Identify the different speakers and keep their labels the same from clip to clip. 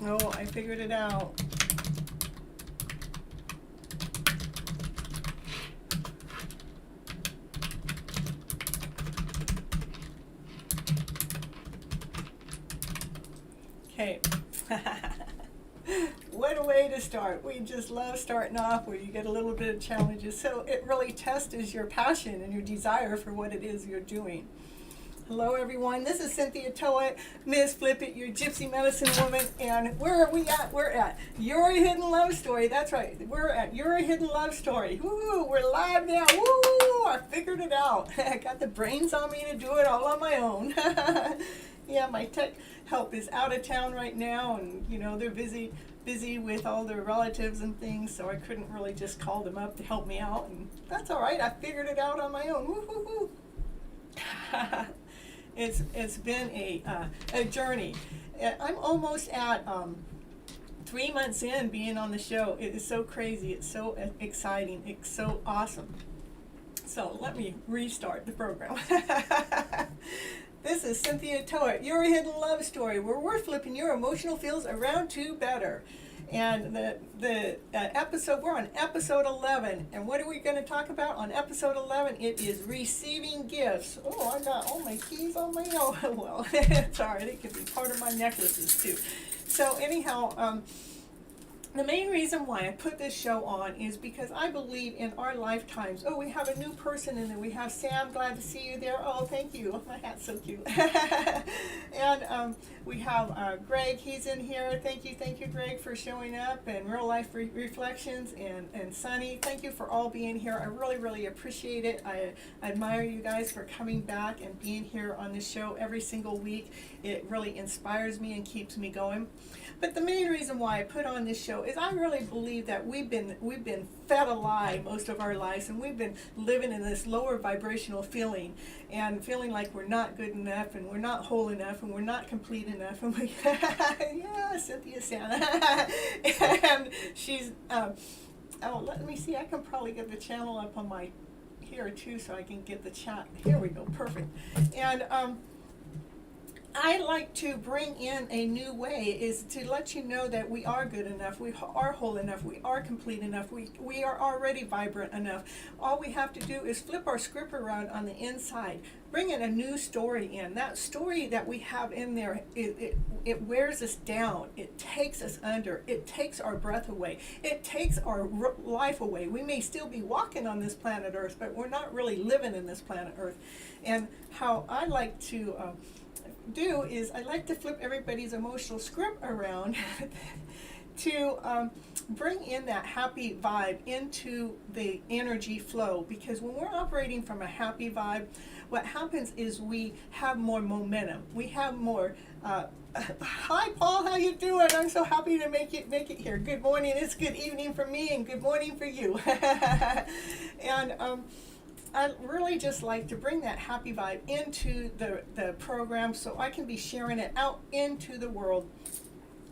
Speaker 1: Oh, I figured it out. Okay. What a way to start. We just love starting off where you get a little bit of challenges. So it really tests your passion and your desire for what it is you're doing. Hello everyone, this is Cynthia Toet, Miss Flip It, your Gypsy Medicine Woman, and where are we at? We're at Your Hidden Love Story. That's right, we're at Your Hidden Love Story. Woo, we're live now. Woo, I figured it out. I got the brains on me to do it all on my own. Yeah, my tech help is out of town right now, and you know they're busy with all their relatives and things, so I couldn't really just call them up to help me out, and that's all right. I figured it out on my own. Woo, woo, woo. It's been a journey. I'm almost at 3 months in being on the show. It is so crazy. It's so exciting. It's so awesome. So let me restart the program. This is Cynthia Toet, Your Hidden Love Story, where we're flipping your emotional feels around to better. And the episode, we're on episode 11. And what are we going to talk about on episode 11? It is receiving gifts. Oh, I got all my keys on my own. Well, it's all right. It could be part of my necklaces too. So anyhow, the main reason why I put this show on is because I believe in our lifetimes. Oh, we have a new person in there. We have Sam. Glad to see you there. Oh, thank you. My hat's so cute. And we have Greg. He's in here. Thank you, Greg, for showing up. And Real Life Reflections. And Sunny. Thank you for all being here. I really, really appreciate it. I admire you guys for coming back and being here on this show every single week. It really inspires me and keeps me going. But the main reason why I put on this show is I really believe that we've been fed a lie most of our lives, and we've been living in this lower vibrational feeling, and feeling like we're not good enough, and we're not whole enough, and we're not complete enough, and we yeah, Cynthia Santa, and she's oh, let me see, I can probably get the channel up on my here too, so I can get the chat. Here we go, perfect. And I like to bring in a new way, is to let you know that we are good enough, we are whole enough, we are complete enough, we are already vibrant enough. All we have to do is flip our script around on the inside, bring in a new story in. That story that we have in there, it wears us down, it takes us under, it takes our breath away, it takes our life away. We may still be walking on this planet Earth, but we're not really living in this planet Earth. And how I like to do is I like to flip everybody's emotional script around to bring in that happy vibe into the energy flow, because when we're operating from a happy vibe, what happens is we have more momentum, we have more hi Paul, how you doing? I'm so happy to make it here. Good morning, it's good evening for me, and good morning for you. And I really just like to bring that happy vibe into the program so I can be sharing it out into the world.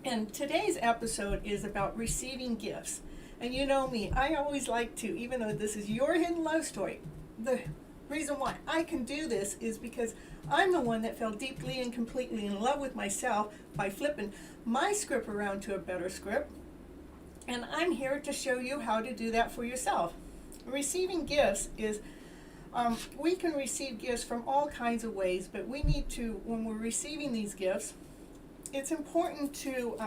Speaker 1: And today's episode is about receiving gifts. And you know me, I always like to, even though this is your hidden love story, the reason why I can do this is because I'm the one that fell deeply and completely in love with myself by flipping my script around to a better script. And I'm here to show you how to do that for yourself. Receiving gifts is we can receive gifts from all kinds of ways, but we need to, when we're receiving these gifts, it's important to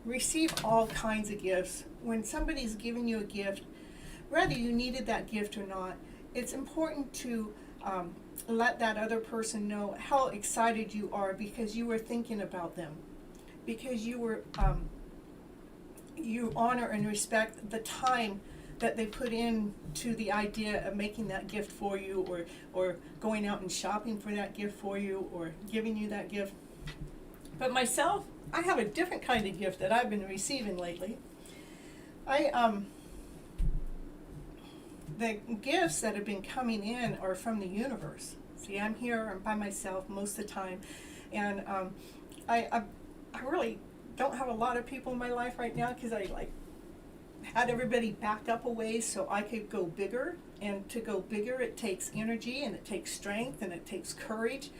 Speaker 1: receive all kinds of gifts. When somebody's giving you a gift, whether you needed that gift or not, it's important to let that other person know how excited you are because you were thinking about them, because you were you honor and respect the time that they put in to the idea of making that gift for you, or going out and shopping for that gift for you, or giving you that gift. But myself, I have a different kind of gift that I've been receiving lately. The gifts that have been coming in are from the universe. See, I'm here, I'm by myself most of the time, and I really don't have a lot of people in my life right now because I had everybody back up a ways so I could go bigger. And to go bigger, it takes energy, and it takes strength, and it takes courage.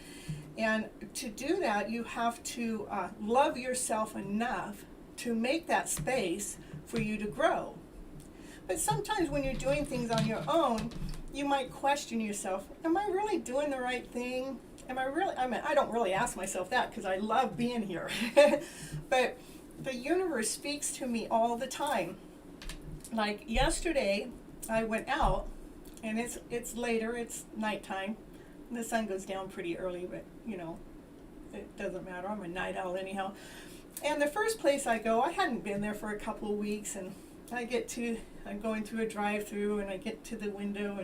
Speaker 1: And to do that, you have to love yourself enough to make that space for you to grow. But sometimes when you're doing things on your own, you might question yourself, am I really doing the right thing? I don't really ask myself that because I love being here. But the universe speaks to me all the time. Like yesterday, I went out, and it's later, it's nighttime. The sun goes down pretty early, but it doesn't matter. I'm a night owl anyhow. And the first place I go, I hadn't been there for a couple of weeks, and I'm going through a drive-through, and I get to the window,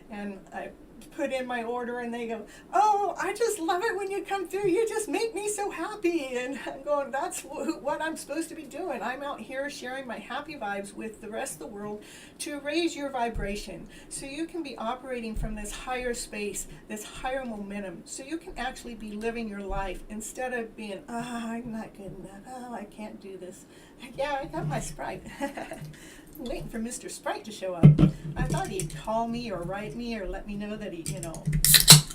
Speaker 1: and I put in my order, and they go, oh, I just love it when you come through. You just make me so happy. And I'm going, that's what I'm supposed to be doing. I'm out here sharing my happy vibes with the rest of the world to raise your vibration so you can be operating from this higher space, this higher momentum, so you can actually be living your life instead of being, I'm not good enough. Oh, I can't do this. Yeah, I got my Sprite. I'm waiting for Mr. Sprite to show up. I thought he'd call me or write me or let me know that he,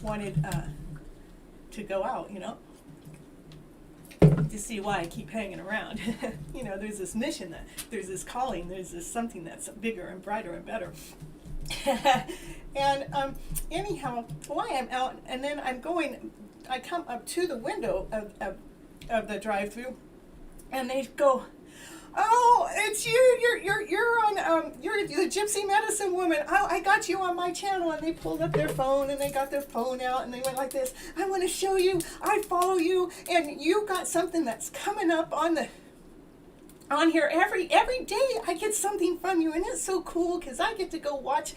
Speaker 1: wanted to go out, to see why I keep hanging around. There's this mission, there's this calling, there's this something that's bigger and brighter and better. And anyhow, while I'm out, and then I come up to the window of the drive-through, and they go, oh, it's you. You're the Gypsy medicine woman. Oh, I got you on my channel. And they pulled up their phone, and they got their phone out, and they went like this. I want to show you. I follow you, and you got something that's coming up on here every day. I get something from you, and it's so cool because I get to go watch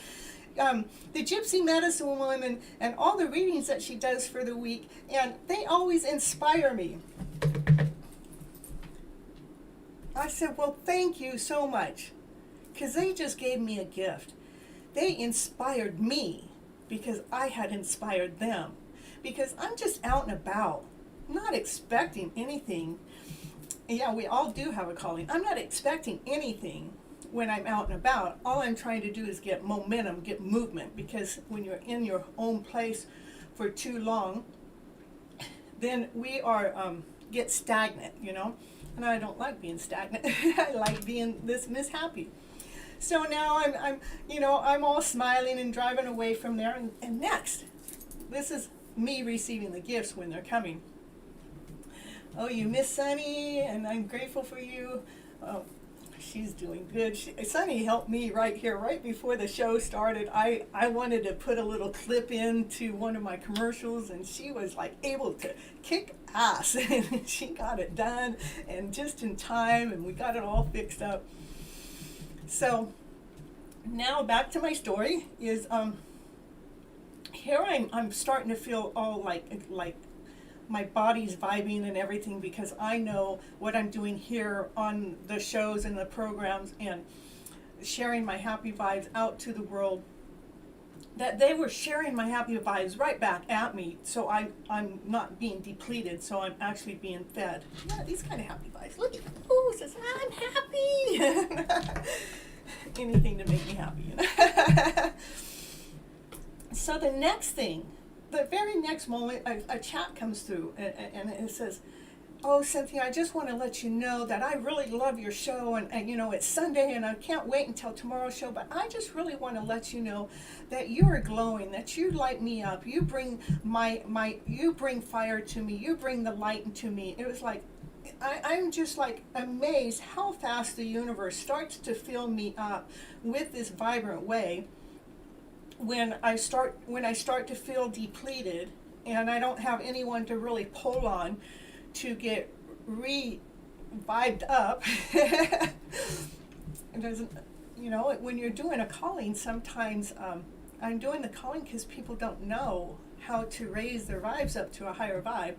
Speaker 1: the Gypsy medicine woman and all the readings that she does for the week, and they always inspire me. I said, well, thank you so much, because they just gave me a gift. They inspired me because I had inspired them, because I'm just out and about, not expecting anything. Yeah, we all do have a calling. I'm not expecting anything when I'm out and about. All I'm trying to do is get momentum, get movement, because when you're in your own place for too long, then we get stagnant, And I don't like being stagnant. I like being this Miss Happy. So now I'm all smiling and driving away from there. And next, this is me receiving the gifts when they're coming. Oh, you Miss Sunny, and I'm grateful for you. Oh, she's doing good. Sunny helped me right here, right before the show started. I wanted to put a little clip into one of my commercials, and she was like able to kick ass, and she got it done, and just in time, and we got it all fixed up. So now back to my story is here I'm starting to feel all like my body's vibing and everything, because I know what I'm doing here on the shows and the programs and sharing my happy vibes out to the world, that they were sharing my happy vibes right back at me. So I'm not being depleted, so I'm actually being fed. Yeah, these kind of happy vibes. Look at, oh, it says, I'm happy. Anything to make me happy, So the next thing, the very next moment, a chat comes through, and it says, oh, Cynthia, I just want to let you know that I really love your show, and it's Sunday, and I can't wait until tomorrow's show, but I just really want to let you know that you are glowing, that you light me up, you bring you bring fire to me, you bring the light into me. It was like, I'm just like amazed how fast the universe starts to fill me up with this vibrant way. When I start to feel depleted, and I don't have anyone to really pull on to get vibed up. It doesn't, when you're doing a calling, sometimes I'm doing the calling because people don't know how to raise their vibes up to a higher vibe.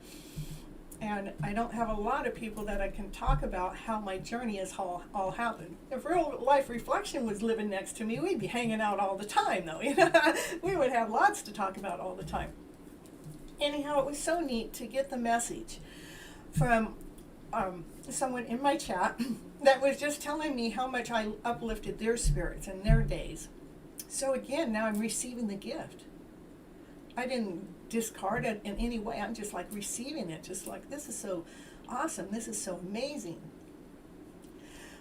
Speaker 1: And I don't have a lot of people that I can talk about how my journey has all happened. If Real Life Reflection was living next to me, we'd be hanging out all the time, though. We would have lots to talk about all the time. Anyhow, it was so neat to get the message from someone in my chat that was just telling me how much I uplifted their spirits and their days. So again, now I'm receiving the gift. I didn't discard it in any way. I'm just like receiving it, just like, this is so awesome. This is so amazing.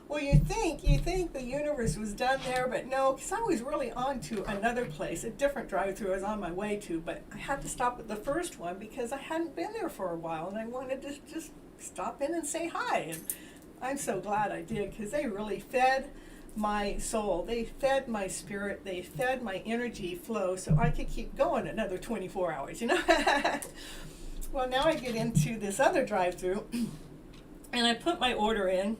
Speaker 1: Well, you think the universe was done there, but no, because I was really on to another place, a different drive-through I was on my way to, but I had to stop at the first one because I hadn't been there for a while, and I wanted to just stop in and say hi. And I'm so glad I did, because they really fed my soul. They fed my spirit. They fed my energy flow so I could keep going another 24 hours, you know? Well, now I get into this other drive-through, and I put my order in,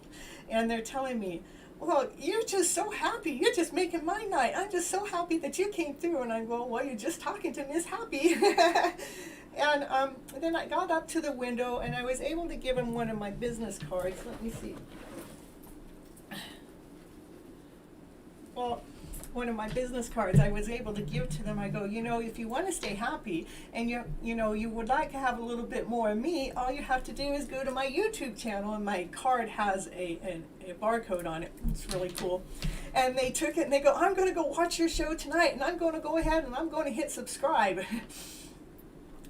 Speaker 1: and they're telling me, well, you're just so happy. You're just making my night. I'm just so happy that you came through. And I go, well, you're just talking to Miss Happy. And then I got up to the window, and I was able to give him one of my business cards. Let me see. Well, one of my business cards I was able to give to them. I go, you know, if you want to stay happy and you would like to have a little bit more of me, all you have to do is go to my YouTube channel, and my card has a barcode on it. It's really cool. And they took it and they go, I'm going to go watch your show tonight, and I'm going to go ahead and I'm going to hit subscribe.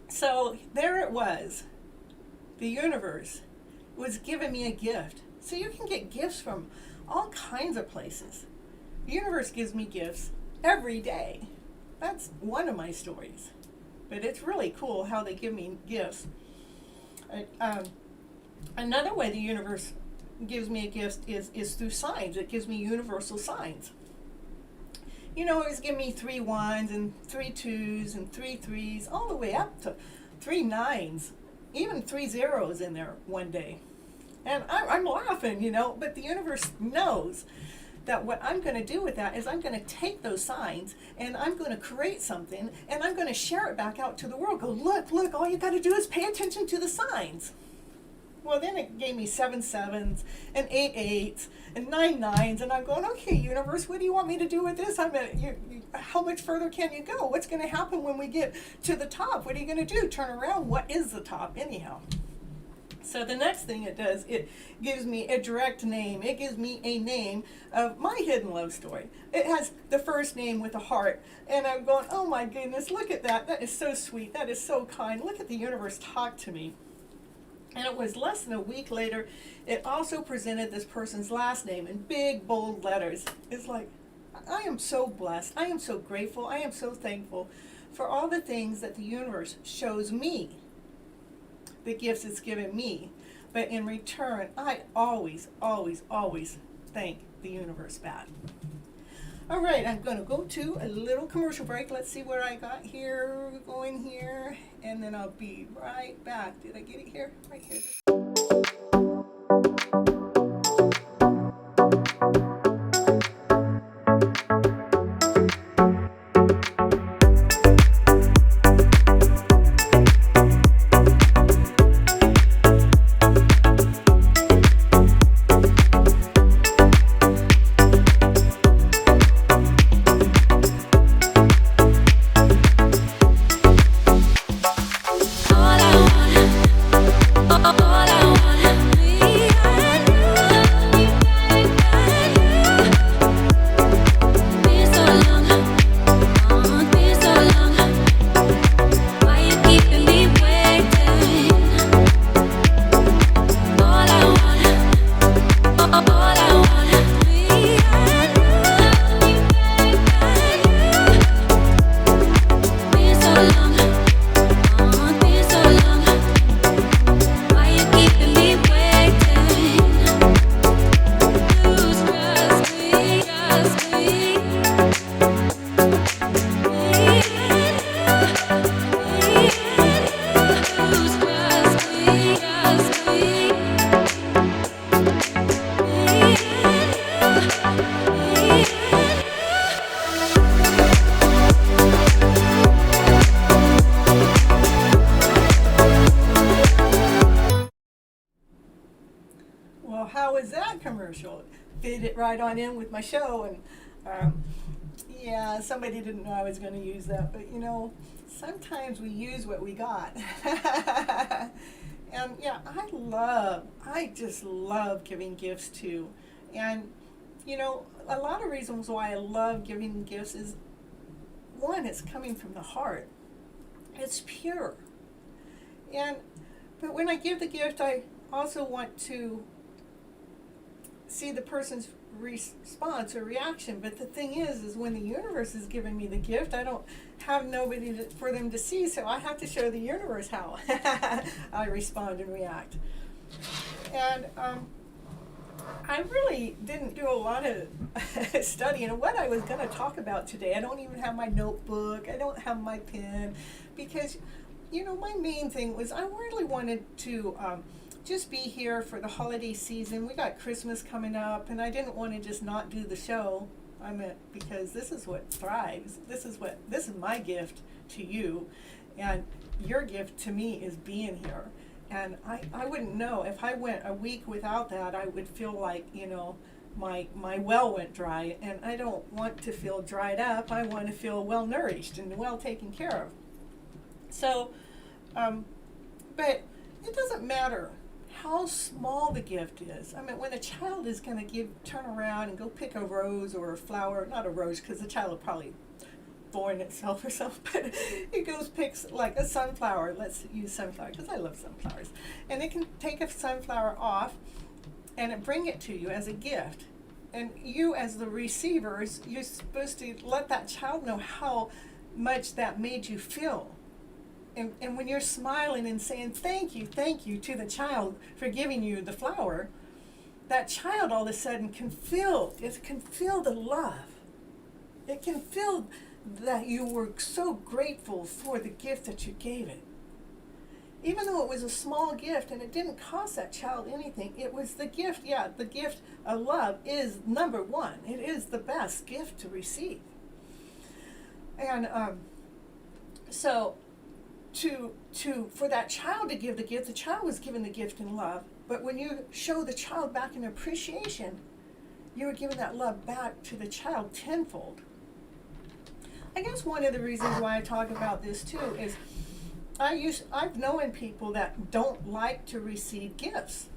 Speaker 1: So there it was. The universe was giving me a gift. So you can get gifts from all kinds of places. The universe gives me gifts every day. That's one of my stories. But it's really cool how they give me gifts. Another way the universe gives me a gift is through signs. It gives me universal signs. You know, it's giving me 3 1s and 3 2s and 3 3s, all the way up to 3 9s, even 3 0s in there one day. And I'm laughing, you know, but the universe knows that what I'm going to do with that is I'm going to take those signs and I'm going to create something, and I'm going to share it back out to the world. Go, look, all you got to do is pay attention to the signs. Well, then it gave me 7 7s and 8 8s and 9 9s, and I'm going, okay, universe, what do you want me to do with this? How much further can you go? What's going to happen when we get to the top? What are you going to do? Turn around? What is the top anyhow? So the next thing it does, it gives me a direct name. It gives me a name of my hidden love story. It has the first name with a heart. And I'm going, oh my goodness, look at that. That is so sweet. That is so kind. Look at the universe talk to me. And it was less than a week later, it also presented this person's last name in big, bold letters. It's like, I am so blessed. I am so grateful. I am so thankful for all the things that the universe shows me, the gifts it's given me. But in return, I always, always, always thank the universe back. All right, I'm going to go to a little commercial break. Let's see what I got here, going here, and then I'll be right back. Did I get it here? Right here. Well, how was that commercial? Fit it right on in with my show, and yeah, somebody didn't know I was going to use that, but you know, sometimes we use what we got. And yeah, I just love giving gifts too. And, a lot of reasons why I love giving gifts is, one, it's coming from the heart. It's pure. But when I give the gift, I also want to see the person's response or reaction. But the thing is when the universe is giving me the gift, I don't have nobody for them to see, so I have to show the universe how I respond and react. And I really didn't do a lot of studying of what I was going to talk about today. I don't even have my notebook. I don't have my pen, because, my main thing was I really wanted to just be here for the holiday season. We got Christmas coming up, and I didn't want to just not do the show. Because this is what thrives. This is my gift to you, and your gift to me is being here. And I wouldn't know if I went a week without that. I would feel like, my well went dry, and I don't want to feel dried up. I want to feel well nourished and well taken care of. So, but it doesn't matter how small the gift is. When a child is going to turn around and go pick a rose or a flower, not a rose because the child will probably thorn itself or something, but it goes picks like a sunflower. Let's use sunflower because I love sunflowers. And it can take a sunflower off and bring it to you as a gift. And you as the receivers, you're supposed to let that child know how much that made you feel. And when you're smiling and saying thank you to the child for giving you the flower, that child all of a sudden can feel the love. It can feel that you were so grateful for the gift that you gave it. Even though it was a small gift and it didn't cost that child anything, it was the gift. Yeah, the gift of love is number one. It is the best gift to receive. And so for that child to give the gift, the child was given the gift in love. But when you show the child back in appreciation, you are giving that love back to the child tenfold. I guess one of the reasons why I talk about this too is I've known people that don't like to receive gifts.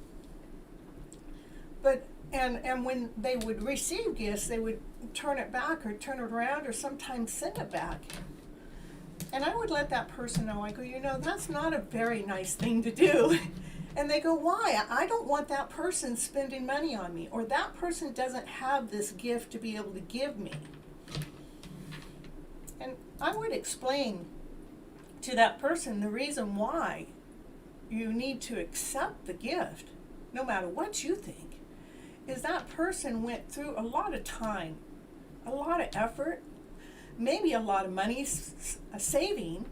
Speaker 1: But and when they would receive gifts, they would turn it back or turn it around or sometimes send it back. And I would let that person know, I go, that's not a very nice thing to do. And they go, why? I don't want that person spending money on me, or that person doesn't have this gift to be able to give me. And I would explain to that person the reason why you need to accept the gift, no matter what you think, is that person went through a lot of time, a lot of effort, maybe a lot of money saving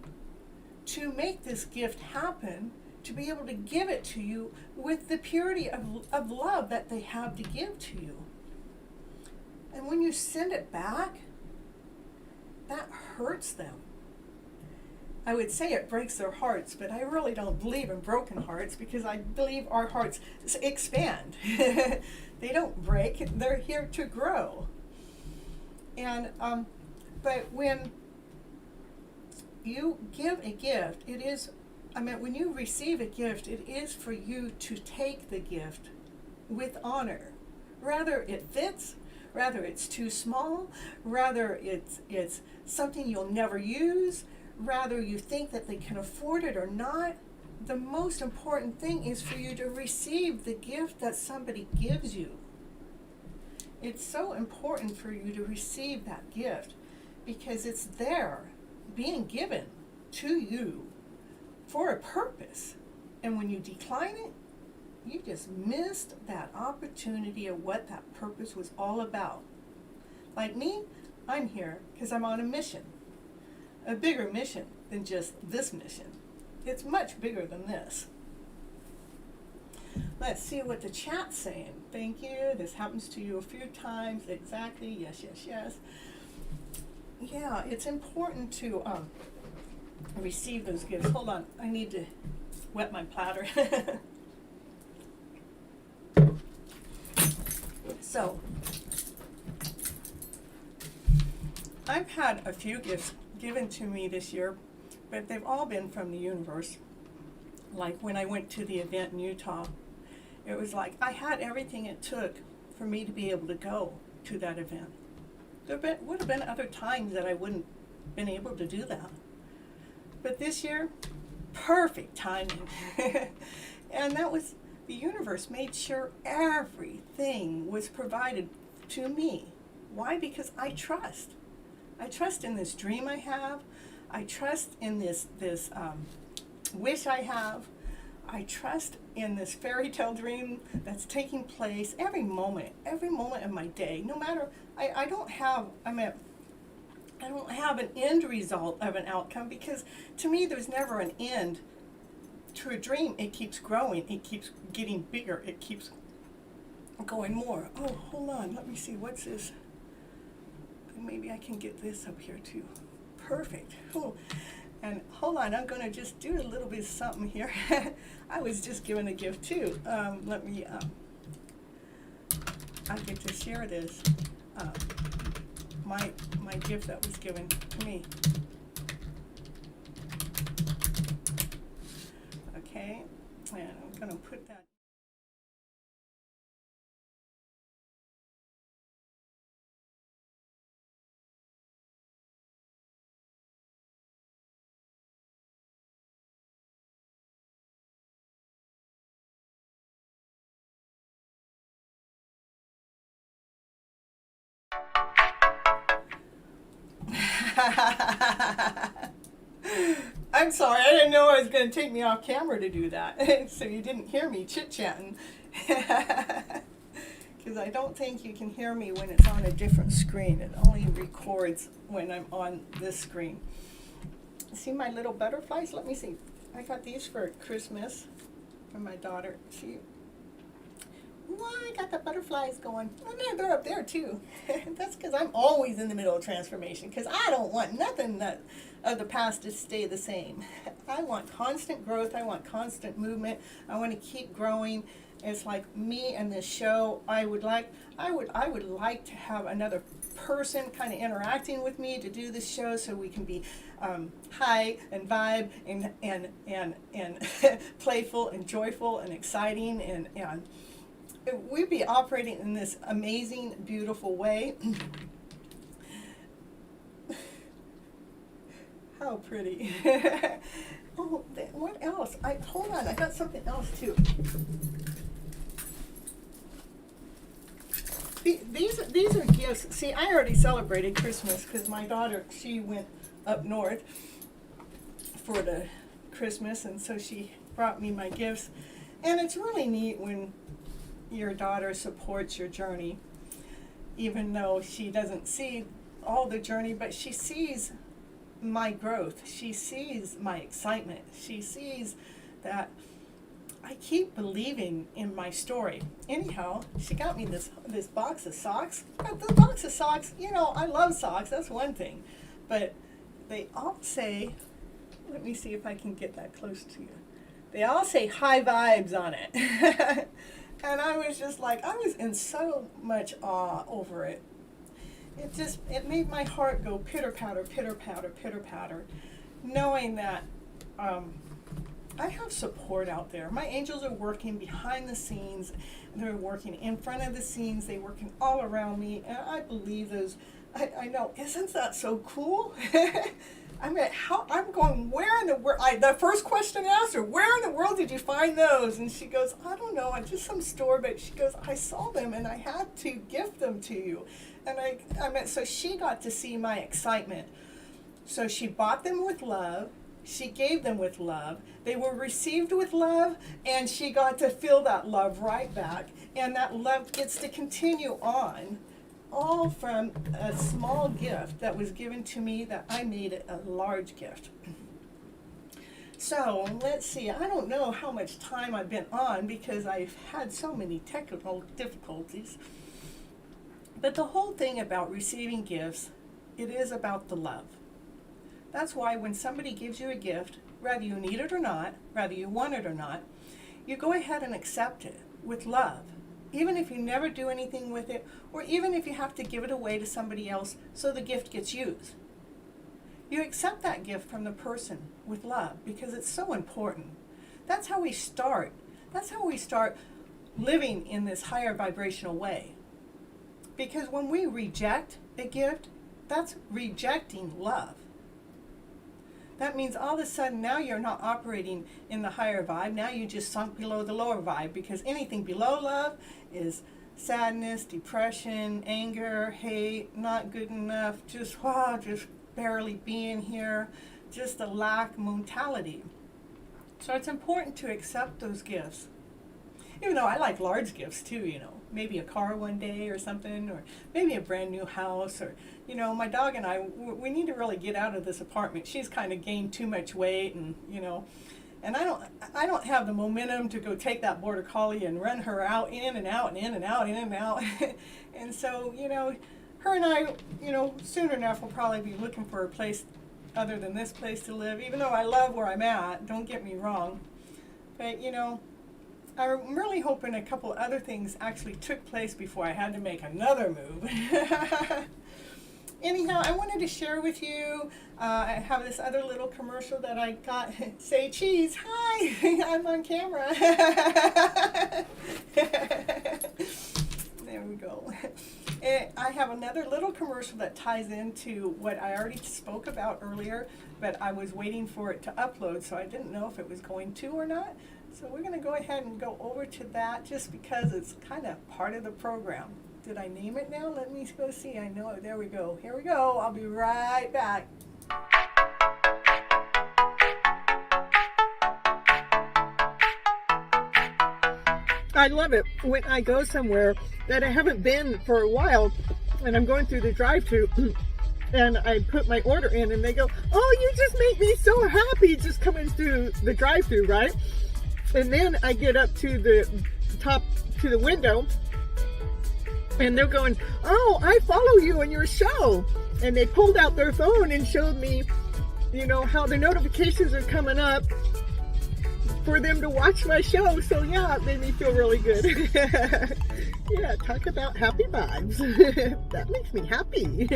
Speaker 1: to make this gift happen, to be able to give it to you with the purity of love that they have to give to you. And when you send it back, that hurts them. I would say it breaks their hearts, but I really don't believe in broken hearts, because I believe our hearts expand. They don't break, they're here to grow. And but when you give a gift, when you receive a gift, it is for you to take the gift with honor. Rather it fits, rather it's too small, rather it's something you'll never use, rather you think that they can afford it or not. The most important thing is for you to receive the gift that somebody gives you. It's so important for you to receive that gift, because it's there, being given to you for a purpose. And when you decline it, you just missed that opportunity of what that purpose was all about. Like me, I'm here because I'm on a mission. A bigger mission than just this mission. It's much bigger than this. Let's see what the chat's saying. Thank you. This happens to you a few times. Exactly. Yes, yes, yes. Yeah, it's important to receive those gifts. Hold on, I need to wet my platter. So, I've had a few gifts given to me this year, but they've all been from the universe. like when I went to the event in Utah, it was like I had everything it took for me to be able to go to that event. Would have been other times that I wouldn't been able to do that. But this year, perfect timing. And that was, the universe made sure everything was provided to me. Why? Because I trust. I trust in this dream I have. I trust in this wish I have. I trust in this fairy tale dream that's taking place every moment of my day. No matter, I don't have an end result of an outcome, because to me there's never an end to a dream. It keeps growing, it keeps getting bigger, it keeps going more. Oh, hold on, let me see, what's this? Maybe I can get this up here too. Perfect. Oh. And hold on, I'm going to just do a little bit of something here. I was just given a gift too. I get to share this. My gift that was given to me. Okay, and I'm going to put that. I'm sorry, I didn't know it was going to take me off camera to do that, so you didn't hear me chit-chatting. Because I don't think you can hear me when it's on a different screen. It only records when I'm on this screen. See my little butterflies? Let me see. I got these for Christmas from my daughter. See? Well, I got the butterflies going. Oh, yeah, they're up there too. That's because I'm always in the middle of transformation, because I don't want nothing of the past to stay the same. I want constant growth. I want constant movement. I want to keep growing. It's like me and this show. I would like to have another person kind of interacting with me to do this show, so we can be high and vibe and playful and joyful and exciting, and we'd be operating in this amazing, beautiful way. How pretty. Oh, what else? Hold on, I got something else too. These are gifts. See, I already celebrated Christmas because my daughter, she went up north for the Christmas, and so she brought me my gifts. And it's really neat when your daughter supports your journey, even though she doesn't see all the journey, but she sees my growth. She sees my excitement. She sees that I keep believing in my story. Anyhow, she got me this box of socks. But the box of socks, you know, I love socks, that's one thing. But they all say, let me see if I can get that close to you. They all say high vibes on it. And I was just like, I was in so much awe over it. It made my heart go pitter-patter, pitter-patter, pitter-patter, knowing that I have support out there. My angels are working behind the scenes. They're working in front of the scenes. They're working all around me. And I believe those. I know, isn't that so cool? I mean, I'm going, where in the world? The first question I asked her, where in the world did you find those? And she goes, I don't know, just some store, but she goes, I saw them and I had to gift them to you. And I mean, so she got to see my excitement. So she bought them with love. She gave them with love. They were received with love, and she got to feel that love right back. And that love gets to continue on, all from a small gift that was given to me that I made it a large gift. So let's see, I don't know how much time I've been on because I've had so many technical difficulties. But the whole thing about receiving gifts, it is about the love. That's why when somebody gives you a gift, whether you need it or not, whether you want it or not, you go ahead and accept it with love. Even if you never do anything with it, or even if you have to give it away to somebody else so the gift gets used. You accept that gift from the person with love because it's so important. That's how we start. That's how we start living in this higher vibrational way. Because when we reject a gift, that's rejecting love. That means all of a sudden now you're not operating in the higher vibe. Now you just sunk below the lower vibe, because anything below love is sadness, depression, anger, hate, not good enough, just barely being here, just a lack mentality. So it's important to accept those gifts. Even though I like large gifts too, maybe a car one day or something, or maybe a brand new house, or, my dog and I, we need to really get out of this apartment. She's kind of gained too much weight, and, and I don't have the momentum to go take that border collie and run her out, in and out, and in and out, in and out. And so, her and I, sooner enough will probably be looking for a place other than this place to live, even though I love where I'm at, don't get me wrong. But, I'm really hoping a couple other things actually took place before I had to make another move. Anyhow, I wanted to share with you, I have this other little commercial that I got. Say cheese, hi, I'm on camera. There we go. I have another little commercial that ties into what I already spoke about earlier, but I was waiting for it to upload, so I didn't know if it was going to or not. So we're going to go ahead and go over to that just because it's kind of part of the program. Did I name it now? Let me go see. I know it. There we go. Here we go. I'll be right back. I love it when I go somewhere that I haven't been for a while, and I'm going through the drive-thru, and I put my order in, and they go, "Oh, you just make me so happy," just coming through the drive-thru, right? And then I get up to the top, to the window, and they're going, "Oh, I follow you on your show." And they pulled out their phone and showed me, how the notifications are coming up for them to watch my show. So yeah, it made me feel really good. Yeah, talk about happy vibes. That makes me happy.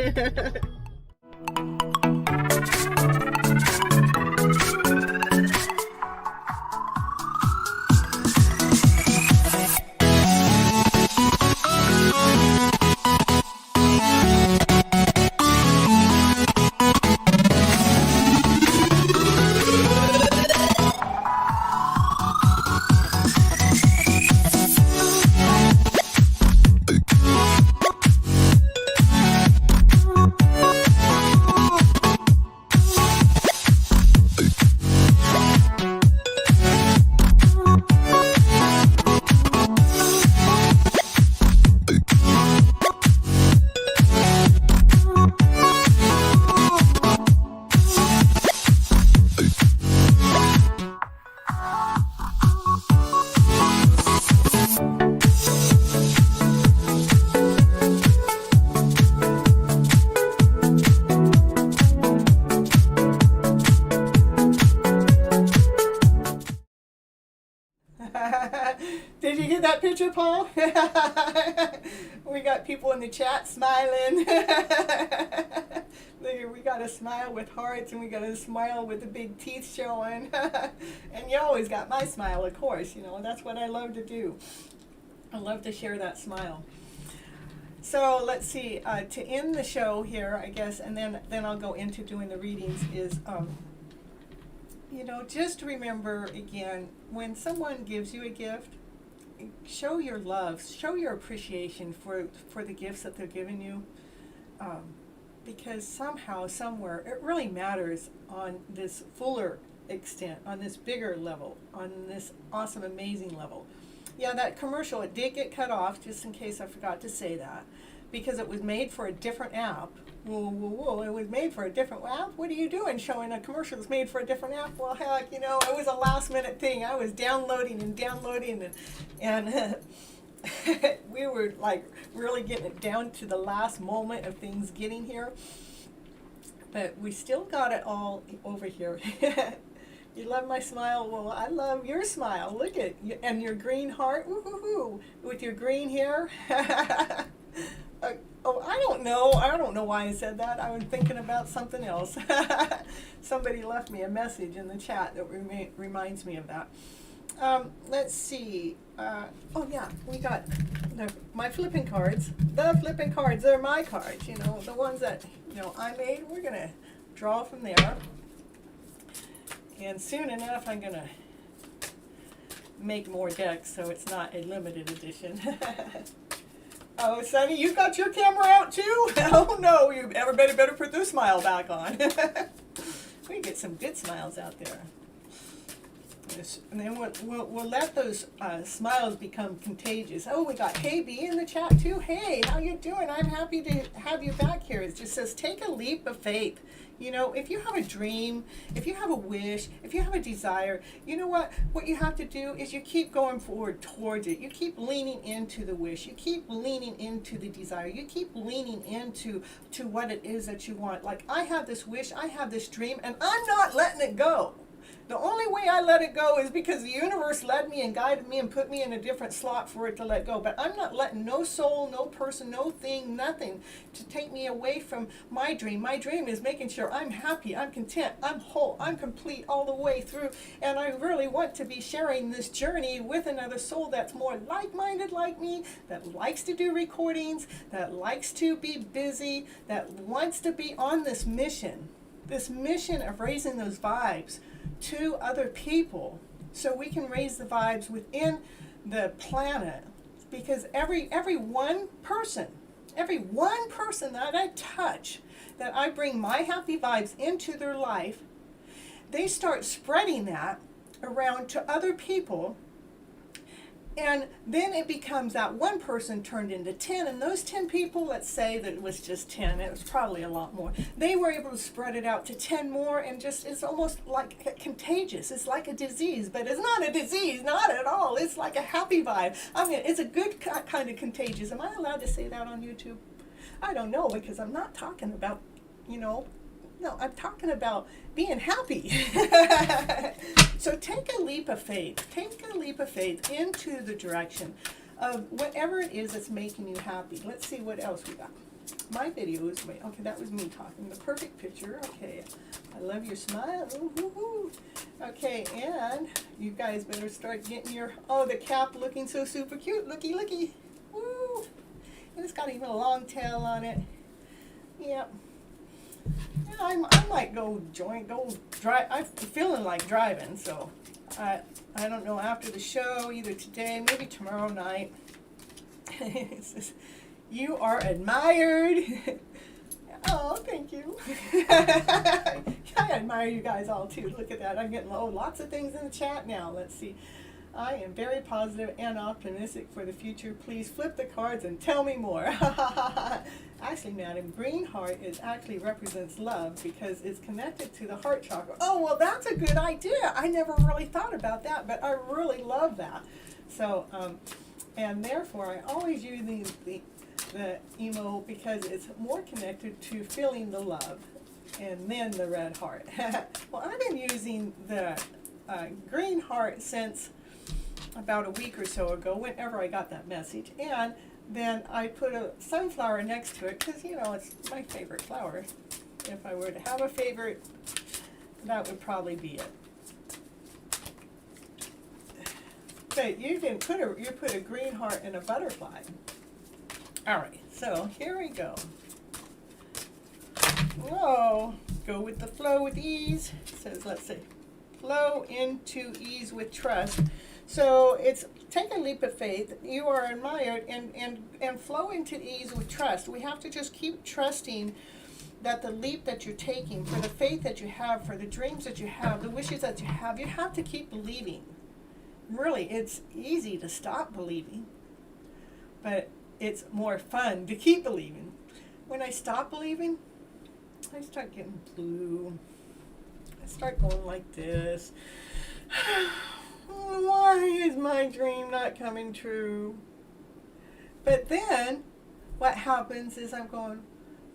Speaker 1: Did you get that picture, Paul? We got people in the chat smiling. We got a smile with hearts, and we got a smile with the big teeth showing. And you always got my smile, of course. That's what I love to do. I love to share that smile. So let's see, to end the show here, I guess, and then I'll go into doing the readings, is just remember again, when someone gives you a gift, show your love, show your appreciation for the gifts that they're giving you, because somehow, somewhere, it really matters on this fuller extent, on this bigger level, on this awesome, amazing level. Yeah, that commercial, it did get cut off, just in case I forgot to say that, because it was made for a different app. Whoa, it was made for a different app? What are you doing showing a commercial that's made for a different app? Well, heck, it was a last minute thing. I was downloading and we were like really getting it down to the last moment of things getting here. But we still got it all over here. You love my smile? Well, I love your smile. Look at you, and your green heart, woo-hoo-hoo, with your green hair. Oh, I don't know. I don't know why I said that. I was thinking about something else. Somebody left me a message in the chat that reminds me of that. Let's see. Oh yeah, we got my flipping cards. The flipping cards, they're my cards, you know, the ones that, you know, I made. We're going to draw from there. And soon enough, I'm going to make more decks so it's not a limited edition. Oh, Sonny, you got your camera out too? Oh no, everybody better put their smile back on. We get some good smiles out there. And then we'll let those smiles become contagious. Oh, we got Hey B in the chat too. Hey, how you doing? I'm happy to have you back here. It just says, take a leap of faith. You know, if you have a dream, if you have a wish, if you have a desire, you know what? What you have to do is you keep going forward towards it. You keep leaning into the wish. You keep leaning into the desire. You keep leaning into what it is that you want. Like, I have this wish, I have this dream, and I'm not letting it go. The only way I let it go is because the universe led me and guided me and put me in a different slot for it to let go. But I'm not letting no soul, no person, no thing, nothing to take me away from my dream. My dream is making sure I'm happy, I'm content, I'm whole, I'm complete all the way through. And I really want to be sharing this journey with another soul that's more like-minded like me, that likes to do recordings, that likes to be busy, that wants to be on this mission of raising those vibes to other people, so we can raise the vibes within the planet. Because every one person that I touch, that I bring my happy vibes into their life, they start spreading that around to other people. And then it becomes that one person turned into 10, and those 10 people, let's say that it was just 10, it was probably a lot more. They were able to spread it out to 10 more, and just, it's almost like contagious. It's like a disease, but it's not a disease, not at all. It's like a happy vibe. I mean, it's a good kind of contagious. Am I allowed to say that on YouTube? I don't know, because I'm not talking about, you know, no, I'm talking about being happy. So take a leap of faith. Take a leap of faith into the direction of whatever it is that's making you happy. Let's see what else we got. My video is, okay, that was me talking. The perfect picture. Okay, I love your smile. Ooh, ooh, ooh. Okay, and you guys better start getting your, oh, the cap looking so super cute. Looky, looky. Woo. And it's got even a long tail on it. Yep. Yeah, I might go drive. I'm feeling like driving, so I don't know, after the show, either today, maybe tomorrow night. It says, you are admired. Oh, thank you. I admire you guys all too. Look at that. I'm getting lots of things in the chat now. Let's see. I am very positive and optimistic for the future. Please flip the cards and tell me more. Actually, madam, green heart actually represents love because it's connected to the heart chakra. Oh, well, that's a good idea. I never really thought about that, but I really love that. So, and therefore, I always use the emo because it's more connected to feeling the love, and then the red heart. Well, I've been using the green heart since about a week or so ago, whenever I got that message. And then I put a sunflower next to it because, you know, it's my favorite flower. If I were to have a favorite, that would probably be it. But you can put a green heart and a butterfly. All right, so here we go. Whoa, go with the flow with ease. It says, let's see, flow into ease with trust. So it's take a leap of faith. You are admired, and flow into ease with trust. We have to just keep trusting that the leap that you're taking, for the faith that you have, for the dreams that you have, the wishes that you have to keep believing. Really, it's easy to stop believing, but it's more fun to keep believing. When I stop believing, I start getting blue. I start going like this. Why is my dream not coming true? But then what happens is I'm going,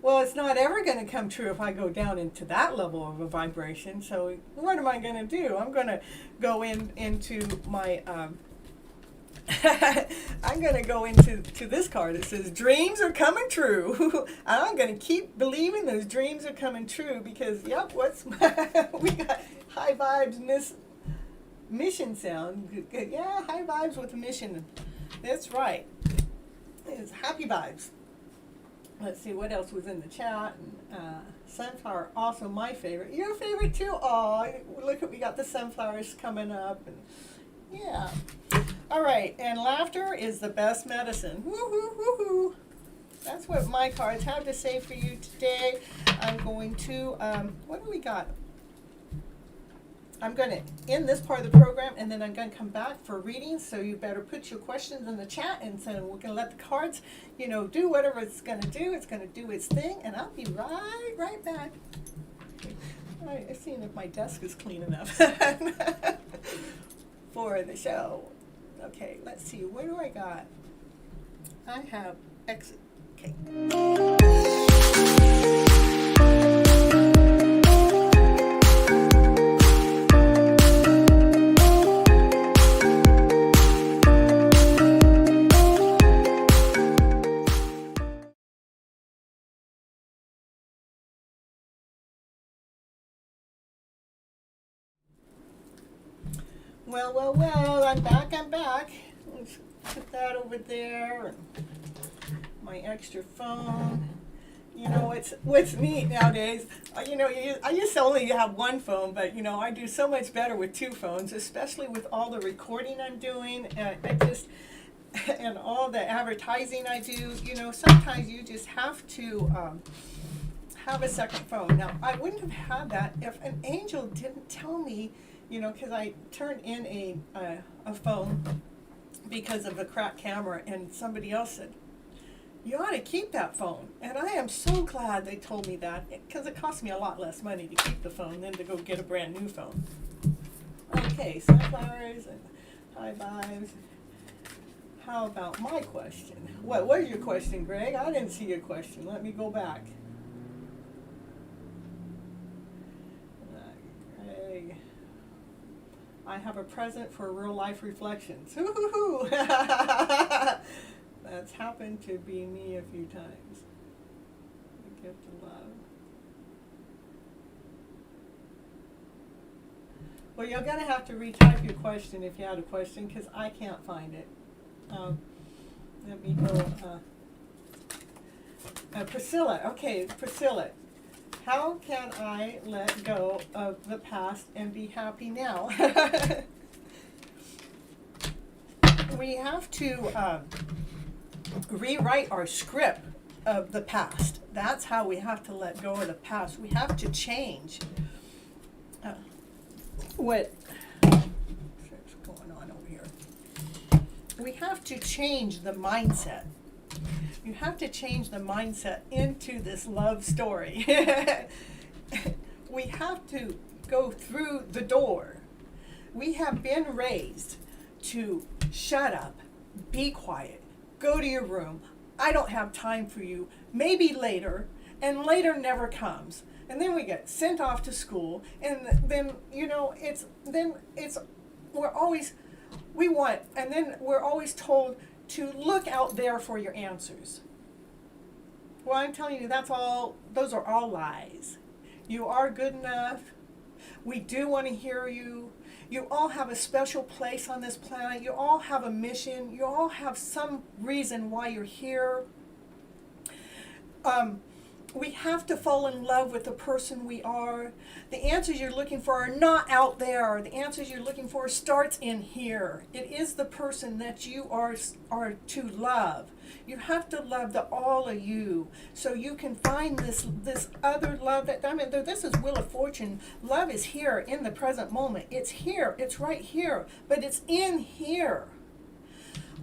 Speaker 1: well, it's not ever going to come true if I go down into that level of a vibration. So what am I going to do? I'm going to go into my I'm going to go into this card. It says, dreams are coming true. I'm going to keep believing those dreams are coming true because, yep, we got high vibes mission sound. Yeah, high vibes with a mission. That's right. It's happy vibes. Let's see what else was in the chat. Sunflower, also my favorite. Your favorite too? Oh, look at, we got the sunflowers coming up. And yeah. All right, and laughter is the best medicine. Woohoo, woohoo. That's what my cards have to say for you today. I'm going to, what do we got? I'm going to end this part of the program, and then I'm going to come back for readings, so you better put your questions in the chat, and so we're going to let the cards, do whatever it's going to do. It's going to do its thing, and I'll be right back. All right, I'm seeing if my desk is clean enough for the show. Okay, let's see. What do I got? I have exit. Okay. Well, I'm back. Let's put that over there, and my extra phone. What's neat nowadays, I used to only have one phone, but, I do so much better with two phones, especially with all the recording I'm doing, and all the advertising I do. Sometimes you just have to have a second phone. Now, I wouldn't have had that if an angel didn't tell me, because I turned in a phone because of a cracked camera, and somebody else said, you ought to keep that phone. And I am so glad they told me that, because it cost me a lot less money to keep the phone than to go get a brand new phone. Okay, sunflowers and high vibes. How about my question? What was your question, Greg? I didn't see your question. Let me go back. Greg. I have a present for real life reflections. Hoo-hoo-hoo. That's happened to be me a few times. The gift of love. Well, you're going to have to retype your question if you had a question, because I can't find it. Let me go. Priscilla. Okay, Priscilla. How can I let go of the past and be happy now? We have to rewrite our script of the past. That's how we have to let go of the past. We have to change what's going on over here. We have to change the mindset. You have to change the mindset into this love story. We have to go through the door. We have been raised to shut up, be quiet, go to your room. I don't have time for you. Maybe later, and later never comes. And then we get sent off to school, and then we're always told to look out there for your answers. Well, I'm telling you, those are all lies. You are good enough. We do want to hear you. You all have a special place on this planet. You all have a mission. You all have some reason why you're here. We have to fall in love with the person we are. The answers you're looking for are not out there. The answers you're looking for starts in here. It is the person that you are to love. You have to love all of you, so you can find this other love. This is Wheel of Fortune. Love is here in the present moment. It's here. It's right here. But it's in here.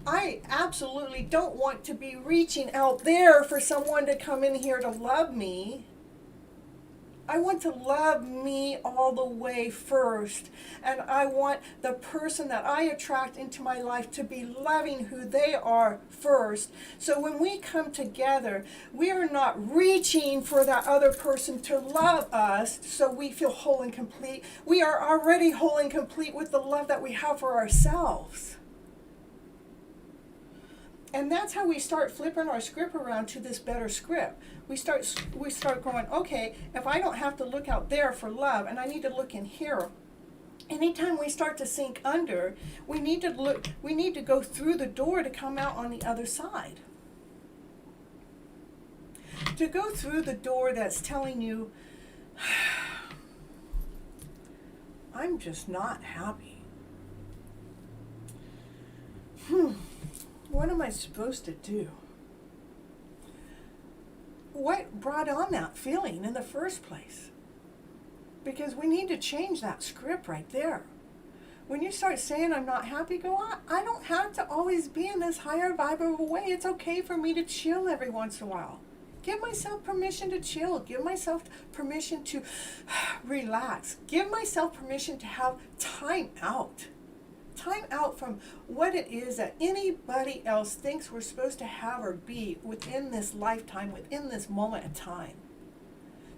Speaker 1: I absolutely don't want to be reaching out there for someone to come in here to love me. I want to love me all the way first. And I want the person that I attract into my life to be loving who they are first. So when we come together, we are not reaching for that other person to love us so we feel whole and complete. We are already whole and complete with the love that we have for ourselves. And that's how we start flipping our script around to this better script. We start going, okay, if I don't have to look out there for love and I need to look in here. Anytime we start to sink under, we need to go through the door to come out on the other side. To go through the door that's telling you, I'm just not happy. What am I supposed to do? What brought on that feeling in the first place? Because we need to change that script right there. When you start saying I'm not happy, go on. I don't have to always be in this higher vibe of a way. It's okay for me to chill every once in a while. Give myself permission to chill. Give myself permission to relax. Give myself permission to have time out. Time out from what it is that anybody else thinks we're supposed to have or be within this lifetime, within this moment of time.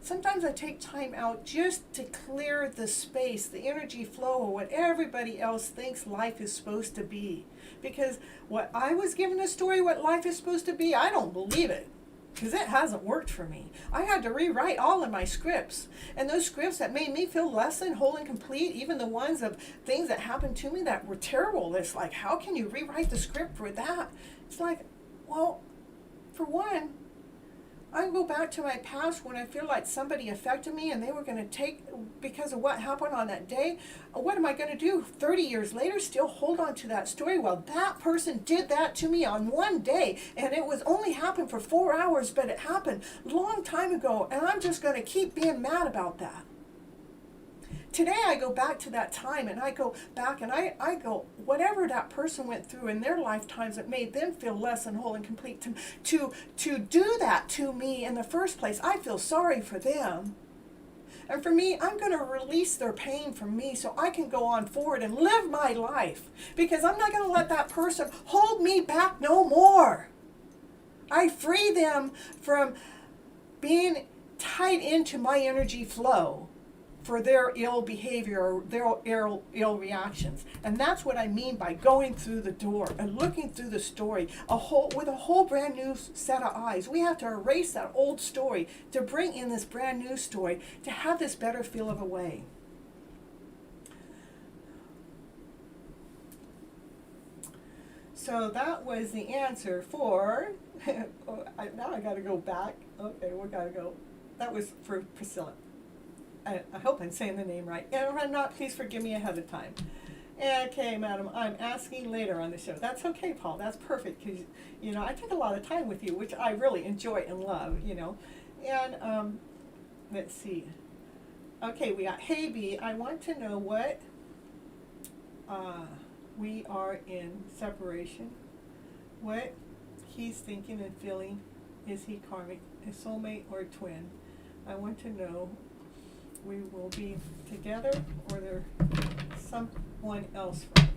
Speaker 1: Sometimes I take time out just to clear the space, the energy flow of what everybody else thinks life is supposed to be. Because what I was given a story, what life is supposed to be, I don't believe it. Because it hasn't worked for me. I had to rewrite all of my scripts. And those scripts that made me feel less than whole and complete, even the ones of things that happened to me that were terrible, it's like, how can you rewrite the script for that? It's like, well, for one, I go back to my past when I feel like somebody affected me and they were going to take, because of what happened on that day, what am I going to do 30 years later? Still hold on to that story? Well, that person did that to me on one day and it was only happened for 4 hours, but it happened a long time ago and I'm just going to keep being mad about that. Today I go back to that time and I go back and I go, whatever that person went through in their lifetimes that made them feel less than whole and complete, to do that to me in the first place, I feel sorry for them. And for me, I'm going to release their pain from me so I can go on forward and live my life. Because I'm not going to let that person hold me back no more. I free them from being tied into my energy flow for their ill behavior or their ill reactions. And that's what I mean by going through the door and looking through the story with a whole brand new set of eyes. We have to erase that old story to bring in this brand new story to have this better feel of a way. So that was the answer for, now I got to go back. Okay, we got to go. That was for Priscilla. I hope I'm saying the name right. And if I'm not, please forgive me ahead of time. Okay, madam, I'm asking later on the show. That's okay, Paul. That's perfect because, I take a lot of time with you, which I really enjoy and love, And let's see. Okay, we got, hey, B, I want to know what we are in separation. What he's thinking and feeling. Is he karmic, a soulmate, or a twin? I want to know we will be together or there's someone else for me.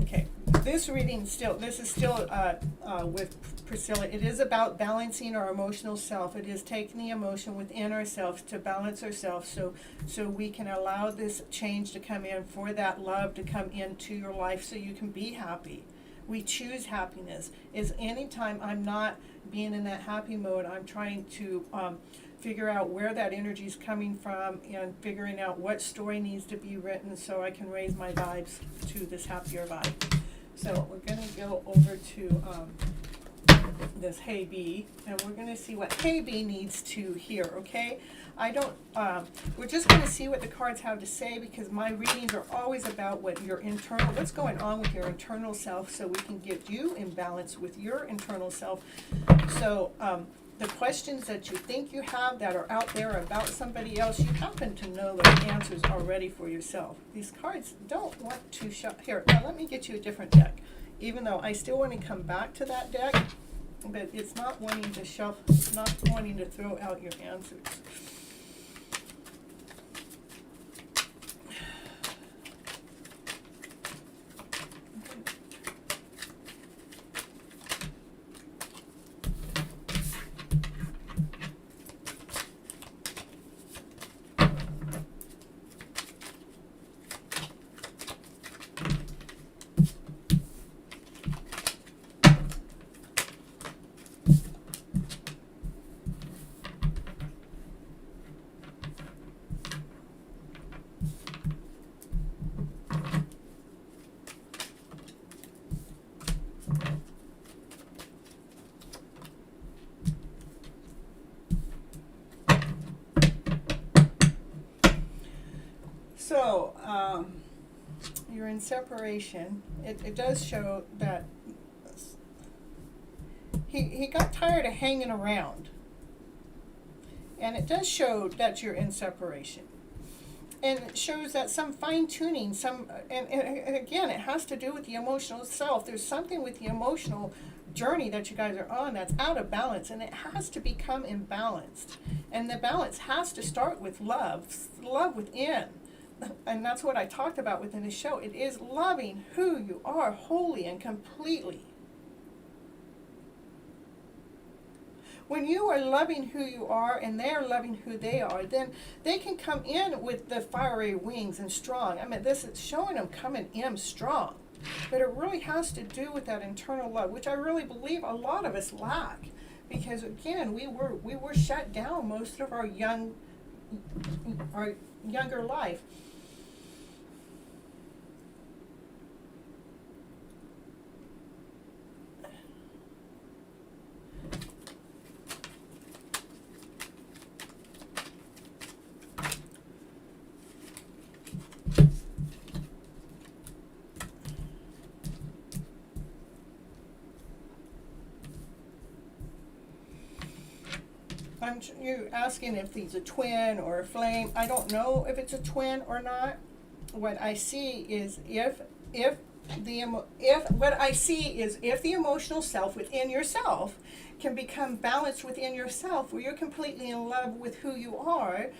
Speaker 1: Okay, this is still with Priscilla. It is about balancing our emotional self. It is taking the emotion within ourselves to balance ourselves so we can allow this change to come in, for that love to come into your life so you can be happy. We choose happiness. Is anytime I'm not being in that happy mode, I'm trying to figure out where that energy is coming from and figuring out what story needs to be written so I can raise my vibes to this happier vibe. So we're going to go over to this Hey B, and we're going to see what Hey B needs to hear, okay? We're just going to see what the cards have to say, because my readings are always about what's going on with your internal self, so we can get you in balance with your internal self. So the questions that you think you have that are out there about somebody else, you happen to know the answers already for yourself. These cards don't want to show. Here, now let me get you a different deck, even though I still want to come back to that deck, but it's not wanting to shuffle, it's not wanting to throw out your answers. separation, it does show that he got tired of hanging around. And it does show that you're in separation. And it shows that some fine-tuning, and again, it has to do with the emotional self. There's something with the emotional journey that you guys are on that's out of balance, and it has to become imbalanced. And the balance has to start with love within. And that's what I talked about within the show. It is loving who you are wholly and completely. When you are loving who you are and they are loving who they are, then they can come in with the fiery wings and strong. I mean, this is showing them coming in strong. But it really has to do with that internal love, which I really believe a lot of us lack. Because again, we were shut down most of our younger life. You're asking if he's a twin or a flame. I don't know if it's a twin or not. What I see is if the emotional self within yourself can become balanced within yourself, where you're completely in love with who you are,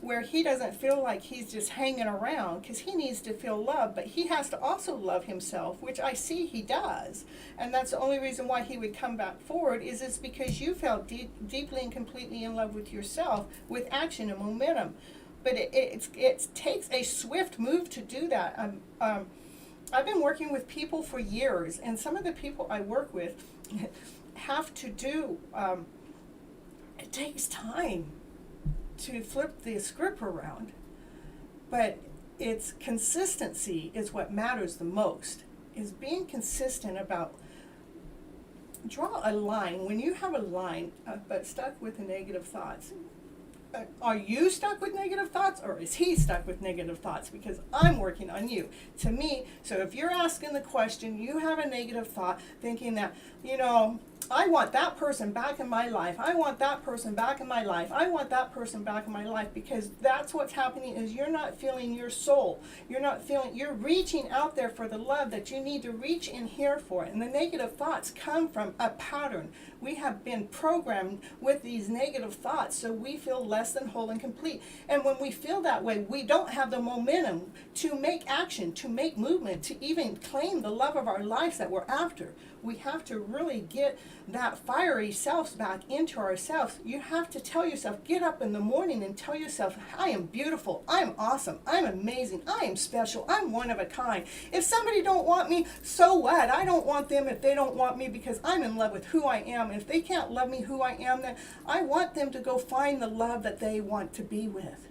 Speaker 1: where he doesn't feel like he's just hanging around, because he needs to feel love, but he has to also love himself, which I see he does. And that's the only reason why he would come back forward, is it's because you felt deeply and completely in love with yourself, with action and momentum. But it takes a swift move to do that. I've been working with people for years, and some of the people I work with have to do, it takes time to flip the script around, but it's consistency is what matters the most, is being consistent about, draw a line. When you have a line, but stuck with the negative thoughts, are you stuck with negative thoughts, or is he stuck with negative thoughts? Because I'm working on you. To me, so if you're asking the question, you have a negative thought thinking that, I want that person back in my life. I want that person back in my life. I want that person back in my life, because that's what's happening, is you're not feeling your soul. You're reaching out there for the love that you need to reach in here for. And the negative thoughts come from a pattern. We have been programmed with these negative thoughts, so we feel less than whole and complete. And when we feel that way, we don't have the momentum to make action, to make movement, to even claim the love of our lives that we're after. We have to really get that fiery self back into ourselves. You have to tell yourself, get up in the morning and tell yourself, I am beautiful, I'm awesome, I'm amazing, I am special, I'm one of a kind. If somebody don't want me, so what? I don't want them if they don't want me, because I'm in love with who I am. And if they can't love me who I am, then I want them to go find the love that they want to be with.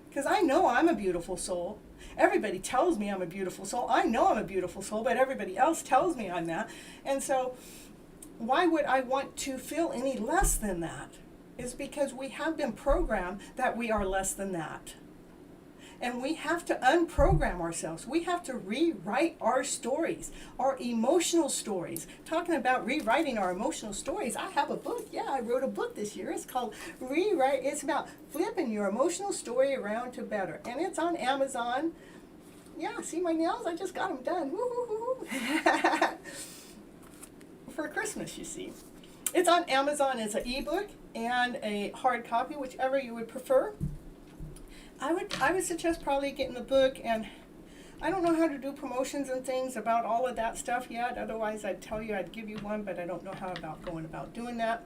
Speaker 1: Because I know I'm a beautiful soul. Everybody tells me I'm a beautiful soul. I know I'm a beautiful soul, but everybody else tells me I'm that. And so why would I want to feel any less than that? It's because we have been programmed that we are less than that. And we have to unprogram ourselves. We have to rewrite our stories, our emotional stories. Talking about rewriting our emotional stories, I have a book. Yeah, I wrote a book this year. It's called Rewrite. It's about flipping your emotional story around to better. And it's on Amazon. Yeah, see my nails? I just got them done. Woo-hoo-hoo. For Christmas, you see. It's on Amazon as an ebook and a hard copy, whichever you would prefer. I would suggest probably getting the book, and I don't know how to do promotions and things about all of that stuff yet. Otherwise, I'd tell you I'd give you one, but I don't know how about going about doing that.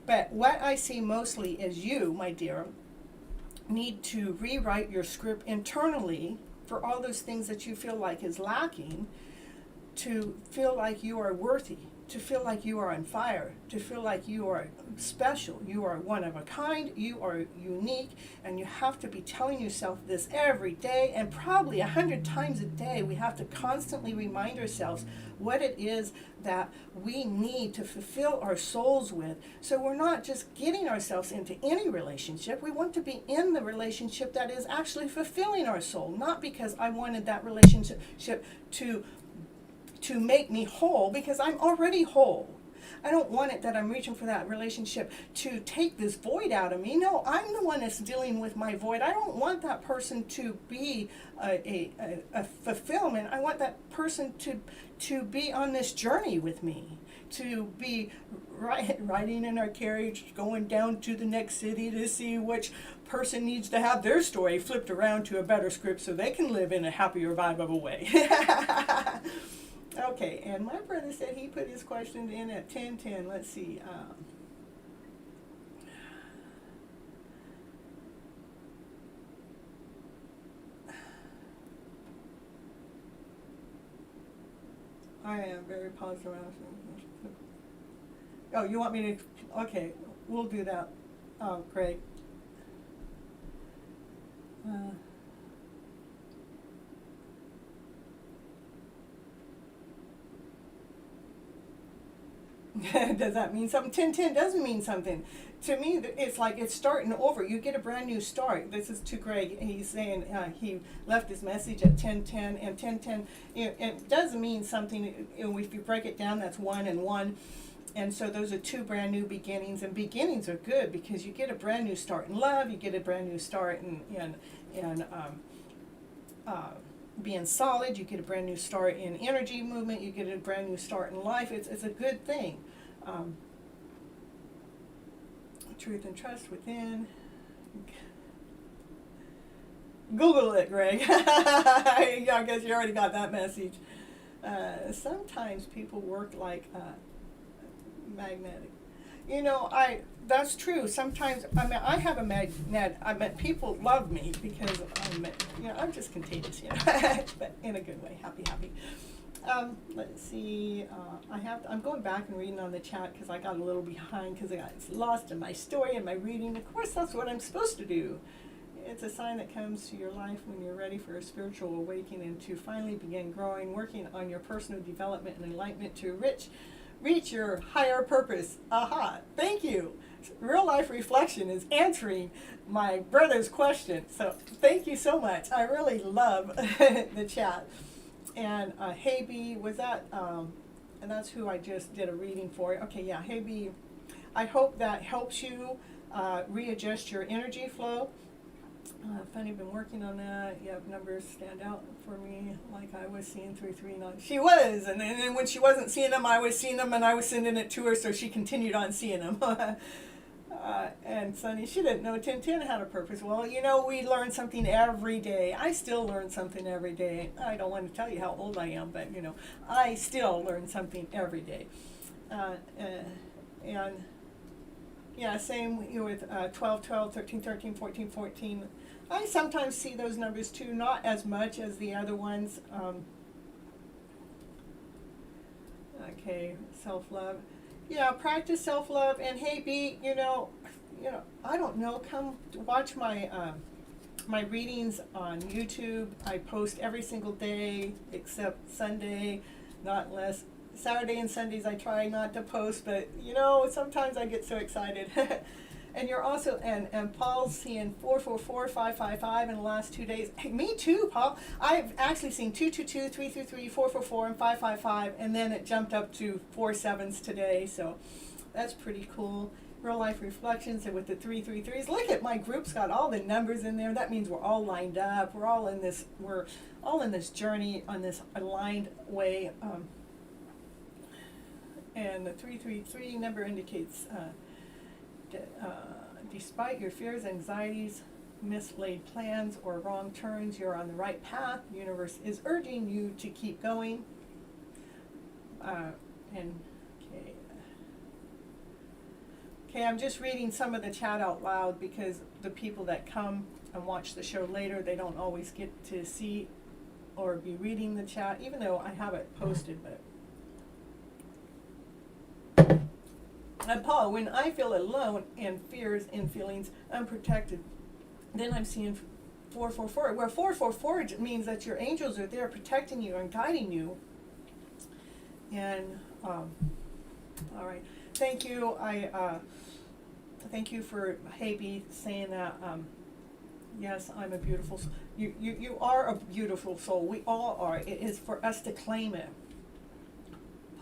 Speaker 1: But what I see mostly is you, my dear, need to rewrite your script internally for all those things that you feel like is lacking, to feel like you are worthy. to feel like you are on fire, to feel like you are special, you are one of a kind, you are unique, and you have to be telling yourself this every day, and probably 100 times a day. We have to constantly remind ourselves what it is that we need to fulfill our souls with. So we're not just getting ourselves into any relationship. We want to be in the relationship that is actually fulfilling our soul, not because I wanted that relationship to make me whole, because I'm already whole. I don't want it that I'm reaching for that relationship to take this void out of me. No, I'm the one that's dealing with my void. I don't want that person to be a fulfillment. I want that person to be on this journey with me, to be riding in our carriage, going down to the next city to see which person needs to have their story flipped around to a better script so they can live in a happier vibe of a way. Okay, and my brother said he put his questions in at 10:10. Let's see. I am very positive. Oh, you want me to? Okay, we'll do that. Oh, great. Does that mean something? 10:10 doesn't mean something. To me, it's like it's starting over. You get a brand new start. This is to Greg. He's saying he left his message at 10:10, and 10:10, it does mean something. If you break it down, that's 1 and 1. And so those are 2 brand new beginnings, and beginnings are good because you get a brand new start in love, you get a brand new start in being solid, you get a brand new start in energy movement, you get a brand new start in life. It's a good thing. Truth and trust within. Google it, Greg. I guess you already got that message. Sometimes people work like magnetic. That's true. Sometimes, I have a magnet. People love me because I'm just contagious, but in a good way. Happy. Let's see. I'm going back and reading on the chat because I got a little behind because I got lost in my story and my reading. Of course, that's what I'm supposed to do. It's a sign that comes to your life when you're ready for a spiritual awakening and to finally begin growing, working on your personal development and enlightenment to reach your higher purpose. Aha, thank you. Real life reflection is answering my brother's question. So thank you so much. I really love the chat. And Hey B, was that, and that's who I just did a reading for. Okay, yeah, Hey B, I hope that helps you readjust your energy flow. Funny, been working on that. Yeah, numbers stand out for me, like I was seeing 339. She was, and then when she wasn't seeing them, I was seeing them, and I was sending it to her, so she continued on seeing them. And Sunny, she didn't know 10:10 had a purpose. Well, we learn something every day. I still learn something every day. I don't want to tell you how old I am, but I still learn something every day. And yeah, same with 12, 12, 13, 13, 14, 14. I sometimes see those numbers too, not as much as the other ones. Okay, self-love. Yeah, practice self-love. And hey, B, I don't know. Come watch my my readings on YouTube. I post every single day except Sunday, not unless Saturday and Sundays I try not to post, but sometimes I get so excited. And you're also, and Paul's seeing 444, 555 in the last 2 days. Hey, me too, Paul. I've actually seen 222, 333, 444, and 555, and then it jumped up to 4 sevens today, so that's pretty cool. Real life reflections, and with the 333s, look at my group's got all the numbers in there. That means we're all lined up. We're all in this journey on this aligned way. And the 333 number indicates despite your fears, anxieties, mislaid plans, or wrong turns, you're on the right path. The universe is urging you to keep going. Okay, I'm just reading some of the chat out loud because the people that come and watch the show later, they don't always get to see or be reading the chat, even though I have it posted, but And Paul, when I feel alone and fears and feelings unprotected, then I'm seeing 444, where 444 means that your angels are there protecting you and guiding you. And all right, thank you. Thank you for Haby saying that. Yes, I'm a beautiful soul. You are a beautiful soul. We all are. It is for us to claim it.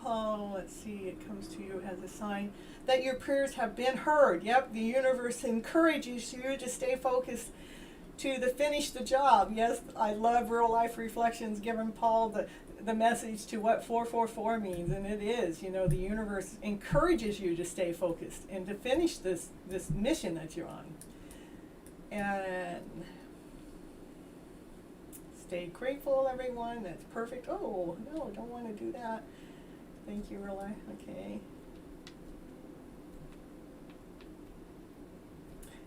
Speaker 1: Paul, let's see, it comes to you as a sign that your prayers have been heard. Yep, the universe encourages you to stay focused to finish the job. Yes, I love real life reflections giving Paul the message to what 444 means, and it is, the universe encourages you to stay focused and to finish this mission that you're on. And stay grateful, everyone. That's perfect. Oh, no, don't want to do that. Thank you, real life. Okay.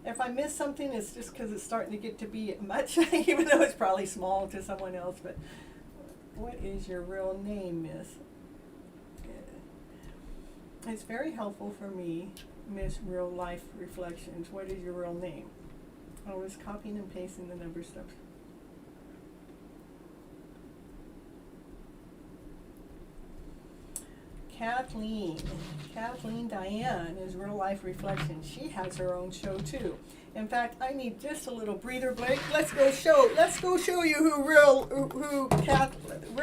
Speaker 1: If I miss something, it's just because it's starting to get to be much, even though it's probably small to someone else. But what is your real name, Miss? It's very helpful for me, Miss Real Life Reflections. What is your real name? I was copying and pasting the number stuff. Kathleen Diane is Real Life Reflections. She has her own show too. In fact, I need just a little breather break. Let's go show you who Real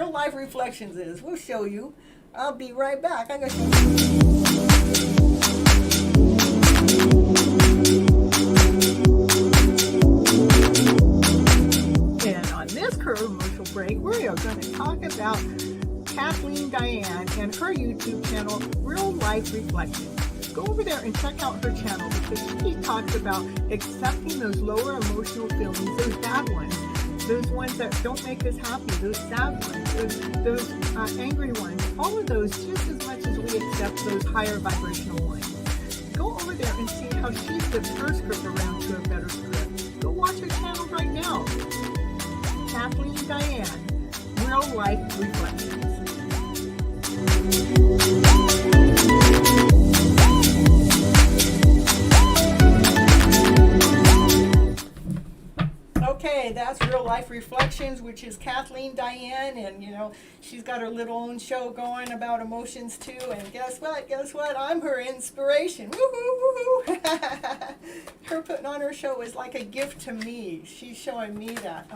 Speaker 1: Life Reflections is. We'll show you. I'll be right back. I'm gonna show you. And on this commercial break, we are going to talk about Kathleen Diane and her YouTube channel, Real Life Reflections. Go over there and check out her channel because she talks about accepting those lower emotional feelings, those bad ones, those ones that don't make us happy, those sad ones, those angry ones, all of those just as much as we accept those higher vibrational ones. Go over there and see how she flips her script around to a better script. Go watch her channel right now. Kathleen Diane, Real Life Reflections. Okay, that's Real Life Reflections, which is Kathleen Diane, and she's got her little own show going about emotions too. And guess what? I'm her inspiration. Woohoo, woohoo! Her putting on her show is like a gift to me. She's showing me that,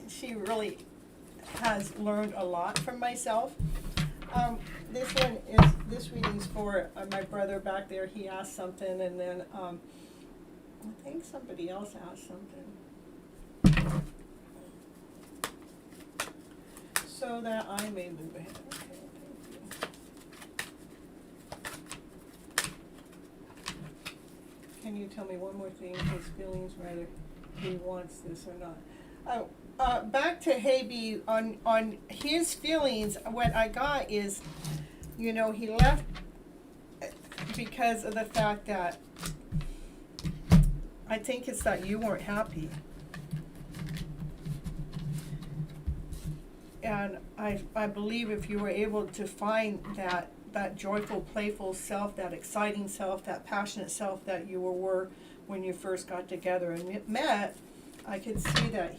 Speaker 1: she really has learned a lot from myself. This reading's for my brother back there. He asked something, and then I think somebody else asked something. So that I may move ahead. Okay, thank you. Can you tell me one more thing? His feelings, whether he wants this or not. Back to Haby on his feelings. What I got is, he left because of the fact that I think it's that you weren't happy. And I believe if you were able to find that joyful, playful self, that exciting self, that passionate self that you were when you first got together and met, I could see that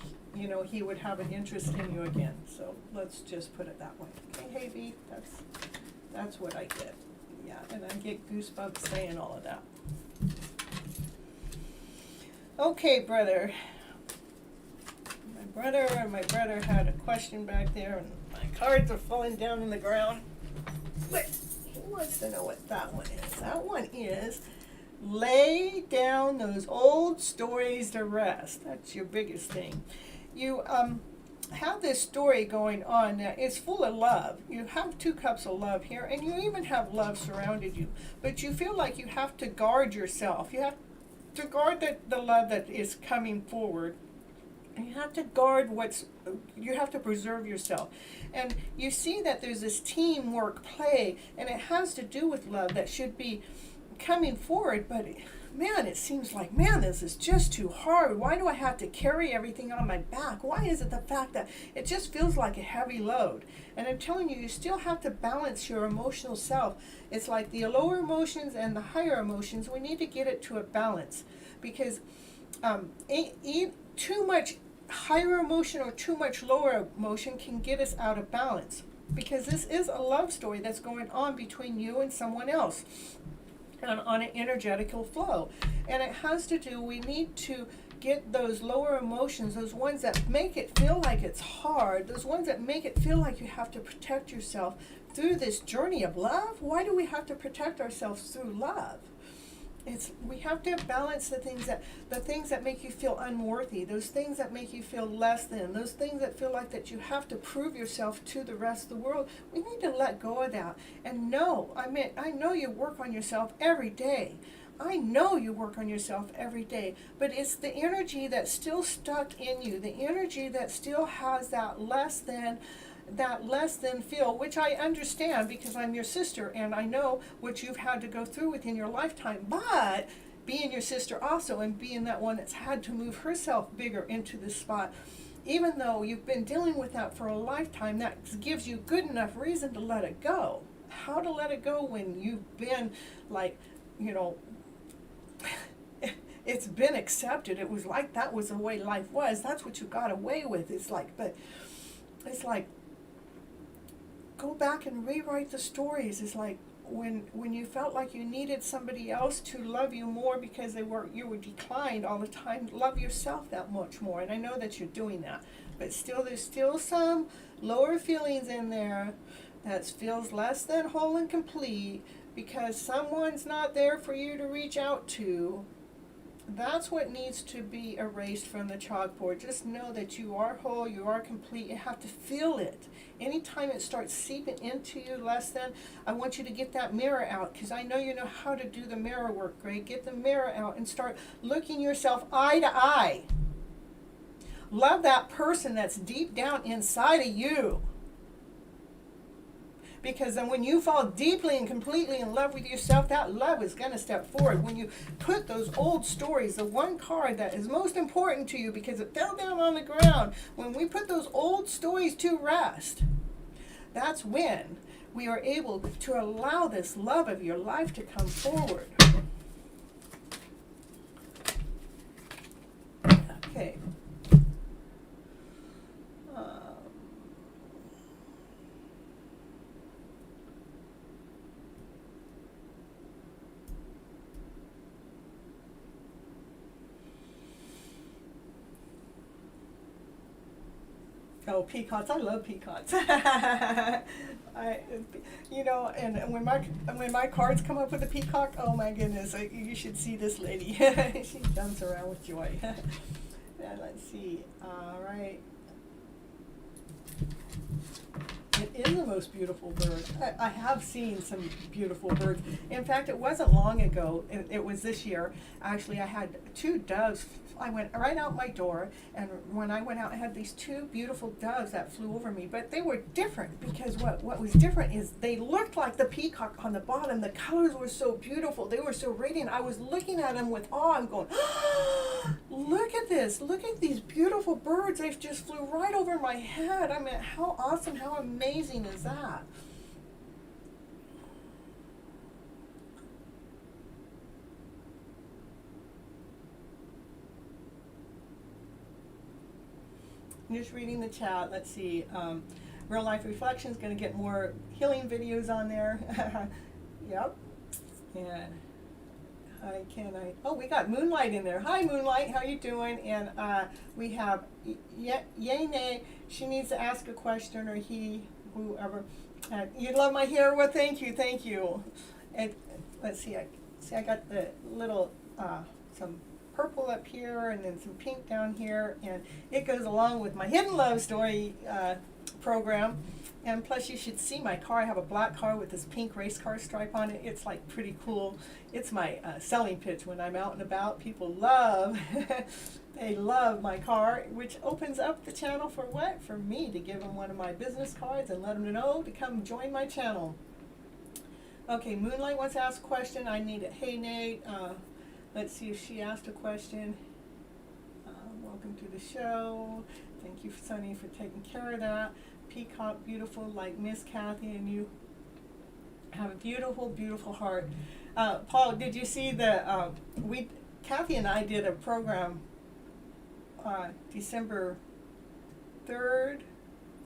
Speaker 1: he would have an interest in you again. So let's just put it that way. Okay, Haby, that's what I get. Yeah, and I get goosebumps saying all of that. Okay, brother. My brother had a question back there, and my cards are falling down on the ground. But he wants to know what that one is. That one is lay down those old stories to rest. That's your biggest thing. You have this story going on that is full of love. You have 2 cups of love here, and you even have love surrounded you. But you feel like you have to guard yourself. You have to guard the love that is coming forward. And you have to guard you have to preserve yourself. And you see that there's this teamwork play, and it has to do with love that should be coming forward, but man, it seems like, man, this is just too hard. Why do I have to carry everything on my back? Why is it the fact that it just feels like a heavy load? And I'm telling you, you still have to balance your emotional self. It's like the lower emotions and the higher emotions. We need to get it to a balance, because too much higher emotion or too much lower emotion can get us out of balance, because this is a love story that's going on between you and someone else, and on an energetical flow. And it has to do, we need to get those lower emotions, those ones that make it feel like it's hard, those ones that make it feel like you have to protect yourself through this journey of love. Why do we have to protect ourselves through love? We have to balance the things that make you feel unworthy, those things that make you feel less than, those things that feel like that you have to prove yourself to the rest of the world. We need to let go of that. And I know you work on yourself every day. I know you work on yourself every day, but it's the energy that's still stuck in you, the energy that still has that less than feel, which I understand because I'm your sister and I know what you've had to go through within your lifetime. But being your sister also, and being that one that's had to move herself bigger into this spot, even though you've been dealing with that for a lifetime, that gives you good enough reason to let it go. How to let it go when you've been like, it's been accepted. It was like that was the way life was. That's what you got away with. It's like go back and rewrite the stories. It's like when you felt like you needed somebody else to love you more because you were declined all the time. Love yourself that much more. And I know that you're doing that, but still, there's still some lower feelings in there that feels less than whole and complete because someone's not there for you to reach out to. That's what needs to be erased from the chalkboard. Just know that you are whole, you are complete. You have to feel it. Anytime it starts seeping into you less than, I want you to get that mirror out, because I know you know how to do the mirror work, Greg. Get the mirror out and start looking yourself eye to eye. Love that person that's deep down inside of you. Because then when you fall deeply and completely in love with yourself, that love is going to step forward. When you put those old stories, the one card that is most important to you because it fell down on the ground, when we put those old stories to rest, that's when we are able to allow this love of your life to come forward. Okay. Oh, peacocks! I love peacocks. And when my cards come up with a peacock, oh my goodness, you should see this lady. She jumps around with joy. And let's see. All right. It is the most beautiful bird. I have seen some beautiful birds. In fact, it wasn't long ago. It was this year. Actually, I had two doves. I went right out my door, and when I went out, I had these two beautiful doves that flew over me. But they were different because what was different is they looked like the peacock on the bottom. The colors were so beautiful. They were so radiant. I was looking at them with awe. I'm going, oh, look at this. Look at these beautiful birds. They just flew right over my head. I mean, how awesome, how amazing is that? Just reading the chat. Let's see. Real Life Reflections going to get more healing videos on there. Yep. And we got Moonlight in there. Hi, Moonlight. How you doing? And we have Yene. She needs to ask a question, or whoever. You love my hair? Well, thank you. And let's see. I got the little some purple up here and then some pink down here, and it goes along with my Hidden Love Story program. And plus, you should see my car. I have a black car with this pink race car stripe on it. It's like pretty cool. It's my selling pitch when I'm out and about. People love they love my car, which opens up the channel for what? For me to give them one of my business cards and let them know to come join my channel. Okay, Moonlight wants to ask a question. I need it. Hey, Nate. Let's see if she asked a question. Welcome to the show. Thank you, Sunny, for taking care of that. Peacock, beautiful, like Miss Kathy, and you have a beautiful, beautiful heart. Paul, did you see the, Kathy and I did a program December 3rd,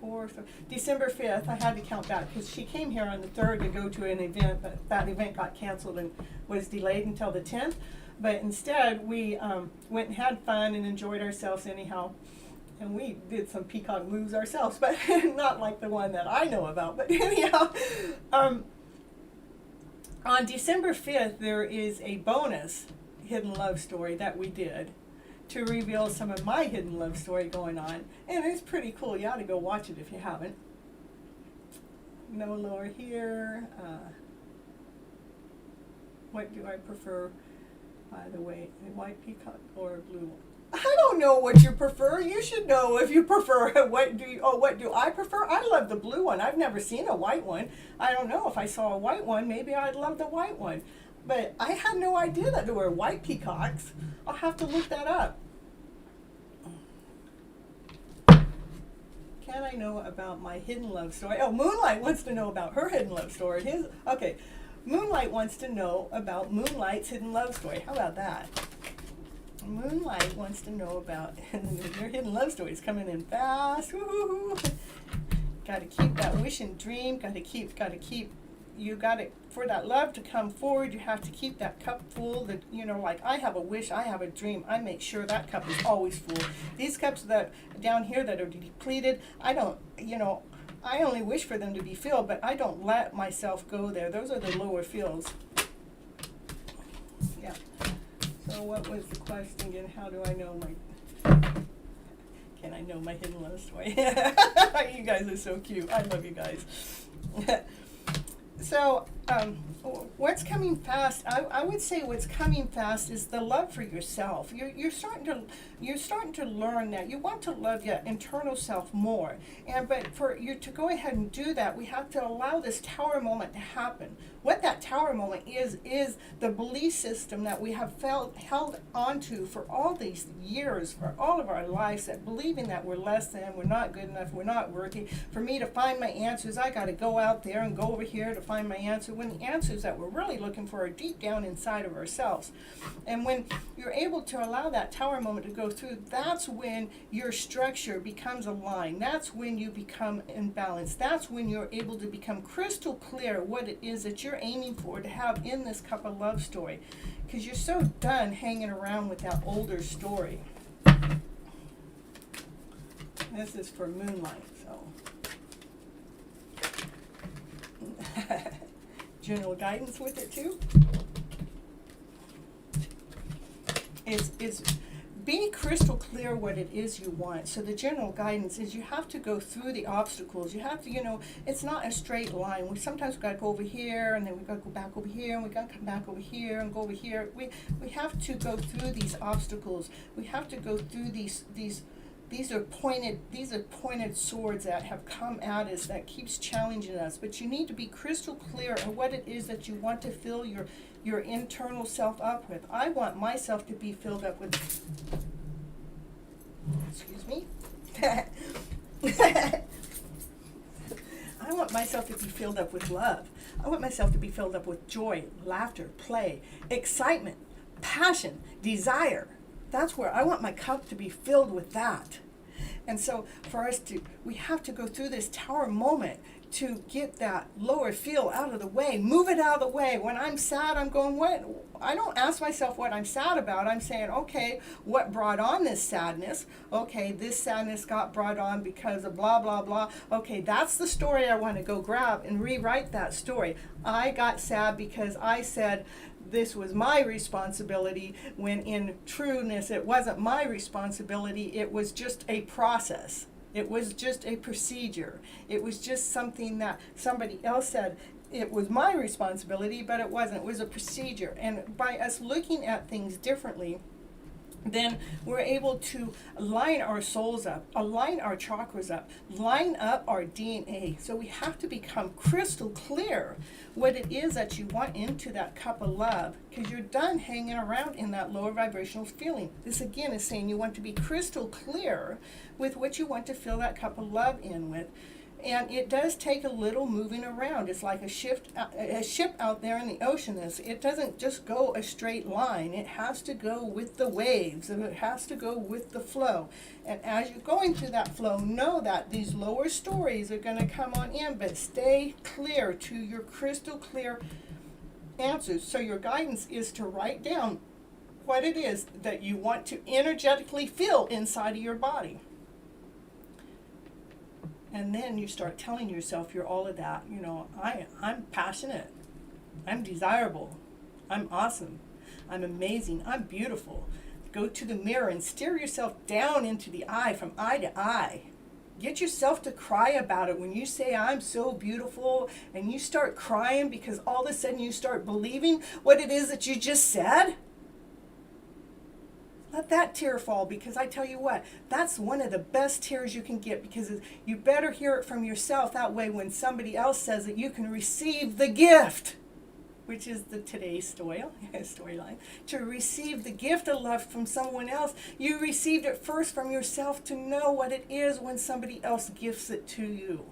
Speaker 1: 4th, December 5th. I had to count back because she came here on the 3rd to go to an event, but that event got canceled and was delayed until the 10th. But instead, we went and had fun and enjoyed ourselves anyhow. And we did some peacock moves ourselves, but not like the one that I know about. But anyhow, on December 5th, there is a bonus hidden love story that we did to reveal some of my hidden love story going on. And it's pretty cool. You ought to go watch it if you haven't. No lower here. What do I prefer, by the way, a white peacock or a blue one? I don't know what you prefer. You should know if you prefer. What do I prefer? I love the blue one. I've never seen a white one. I don't know. If I saw a white one, maybe I'd love the white one. But I had no idea that there were white peacocks. I'll have to look that up. Can I know about my hidden love story? Oh, Moonlight wants to know about her hidden love story. Okay. Moonlight wants to know about Moonlight's hidden love story. How about that? Moonlight wants to know about your hidden love stories coming in fast. Woo-hoo-hoo. Got to keep that wish and dream. Got to keep. You got to, for that love to come forward, you have to keep that cup full. That, like I have a wish, I have a dream. I make sure that cup is always full. These cups that down here that are depleted, I don't. I only wish for them to be filled, but I don't let myself go there. Those are the lower fills. Yeah. So what was the question again? How do I know can I know my hidden love story? You guys are so cute. I love you guys. So what's coming fast? I would say what's coming fast is the love for yourself. You're starting to learn that you want to love your internal self more. But for you to go ahead and do that, we have to allow this tower moment to happen. What that tower moment is the belief system that we have held onto for all these years, for all of our lives, that believing that we're less than, we're not good enough, we're not worthy. For me to find my answers, I got to go out there and go over here to find my answer, when the answers that we're really looking for are deep down inside of ourselves. And when you're able to allow that tower moment to go through, that's when your structure becomes aligned. That's when you become in balance. That's when you're able to become crystal clear what it is that you're aiming for to have in this cup of love story, because you're so done hanging around with that older story. This is for Moonlight, so general guidance with it too. It's be crystal clear what it is you want. So the general guidance is you have to go through the obstacles. You have to, it's not a straight line. Sometimes we've got to go over here, and then we've got to go back over here, and we've got to come back over here and go over here. We have to go through these obstacles. We have to go through these are pointed swords that have come at us that keeps challenging us. But you need to be crystal clear on what it is that you want to fill your internal self up with. I want myself to be filled up with, excuse me. I want myself to be filled up with love. I want myself to be filled up with joy, laughter, play, excitement, passion, desire. That's where I want my cup to be filled with that. And so for us we have to go through this tower moment to get that lower feel out of the way, move it out of the way. When I'm sad, I'm going, what? I don't ask myself what I'm sad about. I'm saying, okay, what brought on this sadness? Okay, this sadness got brought on because of blah, blah, blah. Okay, that's the story I want to go grab and rewrite that story. I got sad because I said this was my responsibility, when in trueness it wasn't my responsibility. It was just a process. It was just a procedure. It was just something that somebody else said it was my responsibility, but it wasn't. It was a procedure. And by us looking at things differently, then we're able to line our souls up, align our chakras up, line up our DNA. So we have to become crystal clear what it is that you want into that cup of love, because you're done hanging around in that lower vibrational feeling. This again is saying you want to be crystal clear with what you want to fill that cup of love in with. And it does take a little moving around. It's like a ship out there in the ocean. It doesn't just go a straight line. It has to go with the waves. It has to go with the flow. And as you're going through that flow, know that these lower stories are going to come on in, but stay clear to your crystal clear answers. So your guidance is to write down what it is that you want to energetically feel inside of your body. And then you start telling yourself you're all of that. You know, I'm passionate. I'm desirable. I'm awesome. I'm amazing. I'm beautiful. Go to the mirror and stare yourself down into the eye, from eye to eye. Get yourself to cry about it when you say, I'm so beautiful, and you start crying because all of a sudden you start believing what it is that you just said. Let that tear fall, because I tell you what, that's one of the best tears you can get, because you better hear it from yourself. That way when somebody else says it, you can receive the gift, which is today's storyline. To receive the gift of love from someone else, you received it first from yourself to know what it is when somebody else gifts it to you.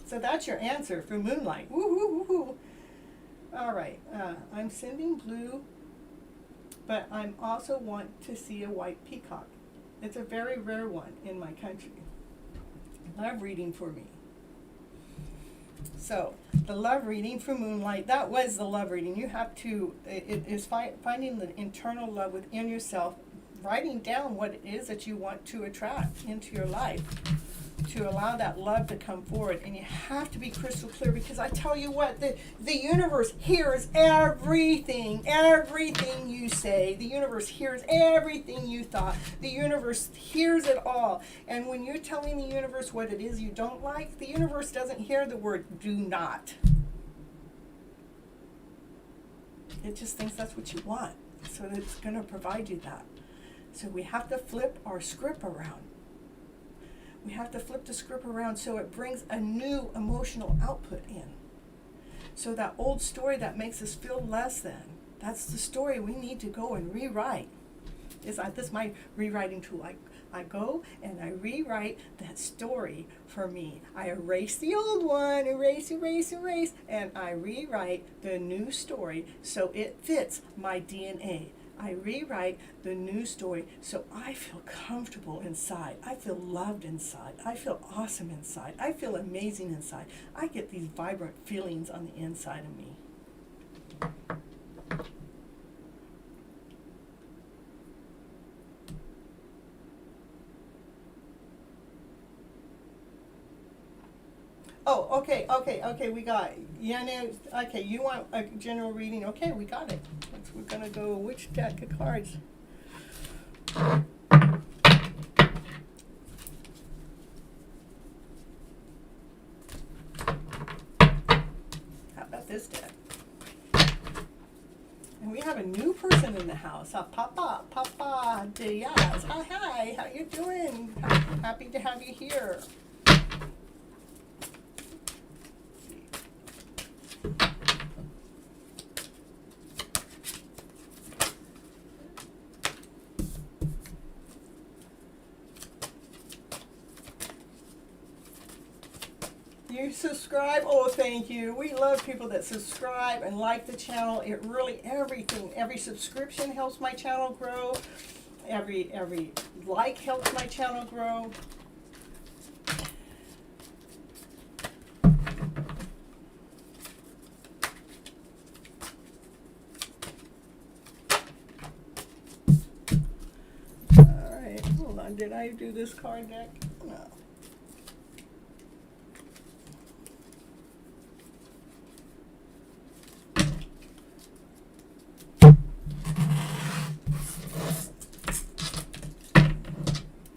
Speaker 1: So that's your answer for Moonlight. Woo, woo, woo, woo. All right, I'm sending blue, but I also want to see a white peacock. It's a very rare one in my country. Love reading for me. So, the love reading for Moonlight, that was the love reading. You have to, it is finding the internal love within yourself, writing down what it is that you want to attract into your life, to allow that love to come forward. And you have to be crystal clear, because I tell you what, the universe hears everything you say. The universe hears everything you thought. The universe hears it all. And when you're telling the universe what it is you don't like, the universe doesn't hear the word do not. It just thinks that's what you want. So it's going to provide you that. So we have to flip our script around. We have to flip the script around so it brings a new emotional output in. So that old story that makes us feel less than, that's the story we need to go and rewrite. This is my rewriting tool. I go and I rewrite that story for me. I erase the old one, erase, and I rewrite the new story so it fits my DNA. I rewrite the new story so I feel comfortable inside. I feel loved inside. I feel awesome inside. I feel amazing inside. I get these vibrant feelings on the inside of me. Oh, okay, we got it. Yeah, no, okay, you want a general reading? Okay, we got it. We're going to go, which deck of cards? How about this deck? And we have a new person in the house. Papa Diaz. Hi, how you doing? Happy to have you here. You subscribe? Oh, thank you. We love people that subscribe and like the channel. It really, every subscription helps my channel grow. Every like helps my channel grow. All right, hold on. Did I do this card deck? No.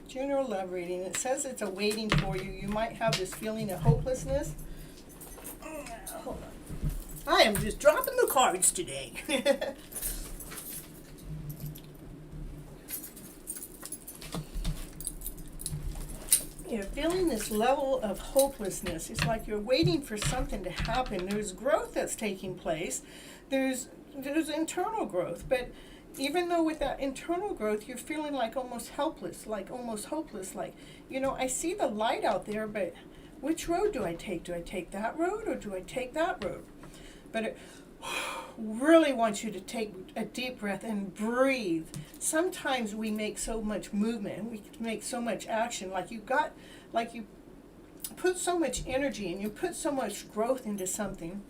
Speaker 1: General love reading. It says it's awaiting for you. You might have this feeling of hopelessness. Hold on. I am just dropping the cards today. feeling this level of hopelessness. It's like you're waiting for something to happen. There's growth that's taking place. There's internal growth, but even though with that internal growth, you're feeling like almost helpless, like almost hopeless, like, I see the light out there, but which road do I take? Do I take that road or do I take that road? But it really wants you to take a deep breath and breathe. Sometimes we make so much movement, we make so much action, like you put so much energy and you put so much growth into something,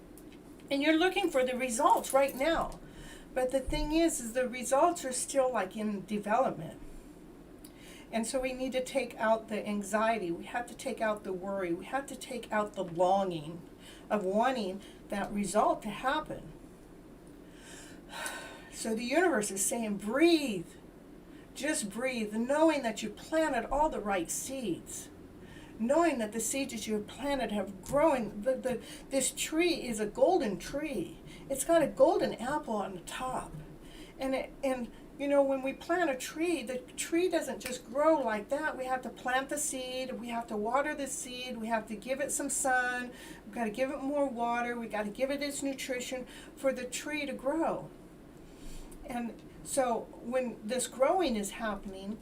Speaker 1: and you're looking for the results right now. But the thing is the results are still like in development. And so we need to take out the anxiety. We have to take out the worry. We have to take out the longing of wanting that result to happen. So the universe is saying, breathe. Just breathe, knowing that you planted all the right seeds. Knowing that the seeds that you have planted have grown. This tree is a golden tree. It's got a golden apple on the top. And when we plant a tree, the tree doesn't just grow like that. We have to plant the seed. We have to water the seed. We have to give it some sun. We've got to give it more water. We've got to give it its nutrition for the tree to grow. And so when this growing is happening,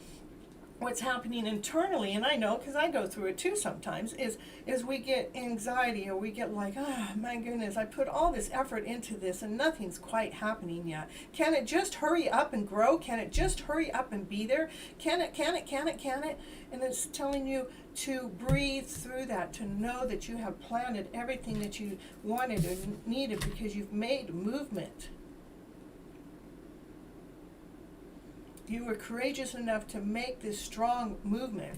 Speaker 1: what's happening internally, and I know because I go through it too sometimes, is we get anxiety, or we get like, my goodness, I put all this effort into this and nothing's quite happening yet. Can it just hurry up and grow? Can it just hurry up and be there? Can it? And it's telling you to breathe through that, to know that you have planted everything that you wanted or needed because you've made movement. You were courageous enough to make this strong movement.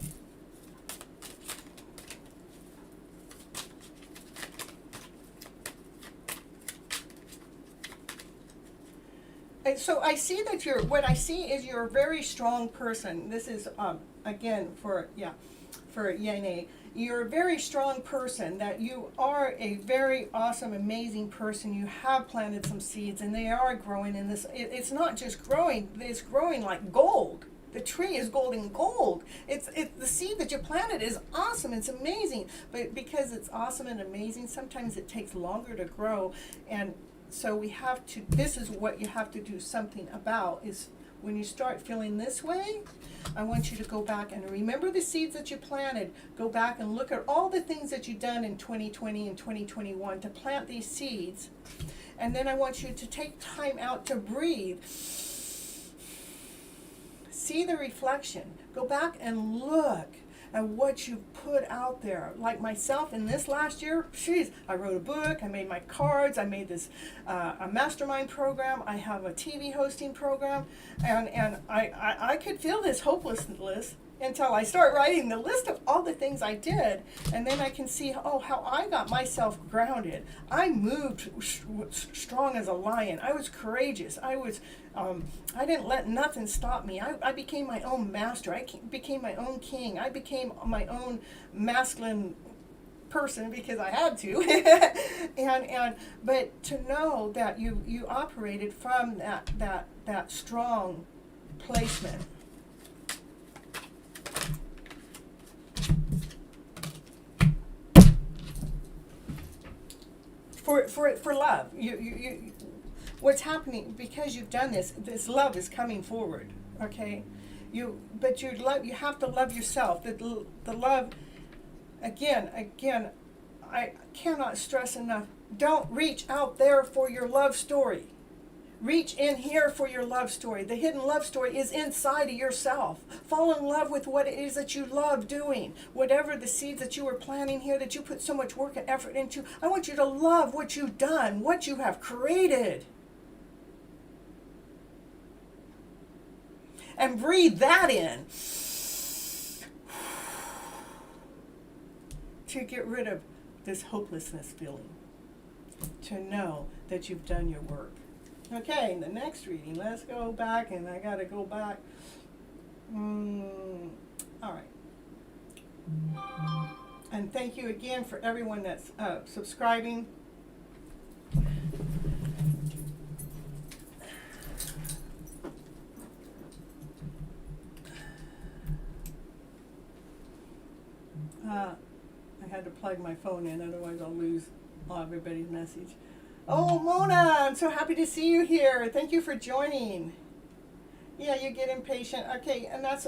Speaker 1: And so I see that what I see is you're a very strong person. This is, again, for Yene. You're a very strong person, that you are a very awesome, amazing person. You have planted some seeds and they are growing in this. It's not just growing, it's growing like gold. The tree is golden gold. It's the seed that you planted is awesome, it's amazing. But because it's awesome and amazing, sometimes it takes longer to grow. And so this is what you have to do something about, is when you start feeling this way, I want you to go back and remember the seeds that you planted. Go back and look at all the things that you've done in 2020 and 2021 to plant these seeds. And then I want you to take time out to breathe. See the reflection. Go back and look at what you put out there. Like myself in this last year, I wrote a book, I made my cards, I made this a mastermind program, I have a TV hosting program, and I could feel this hopelessness until I start writing the list of all the things I did, and then I can see how I got myself grounded. I moved strong as a lion. I was courageous. I didn't let nothing stop me. I became my own master. I became my own king. I became my own masculine person because I had to. But to know that you operated from that strong placement. For love, you what's happening because you've done this love is coming forward, okay? You have to love yourself. The love, again, I cannot stress enough. Don't reach out there for your love story. Reach in here for your love story. The hidden love story is inside of yourself. Fall in love with what it is that you love doing. Whatever the seeds that you were planting here, that you put so much work and effort into, I want you to love what you've done, what you have created. And breathe that in to get rid of this hopelessness feeling. To know that you've done your work. Okay, the next reading, let's go back, and I got to go back. All right. And thank you again for everyone that's subscribing. plug my phone in, otherwise I'll lose everybody's message. Oh, Mona, I'm so happy to see you here. Thank you for joining. Yeah, you get impatient. Okay, and that's,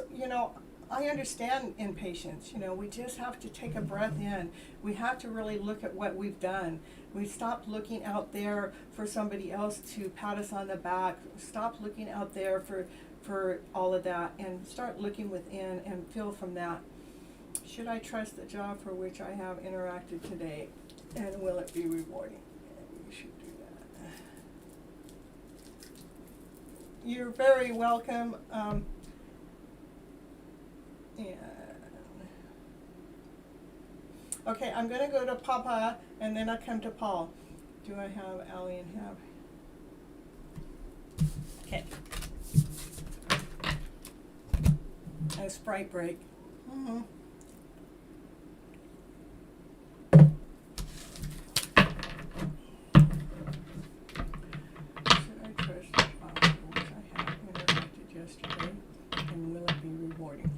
Speaker 1: I understand impatience. We just have to take a breath in. We have to really look at what we've done. We stop looking out there for somebody else to pat us on the back. Stop looking out there for all of that and start looking within and feel from that. Should I trust the job for which I have interacted today? And will it be rewarding? You should do that. You're very welcome. Okay, I'm going to go to Papa, and then I'll come to Paul. Do I have Allie and have? Okay. A Sprite break. Mm-hmm. Should I trust the job which I have interacted yesterday, and will it be rewarding?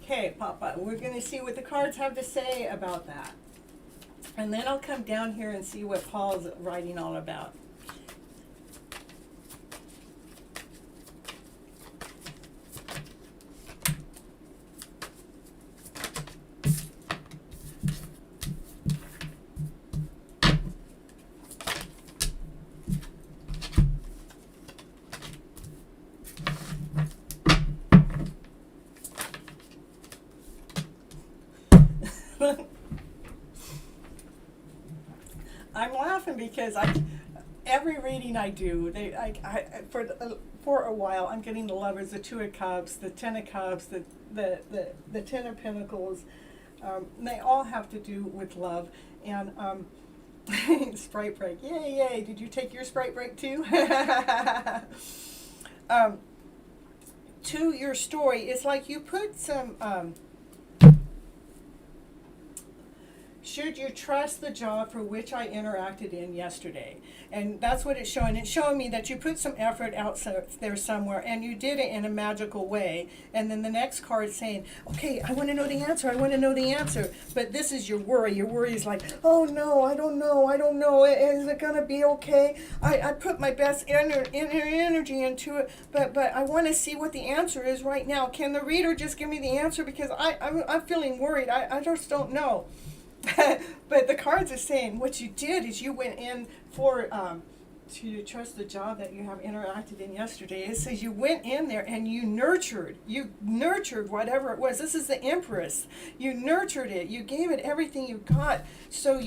Speaker 1: Okay, Papa, we're going to see what the cards have to say about that. And then I'll come down here and see what Paul's writing all about. I'm laughing because every reading I do, for a while, I'm getting the Lovers, the Two of Cups, the Ten of Cups, the Ten of Pentacles. They all have to do with love. And Sprite break, yay, yay! Did you take your Sprite break too? To your story, it's like you put some. Should you trust the job for which I interacted in yesterday? And that's what it's showing. It's showing me that you put some effort out there somewhere and you did it in a magical way. And then the next card is saying, okay, I want to know the answer. I want to know the answer. But this is your worry. Your worry is like, oh no, I don't know. Is it going to be okay? I put my best energy into it, but I want to see what the answer is right now. Can the reader just give me the answer? Because I'm feeling worried. I just don't know. But the cards are saying what you did is you went in for to trust the job that you have interacted in yesterday. It says you went in there and you nurtured whatever it was. This is the Empress. You nurtured it. You gave it everything you got. So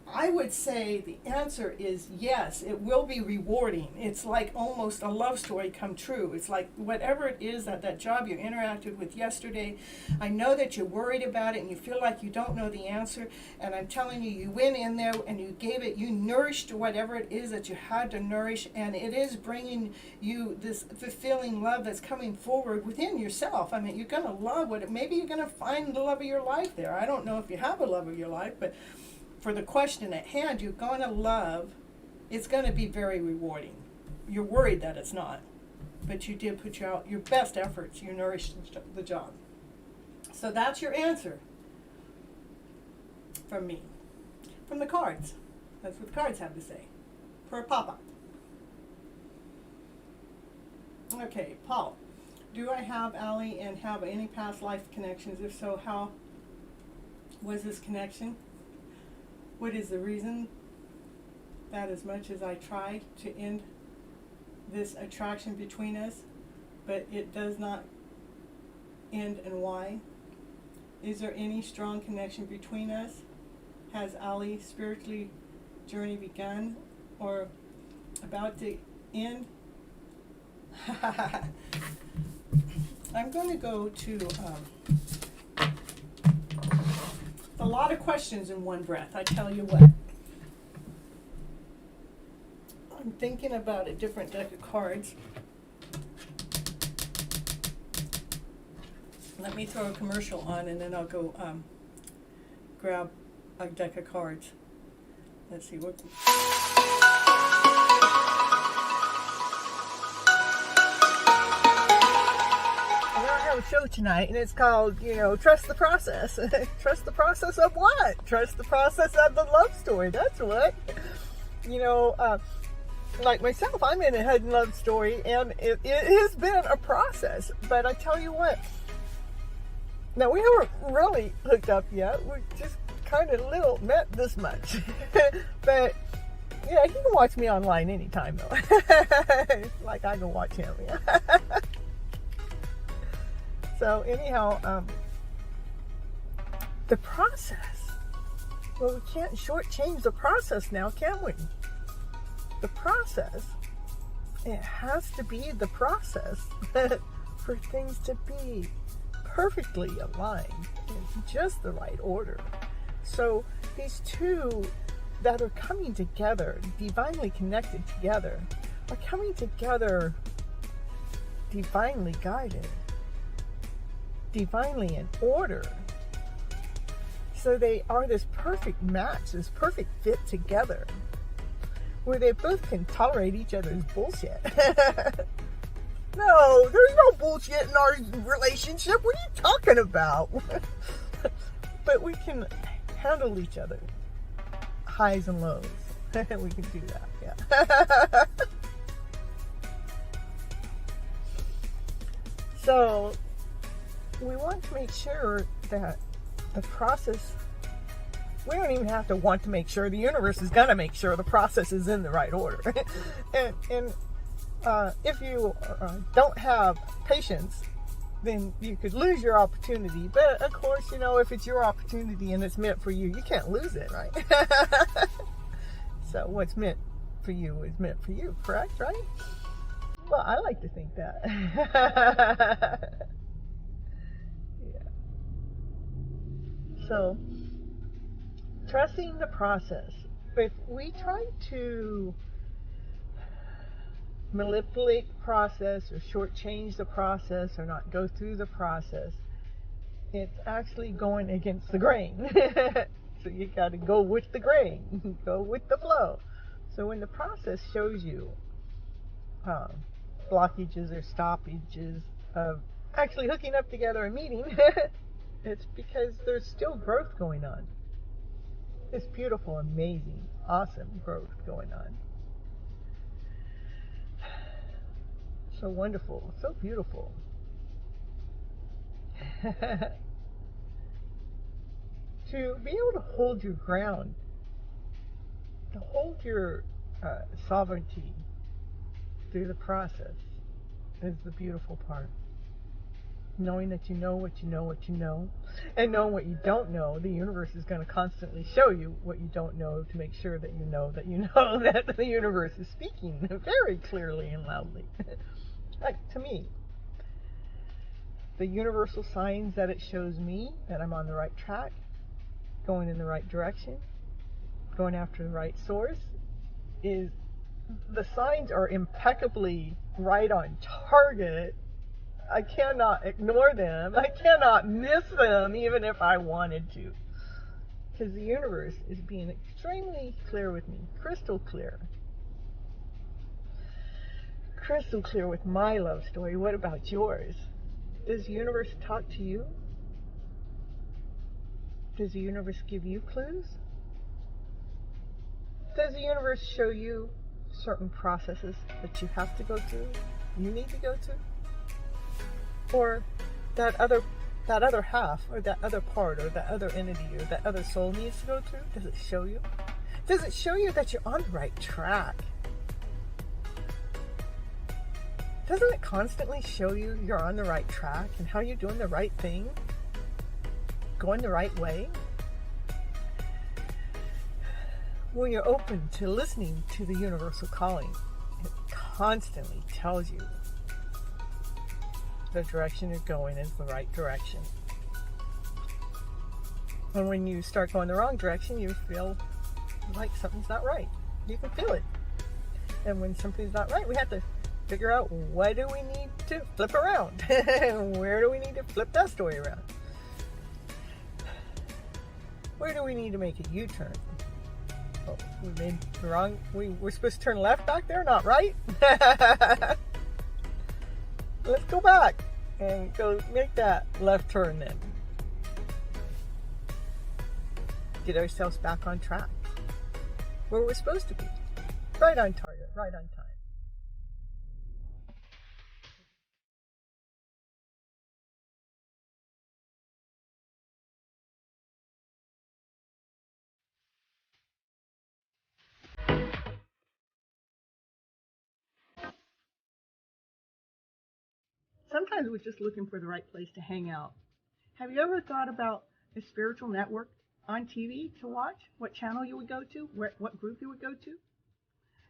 Speaker 1: I would say the answer is yes, it will be rewarding. It's like almost a love story come true. It's like whatever it is that job you interacted with yesterday, I know that you're worried about it and you feel like you don't know the answer, and I'm telling you, you went in there and you gave it, you nourished whatever it is that you had to nourish, and it is bringing you this fulfilling love that's coming forward within yourself. I mean, you're going to love maybe you're going to find the love of your life there. I don't know if you have a love of your life, but for the question at hand, you're going to love, it's going to be very rewarding. You're worried that it's not, but you did put out your best efforts. You nourished the job. So that's your answer from me, from the cards. That's what the cards have to say for Papa. Okay, Paul, do I have Allie and have any past life connections? If so, how was this connection? What is the reason that as much as I tried to end this attraction between us, but it does not end, and why? Is there any strong connection between us? Has Ali's spiritually journey begun or about to end? I'm going to go to a lot of questions in one breath, I tell you what. I'm thinking about a different deck of cards. Let me throw a commercial on and then I'll go grab a deck of cards. Let's see what. I have a show tonight, and it's called, Trust the Process. Trust the process of what? Trust the process of the love story. That's what. Like myself, I'm in a hidden love story, and it has been a process. But I tell you what, now we haven't really hooked up yet. We're just kind of met this much. But yeah, he can watch me online anytime though. Like I can watch him. Yeah. So anyhow, the process. Well, we can't shortchange the process now, can we? The process, it has to be the process for things to be perfectly aligned in just the right order. So these two that are coming together, divinely connected together, are coming together divinely guided, divinely in order. So they are this perfect match, this perfect fit together, where they both can tolerate each other's bullshit. No, there's no bullshit in our relationship. What are you talking about? But we can handle each other, highs and lows. We can do that, yeah. So we want to make sure that the process, we don't even have to want to make sure. The universe is going to make sure the process is in the right order. and if you don't have patience, then you could lose your opportunity. But of course, if it's your opportunity and it's meant for you, you can't lose it, right? So what's meant for you is meant for you, correct, right? Well, I like to think that. Yeah. So, trusting the process. If we try to manipulate the process or shortchange the process or not go through the process, it's actually going against the grain. So you got to go with the grain, go with the flow. So when the process shows you blockages or stoppages of actually hooking up together and meeting, it's because there's still growth going on. It's beautiful, amazing, awesome growth going on. So wonderful, so beautiful. To be able to hold your ground, to hold your sovereignty through the process is the beautiful part. Knowing that you know what you know what you know, and knowing what you don't know, the universe is going to constantly show you what you don't know to make sure that you know that the universe is speaking very clearly and loudly. Like to me, the universal signs that it shows me that I'm on the right track, going in the right direction, going after the right source, is the signs are impeccably right on target. I cannot ignore them. I cannot miss them even if I wanted to. Because the universe is being extremely clear with me. Crystal clear. Crystal clear with my love story. What about yours? Does the universe talk to you? Does the universe give you clues? Does the universe show you certain processes that you have to go through, you need to go through? Or that other half, or that other part, or that other entity, or that other soul needs to go through? Does it show you? Does it show you that you're on the right track? Doesn't it constantly show you you're on the right track and how you're doing the right thing? Going the right way? When you're open to listening to the universal calling, it constantly tells you the direction you're going is the right direction. And when you start going the wrong direction, you feel like something's not right. You can feel it. And when something's not right, we have to figure out, what do we need to flip around? Where do we need to flip that story around? Where do we need to make a U-turn? Oh, we made the wrong. We're supposed to turn left back there, not right? Let's go back and go make that left turn then. Get ourselves back on track. Where we're supposed to be. Right on target, right on time. Sometimes we're just looking for the right place to hang out. Have you ever thought about a spiritual network on TV to watch? What channel you would go to? What group you would go to?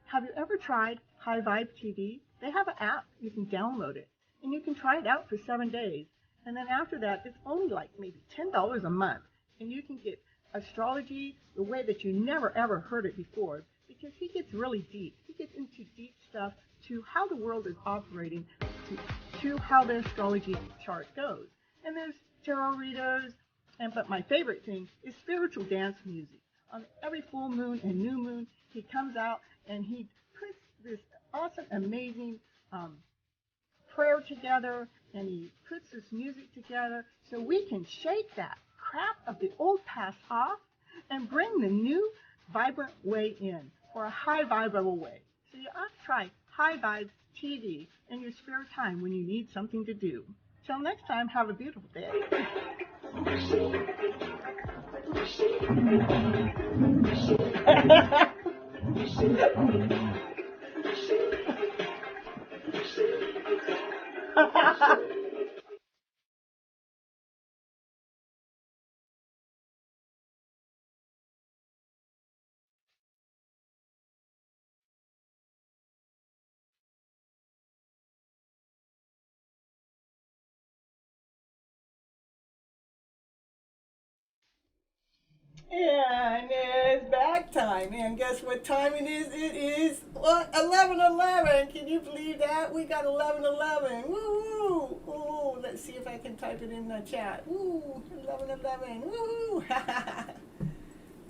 Speaker 1: Have you ever tried High Vibe TV? They have an app. You can download it. And you can try it out for 7 days. And then after that, it's only like maybe $10 a month. And you can get astrology the way that you never ever heard it before. Because he gets really deep. He gets into deep stuff to how the world is operating, to how the astrology chart goes. And there's tarot readers, but my favorite thing is spiritual dance music. On every full moon and new moon, he comes out and he puts this awesome, amazing prayer together, and he puts this music together so we can shake that crap of the old past off and bring the new vibrant way in, or a high vibrable way. So you ought to try High Vibe TV in your spare time when you need something to do. Till next time, have a beautiful day. And it's back time. And guess what time it is? It is 11:11. Can you believe that? We got 11:11. Woo! Ooh, let's see if I can type it in the chat. Woo! 11:11. Woo!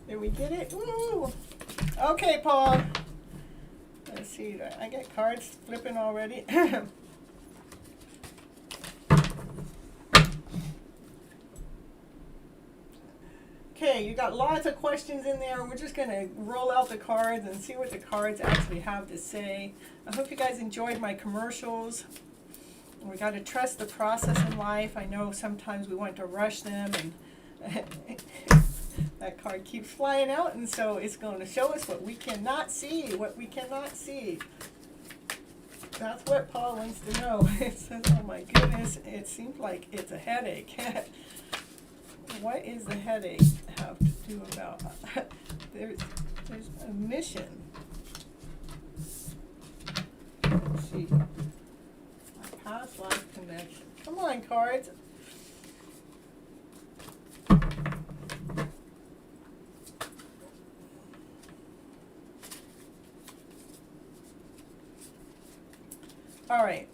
Speaker 1: Did we get it? Woo! Okay, Paul. Let's see. I get cards flipping already. Okay, you got lots of questions in there. We're just going to roll out the cards and see what the cards actually have to say. I hope you guys enjoyed my commercials. We got to trust the process in life. I know sometimes we want to rush them, and that card keeps flying out, and so it's going to show us what we cannot see, what we cannot see. That's what Paul wants to know. It says, oh my goodness, it seems like it's a headache. What is the headache have to do about? There's a mission. Let's see. My past life connection. Come on, cards. All right.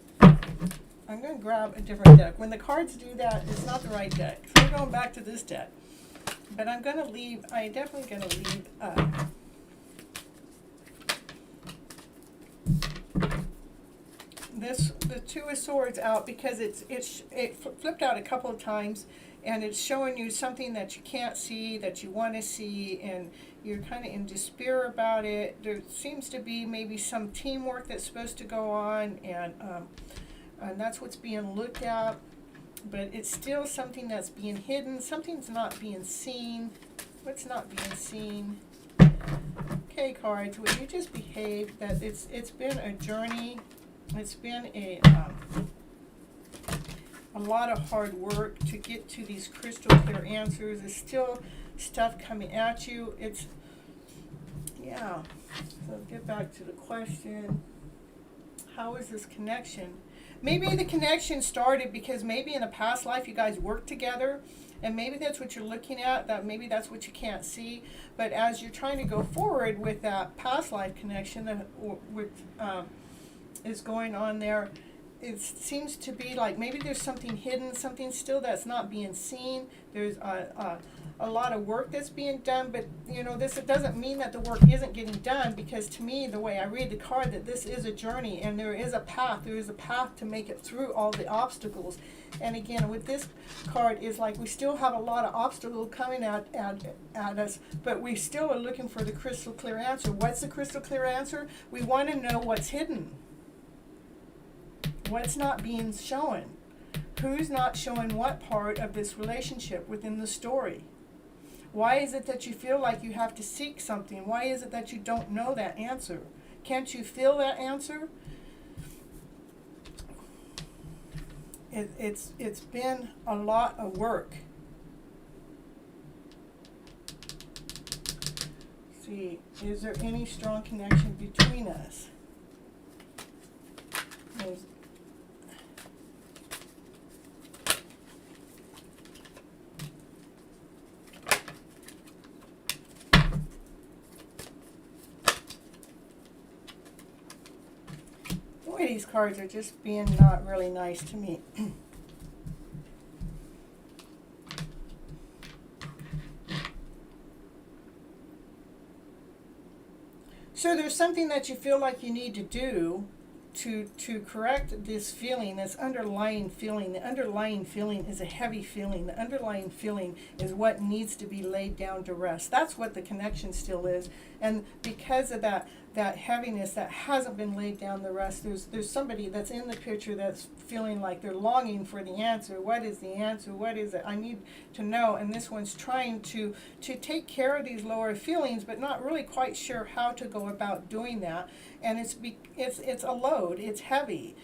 Speaker 1: I'm going to grab a different deck. When the cards do that, it's not the right deck. So we're going back to this deck. But I'm going to leave, I'm definitely going to leave the Two of Swords out because it flipped out a couple of times, and it's showing you something that you can't see, that you want to see, and you're kind of in despair about it. There seems to be maybe some teamwork that's supposed to go on, and that's what's being looked at, but it's still something that's being hidden. Something's not being seen. What's not being seen? Okay, cards, will you just behave? That it's been a journey. It's been a lot of hard work to get to these crystal clear answers. There's still stuff coming at you. Yeah. So get back to the question. How is this connection? Maybe the connection started because maybe in a past life you guys worked together, and maybe that's what you're looking at, that maybe that's what you can't see. But as you're trying to go forward with that past life connection that is going on there, it seems to be like maybe there's something hidden, something still that's not being seen. There's a lot of work that's being done, but this, it doesn't mean that the work isn't getting done, because to me, the way I read the card, that this is a journey and there is a path to make it through all the obstacles. And again, with this card is like we still have a lot of obstacles coming at us, but we still are looking for the crystal clear answer. What's the crystal clear answer? We want to know what's hidden, what's not being shown, who's not showing what part of this relationship within the story. Why is it that you feel like you have to seek something? Why is it that you don't know that answer? Can't you feel that answer? It's been a lot of work. See, is there any strong connection between us? Boy, these cards are just being not really nice to me. So there's something that you feel like you need to do to correct this feeling, this underlying feeling. The underlying feeling is a heavy feeling. The underlying feeling is what needs to be laid down to rest. That's what the connection still is. And because of that heaviness that hasn't been laid down to rest, there's somebody that's in the picture that's feeling like they're longing for the answer. What is the answer? What is it? I need to know. And this one's trying to take care of these lower feelings, but not really quite sure how to go about doing that. And it's a load. It's heavy.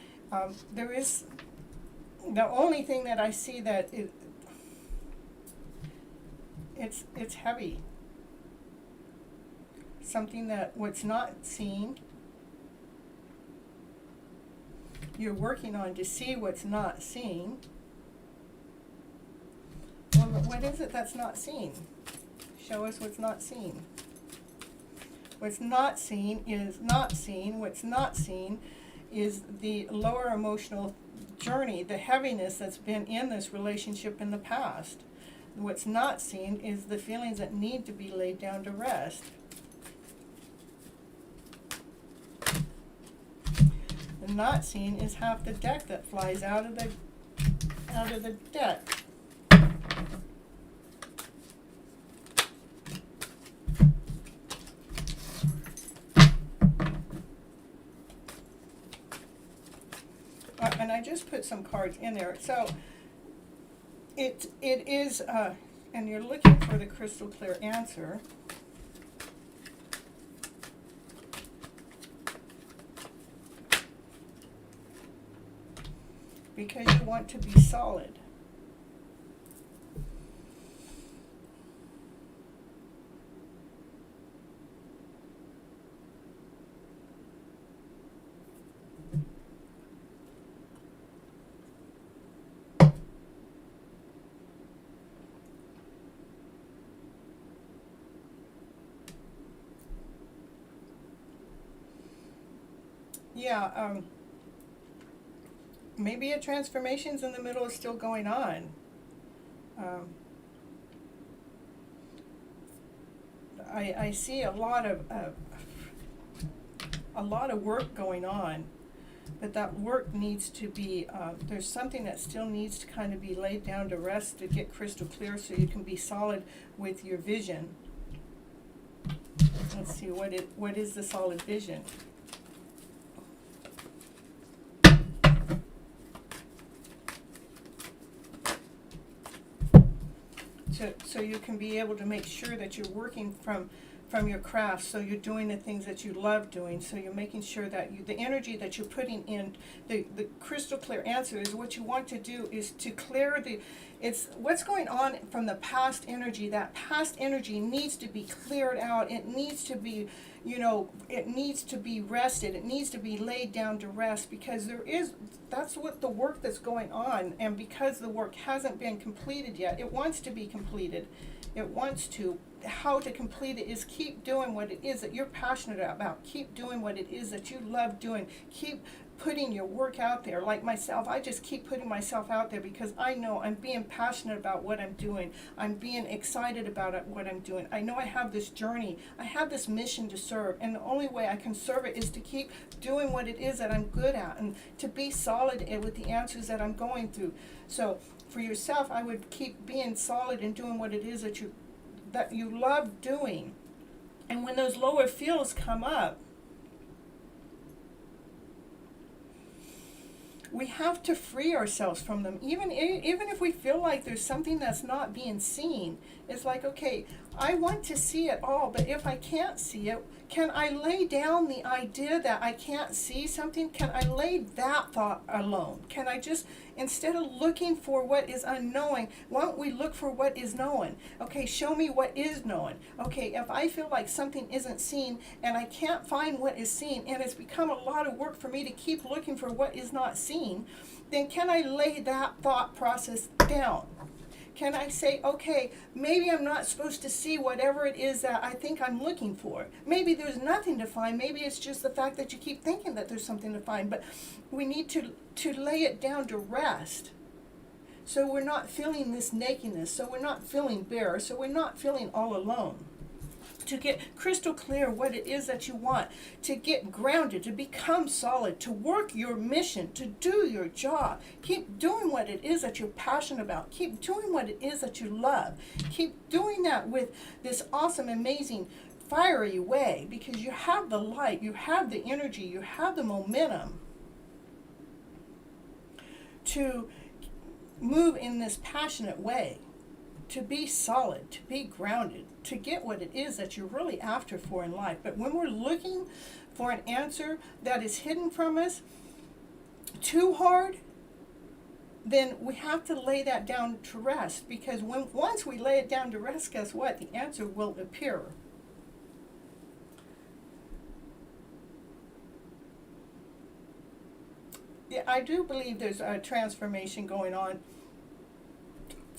Speaker 1: There is the only thing that I see that it's heavy. Something that what's not seen, you're working on to see what's not seen. Well, what is it that's not seen? Show us what's not seen. What's not seen is not seen. What's not seen is the lower emotional journey, the heaviness that's been in this relationship in the past. What's not seen is the feelings that need to be laid down to rest. The not seen is half the deck that flies out of the deck. And I just put some cards in there. So it is, and you're looking for the crystal clear answer. Because you want to be solid. Yeah, maybe a transformation's in the middle is still going on. I see a lot of work going on, but that work needs to be, there's something that still needs to kind of be laid down to rest to get crystal clear so you can be solid with your vision. Let's see, what is the solid vision? So you can be able to make sure that you're working from your craft, so you're doing the things that you love doing, so you're making sure that the energy that you're putting in, the crystal clear answer is what you want to do is to clear it's what's going on from the past energy. That past energy needs to be cleared out. It needs to be, it needs to be rested. It needs to be laid down to rest, because that's what the work that's going on. And because the work hasn't been completed yet, it wants to be completed. It wants to. How to complete it is keep doing what it is that you're passionate about. Keep doing what it is that you love doing. Keep putting your work out there. Like myself, I just keep putting myself out there because I know I'm being passionate about what I'm doing. I'm being excited about what I'm doing. I know I have this journey. I have this mission to serve, and the only way I can serve it is to keep doing what it is that I'm good at and to be solid with the answers that I'm going through. So for yourself, I would keep being solid and doing what it is that you love doing. And when those lower feels come up, we have to free ourselves from them. Even if we feel like there's something that's not being seen, it's like, okay, I want to see it all, but if I can't see it, can I lay down the idea that I can't see something? Can I lay that thought alone? Can I just, instead of looking for what is unknowing, why don't we look for what is known? Okay, show me what is known. Okay, if I feel like something isn't seen and I can't find what is seen, and it's become a lot of work for me to keep looking for what is not seen, then can I lay that thought process down? Can I say, okay, maybe I'm not supposed to see whatever it is that I think I'm looking for. Maybe there's nothing to find. Maybe it's just the fact that you keep thinking that there's something to find. But we need to lay it down to rest. So we're not feeling this nakedness. So we're not feeling bare. So we're not feeling all alone. To get crystal clear what it is that you want, to get grounded, to become solid, to work your mission, to do your job. Keep doing what it is that you're passionate about. Keep doing what it is that you love. Keep doing that with this awesome, amazing, fiery way, because you have the light, you have the energy, you have the momentum to move in this passionate way, to be solid, to be grounded, to get what it is that you're really after for in life. But when we're looking for an answer that is hidden from us too hard, then we have to lay that down to rest, because once we lay it down to rest, guess what? The answer will appear. Yeah, I do believe there's a transformation going on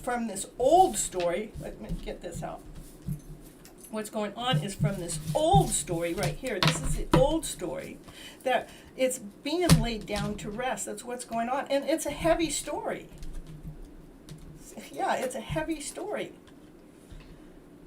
Speaker 1: from this old story. Let me get this out. What's going on is from this old story right here. This is the old story that it's being laid down to rest. That's what's going on. And it's a heavy story. Yeah, it's a heavy story.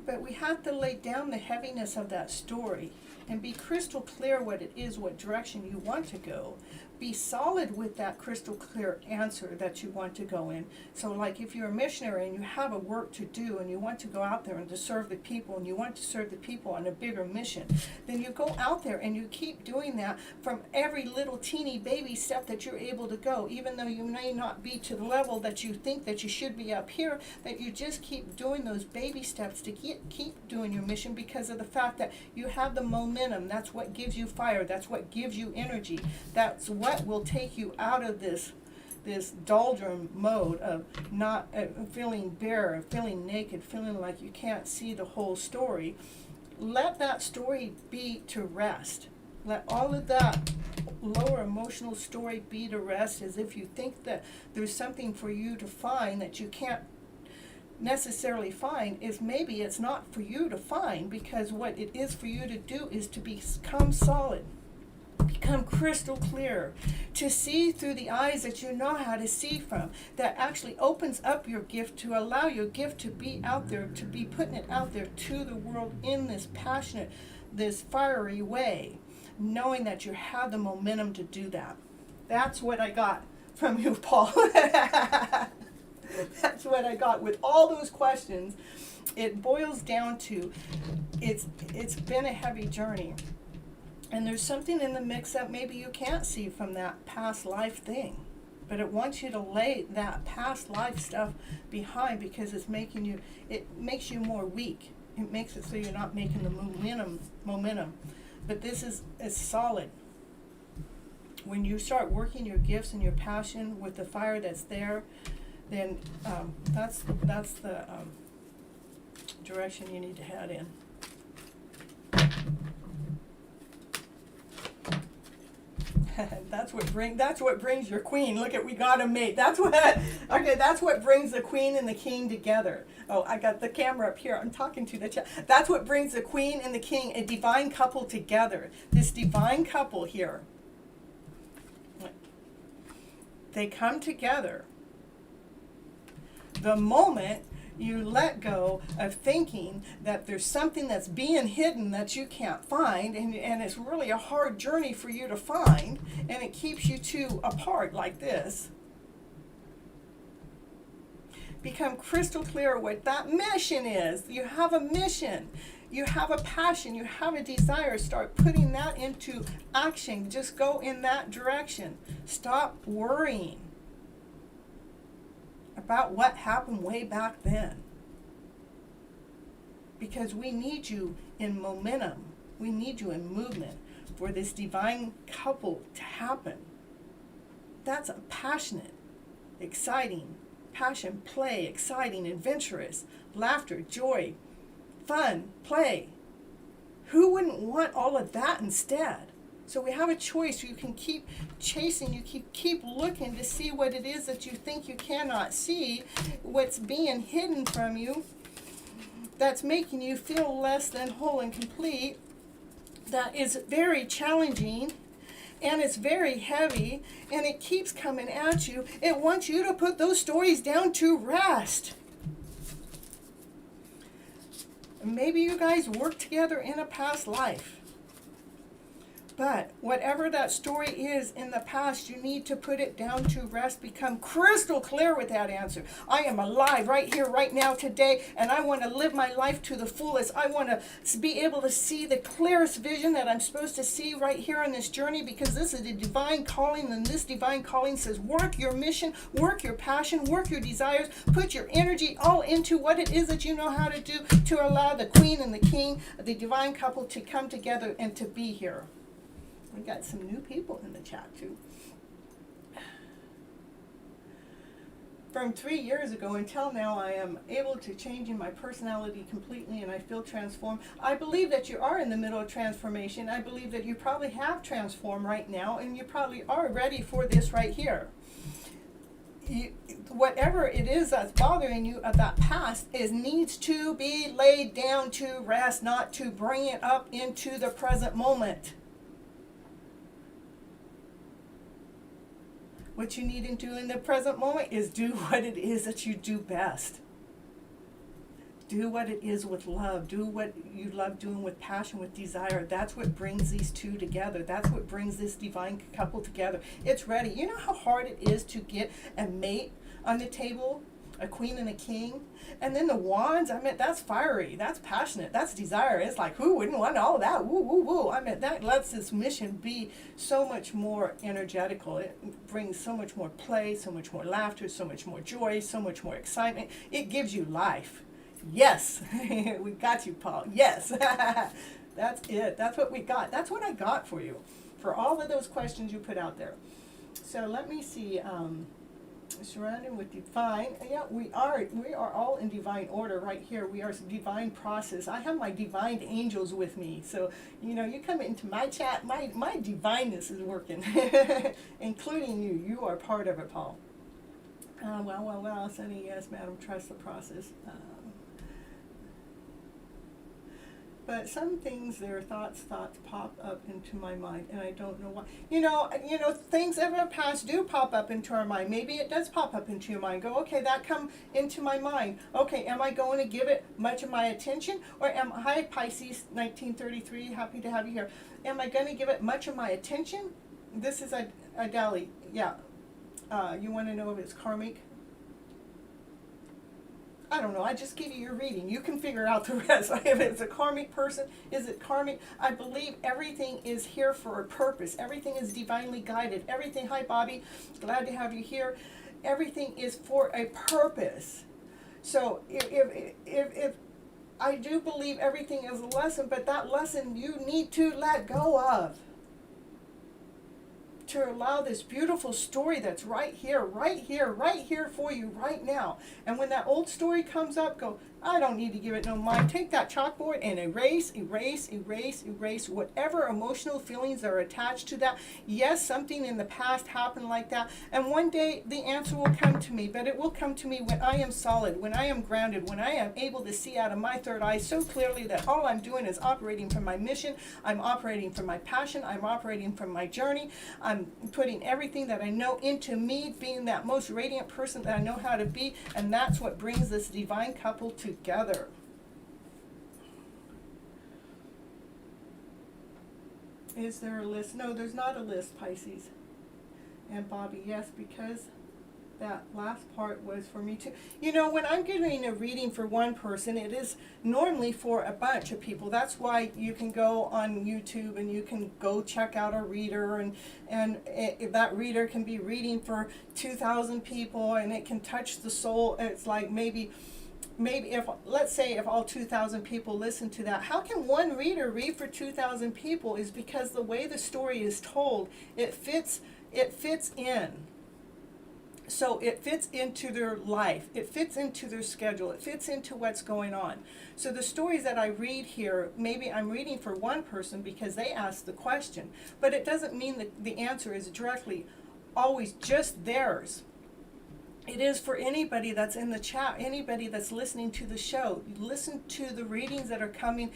Speaker 1: But we have to lay down the heaviness of that story and be crystal clear what it is, what direction you want to go. Be solid with that crystal clear answer that you want to go in. So like if you're a missionary and you have a work to do and you want to go out there and to serve the people, and you want to serve the people on a bigger mission, then you go out there and you keep doing that from every little teeny baby step that you're able to go, even though you may not be to the level that you think that you should be up here, that you just keep doing those baby steps to keep doing your mission, because of the fact that you have the momentum. That's what gives you fire. That's what gives you energy. That's what will take you out of this doldrum mode of not feeling bare, feeling naked, feeling like you can't see the whole story. Let that story be to rest. Let all of that lower emotional story be to rest, as if you think that there's something for you to find that you can't necessarily find, is maybe it's not for you to find, because what it is for you to do is to become solid. Become crystal clear, to see through the eyes that you know how to see from, that actually opens up your gift, to allow your gift to be out there, to be putting it out there to the world in this passionate, this fiery way, knowing that you have the momentum to do that. That's what I got from you, Paul. That's what I got with all those questions. It boils down to, it's been a heavy journey. And there's something in the mix that maybe you can't see from that past life thing. But it wants you to lay that past life stuff behind, because it makes you more weak. It makes it so you're not making the momentum. But this is solid. When you start working your gifts and your passion with the fire that's there, then that's the direction you need to head in. That's what brings your queen. Look at, we got a mate. That's what brings the queen and the king together. Oh, I got the camera up here. I'm talking to the chat. That's what brings the queen and the king, a divine couple, together. This divine couple here. They come together the moment you let go of thinking that there's something that's being hidden that you can't find, and it's really a hard journey for you to find, and it keeps you two apart like this. Become crystal clear what that mission is. You have a mission. You have a passion. You have a desire. Start putting that into action. Just go in that direction. Stop worrying about what happened way back then. Because we need you in momentum. We need you in movement for this divine couple to happen. That's a passionate, exciting, passion, play, exciting, adventurous, laughter, joy, fun, play. Who wouldn't want all of that instead? So we have a choice. You can keep chasing, you keep looking to see what it is that you think you cannot see, what's being hidden from you, that's making you feel less than whole and complete, that is very challenging, and it's very heavy, and it keeps coming at you. It wants you to put those stories down to rest. Maybe you guys worked together in a past life. But whatever that story is in the past, you need to put it down to rest. Become crystal clear with that answer. I am alive right here, right now, today, and I want to live my life to the fullest. I want to be able to see the clearest vision that I'm supposed to see right here on this journey, because this is a divine calling, and this divine calling says work your mission, work your passion, work your desires, put your energy all into what it is that you know how to do to allow the queen and the king, the divine couple, to come together and to be here. We got some new people in the chat too. From 3 years ago until now, I am able to change in my personality completely, and I feel transformed. I believe that you are in the middle of transformation. I believe that you probably have transformed right now, and you probably are ready for this right here. Whatever it is that's bothering you of that past needs to be laid down to rest, not to bring it up into the present moment. What you need to do in the present moment is do what it is that you do best. Do what it is with love. Do what you love doing with passion, with desire. That's what brings these two together. That's what brings this divine couple together. It's ready. You know how hard it is to get a mate on the table? A queen and a king? And then the wands, I mean, that's fiery. That's passionate. That's desire. It's like, who wouldn't want all that? Woo, woo, woo. I mean, that lets this mission be so much more energetical. It brings so much more play, so much more laughter, so much more joy, so much more excitement. It gives you life. Yes. We got you, Paul. Yes. That's it. That's what we got. That's what I got for you, for all of those questions you put out there. So let me see. Surrounded with divine. Yeah, we are all in divine order right here. We are divine process. I have my divine angels with me. So, you know, you come into my chat, my divineness is working, including you. You are part of it, Paul. Well, Sunny, yes, madam, trust the process. But some things, their thoughts pop up into my mind, and I don't know why. You know, things of the past do pop up into our mind. Maybe it does pop up into your mind. Go, okay, that come into my mind. Okay, am I going to give it much of my attention? Or hi, Pisces, 1933, happy to have you here. Am I going to give it much of my attention? This is Adele, yeah. You want to know if it's karmic? I don't know, I just give you your reading. You can figure out the rest. If it's a karmic person, is it karmic? I believe everything is here for a purpose. Everything is divinely guided. Everything, hi Bobby, glad to have you here. Everything is for a purpose. So if I do believe everything is a lesson, but that lesson you need to let go of, to allow this beautiful story that's right here for you right now. And when that old story comes up, go, I don't need to give it no mind. Take that chalkboard and erase whatever emotional feelings are attached to that. Yes, something in the past happened like that, and one day the answer will come to me, but it will come to me when I am solid, when I am grounded, when I am able to see out of my third eye so clearly that all I'm doing is operating from my mission, I'm operating from my passion, I'm operating from my journey, I'm I'm putting everything that I know into me, being that most radiant person that I know how to be, and that's what brings this divine couple together. Is there a list? No, there's not a list, Pisces. And Bobby, yes, because that last part was for me too. You know, when I'm giving a reading for one person, it is normally for a bunch of people. That's why you can go on YouTube and you can go check out a reader, and that reader can be reading for 2,000 people, and it can touch the soul. It's like maybe if, let's say, if all 2,000 people listen to that, how can one reader read for 2,000 people? Is because the way the story is told, it fits in. So it fits into their life, it fits into their schedule, it fits into what's going on. So the stories that I read here, maybe I'm reading for one person because they asked the question, but it doesn't mean that the answer is directly always just theirs. It is for anybody that's in the chat, anybody that's listening to the show. Listen to the readings that are coming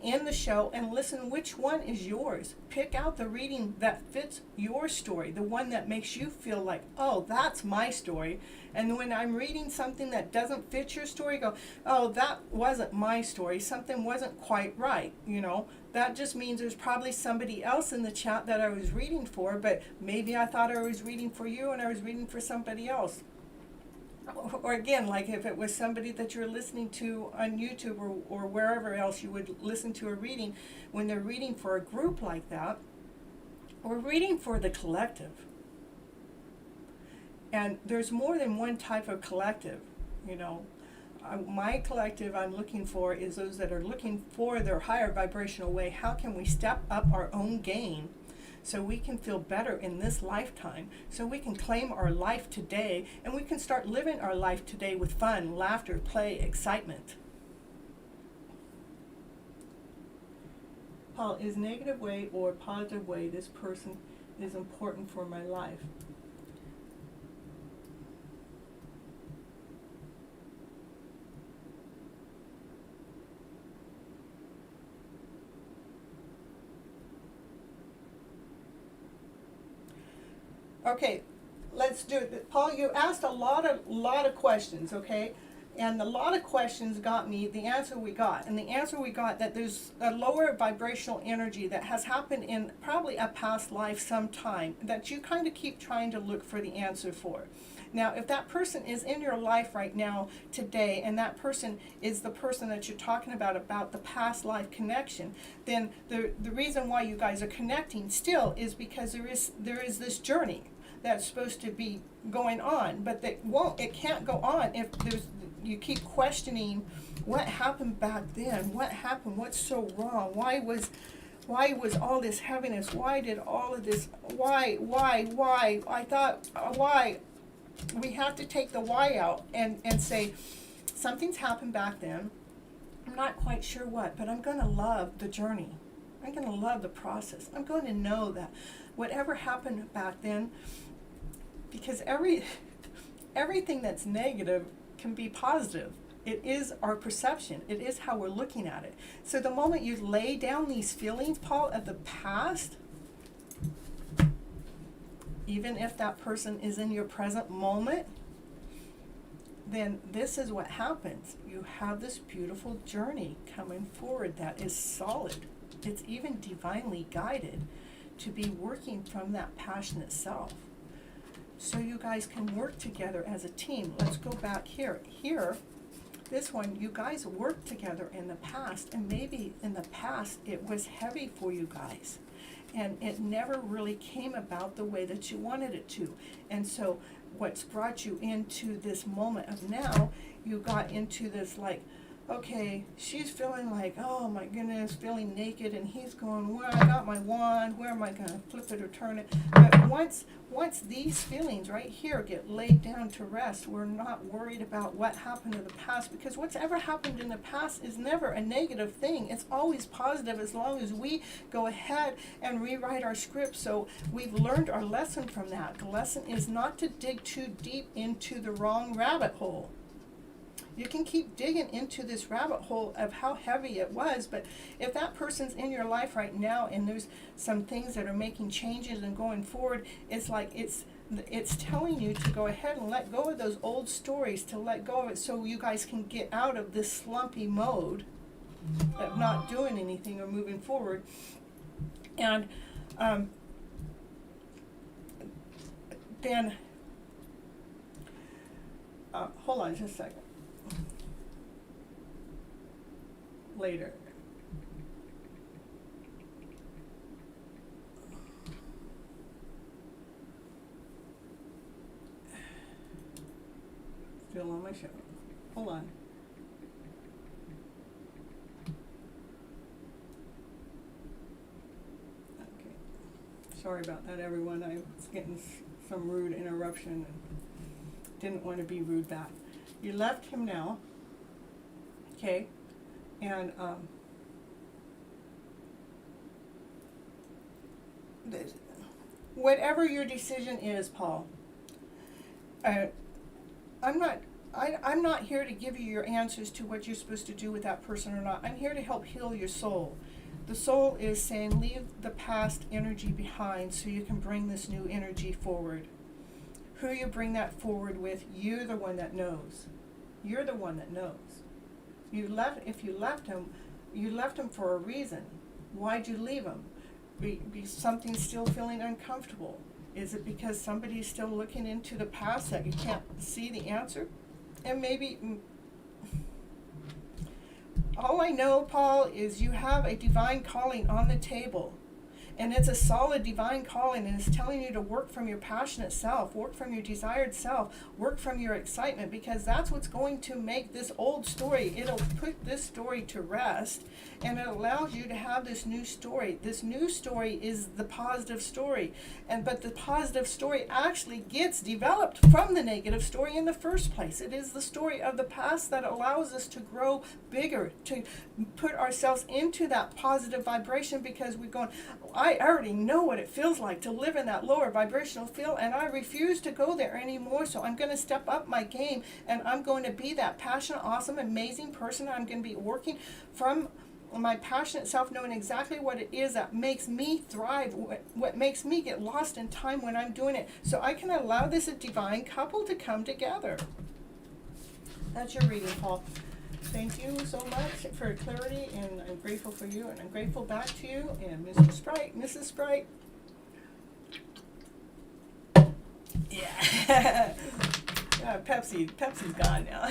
Speaker 1: in the show and listen which one is yours. Pick out the reading that fits your story, the one that makes you feel like, oh, that's my story. And when I'm reading something that doesn't fit your story, go, oh, that wasn't my story. Something wasn't quite right, you know. That just means there's probably somebody else in the chat that I was reading for, but maybe I thought I was reading for you and I was reading for somebody else. Or again, like if it was somebody that you're listening to on YouTube or wherever else you would listen to a reading, when they're reading for a group like that, or reading for the collective. And there's more than one type of collective, you know. My collective I'm looking for is those that are looking for their higher vibrational way. How can we step up our own game so we can feel better in this lifetime, so we can claim our life today, and we can start living our life today with fun, laughter, play, excitement. Paul, is negative way or positive way this person is important for my life? Okay, let's do it. Paul, you asked a lot of questions, okay? And a lot of questions got me the answer we got. And the answer we got, that there's a lower vibrational energy that has happened in probably a past life sometime that you kind of keep trying to look for the answer for. Now, if that person is in your life right now, today, and that person is the person that you're talking about the past life connection, then the reason why you guys are connecting still is because there is this journey that's supposed to be going on, but it can't go on if you keep questioning what happened back then, what happened, what's so wrong, why was all this heaviness, why did all of this, why, I thought, why. We have to take the why out and say, something's happened back then. I'm not quite sure what, but I'm going to love the journey. I'm going to love the process. I'm going to know that whatever happened back then, because everything that's negative can be positive. It is our perception. It is how we're looking at it. So the moment you lay down these feelings, Paul, of the past, even if that person is in your present moment, then this is what happens. You have this beautiful journey coming forward that is solid. It's even divinely guided to be working from that passionate self. So you guys can work together as a team. Let's go back here. Here, this one, you guys worked together in the past, and maybe in the past it was heavy for you guys. And it never really came about the way that you wanted it to. And so what's brought you into this moment of now, you got into this like, okay, she's feeling like, oh my goodness, feeling naked, and he's going, well, I got my wand, where am I going to flip it or turn it? But once these feelings right here get laid down to rest, we're not worried about what happened in the past, because what's ever happened in the past is never a negative thing. It's always positive as long as we go ahead and rewrite our script. So we've learned our lesson from that. The lesson is not to dig too deep into the wrong rabbit hole. You can keep digging into this rabbit hole of how heavy it was, but if that person's in your life right now and there's some things that are making changes and going forward, it's like it's telling you to go ahead and let go of those old stories, to let go of it so you guys can get out of this slumpy mode of not doing anything or moving forward. And then, hold on just a second. Later. Still on my show. Hold on. Okay. Sorry about that, everyone. I was getting some rude interruption and didn't want to be rude back. You left him now. Okay. And whatever your decision is, Paul, I'm not here to give you your answers to what you're supposed to do with that person or not. I'm here to help heal your soul. The soul is saying leave the past energy behind so you can bring this new energy forward. Who you bring that forward with, you're the one that knows. You're the one that knows. If you left him for a reason. Why'd you leave him? Be something still feeling uncomfortable? Is it because somebody's still looking into the past that you can't see the answer? And maybe, all I know, Paul, is you have a divine calling on the table. And it's a solid divine calling, and it's telling you to work from your passionate self, work from your desired self, work from your excitement, because that's what's going to make this old story, it'll put this story to rest, and it allows you to have this new story. This new story is the positive story, but the positive story actually gets developed from the negative story in the first place. It is the story of the past that allows us to grow bigger, to put ourselves into that positive vibration, because we're going, I already know what it feels like to live in that lower vibrational field, and I refuse to go there anymore. So I'm going to step up my game, and I'm going to be that passionate, awesome, amazing person. I'm going to be working from my passionate self, knowing exactly what it is that makes me thrive, what makes me get lost in time when I'm doing it. So I can allow this divine couple to come together. That's your reading, Paul. Thank you so much for clarity, and I'm grateful for you, and I'm grateful back to you, and Mr. Sprite, Mrs. Sprite. Yeah. Pepsi's gone now.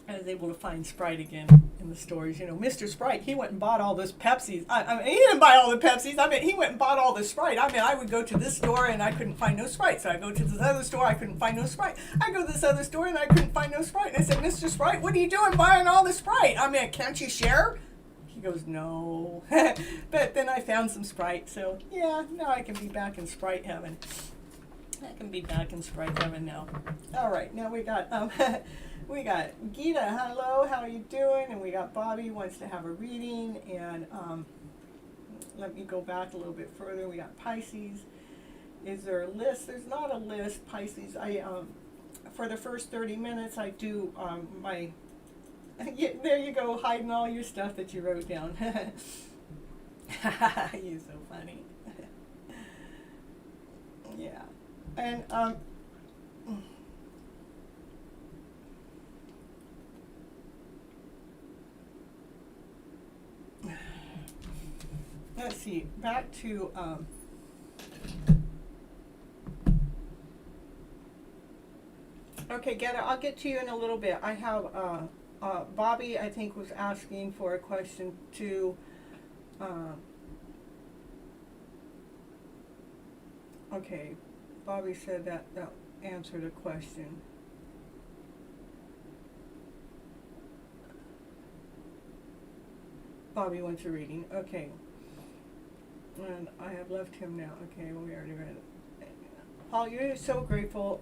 Speaker 1: I was able to find Sprite again in the stores. You know, Mr. Sprite, he went and bought all those Pepsis. I mean, he didn't buy all the Pepsis. I mean, he went and bought all the Sprite. I mean, I would go to this store and I couldn't find no Sprite. So I go to this other store, I couldn't find no Sprite. I go to this other store and I couldn't find no Sprite. And I said, Mr. Sprite, what are you doing buying all the Sprite? I mean, can't you share? He goes, no. But then I found some Sprite. So, yeah, now I can be back in Sprite heaven. I can be back in Sprite heaven now. All right, now we got... We got Gita, hello, how are you doing? And we got Bobby, wants to have a reading. And let me go back a little bit further. We got Pisces. Is there a list? There's not a list, Pisces. For the first 30 minutes, I do my... Yeah, there you go, hiding all your stuff that you wrote down. You're so funny. Yeah. And... let's see, back to, okay, I'll get to you in a little bit. I have, Bobby, I think, was asking for a question too. Okay, Bobby said that answered a question. Bobby wants a reading, okay. And I have left him now. Okay, well, we already read it. Paul, you're so grateful,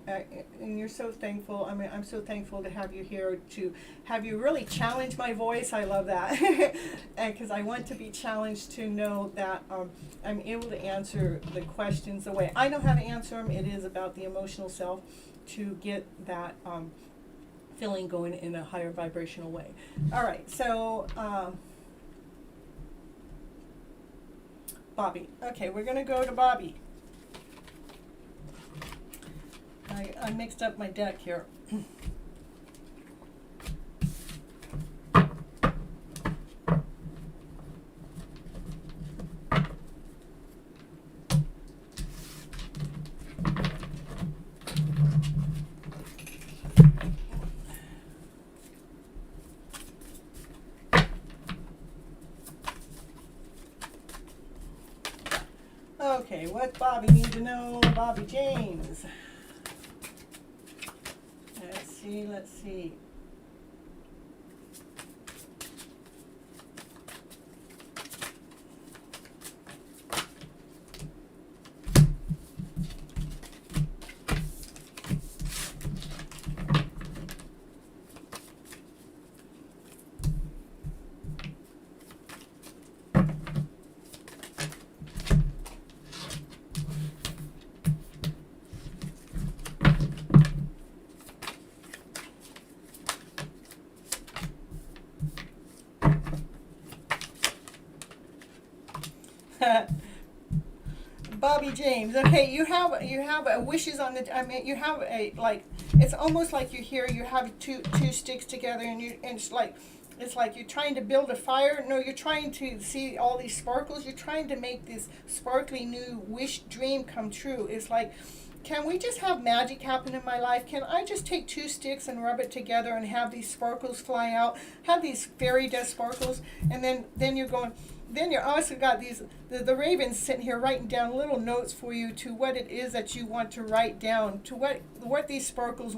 Speaker 1: and you're so thankful. I mean, I'm so thankful to have you here, to have you really challenge my voice. I love that. And because I want to be challenged to know that I'm able to answer the questions the way I know how to answer them. It is about the emotional self, to get that feeling going in a higher vibrational way. All right, so Bobby. Okay, we're going to go to Bobby. I mixed up my deck here. Okay, what Bobby need to know? Bobby James. Let's see. Bobby James. Okay, you have a wishes on the. I mean, you have a like. It's almost like you here. You have two sticks together, and it's like you're trying to build a fire. No, you're trying to see all these sparkles. You're trying to make this sparkly new wish dream come true. It's like, can we just have magic happen in my life? Can I just take two sticks and rub it together and have these sparkles fly out? Have these fairy dust sparkles, and then you're going. Then you also got these the ravens sitting here writing down little notes for you to what it is that you want to write down, to what these sparkles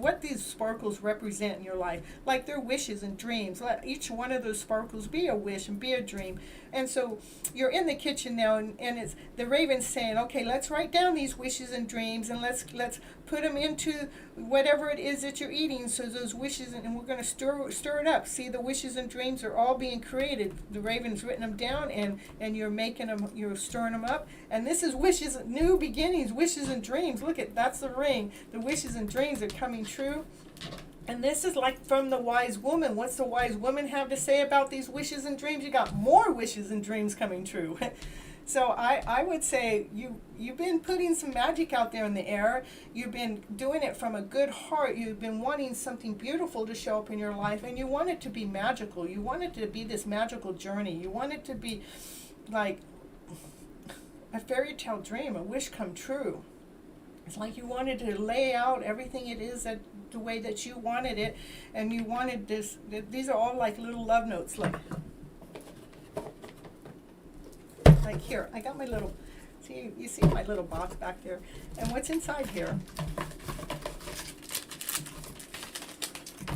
Speaker 1: represent in your life, like their wishes and dreams. Let each one of those sparkles be a wish and be a dream. And so you're in the kitchen now, and it's the ravens saying, okay, let's write down these wishes and dreams, and let's put them into whatever it is that you're eating. So those wishes, and we're going to stir it up. See, the wishes and dreams are all being created. The raven's written them down, and you're making them, you're stirring them up. And this is wishes, new beginnings, wishes and dreams. Look at, that's the ring. The wishes and dreams are coming true. And this is like from the wise woman. What's the wise woman have to say about these wishes and dreams? You got more wishes and dreams coming true. So I would say you've been putting some magic out there in the air. You've been doing it from a good heart. You've been wanting something beautiful to show up in your life, and you want it to be magical. You want it to be this magical journey. You want it to be like a fairy tale dream, a wish come true. It's like you wanted to lay out everything it is that the way that you wanted it, and you wanted this. These are all like little love notes, like here. I got my little. See, you see my little box back there, and what's inside here?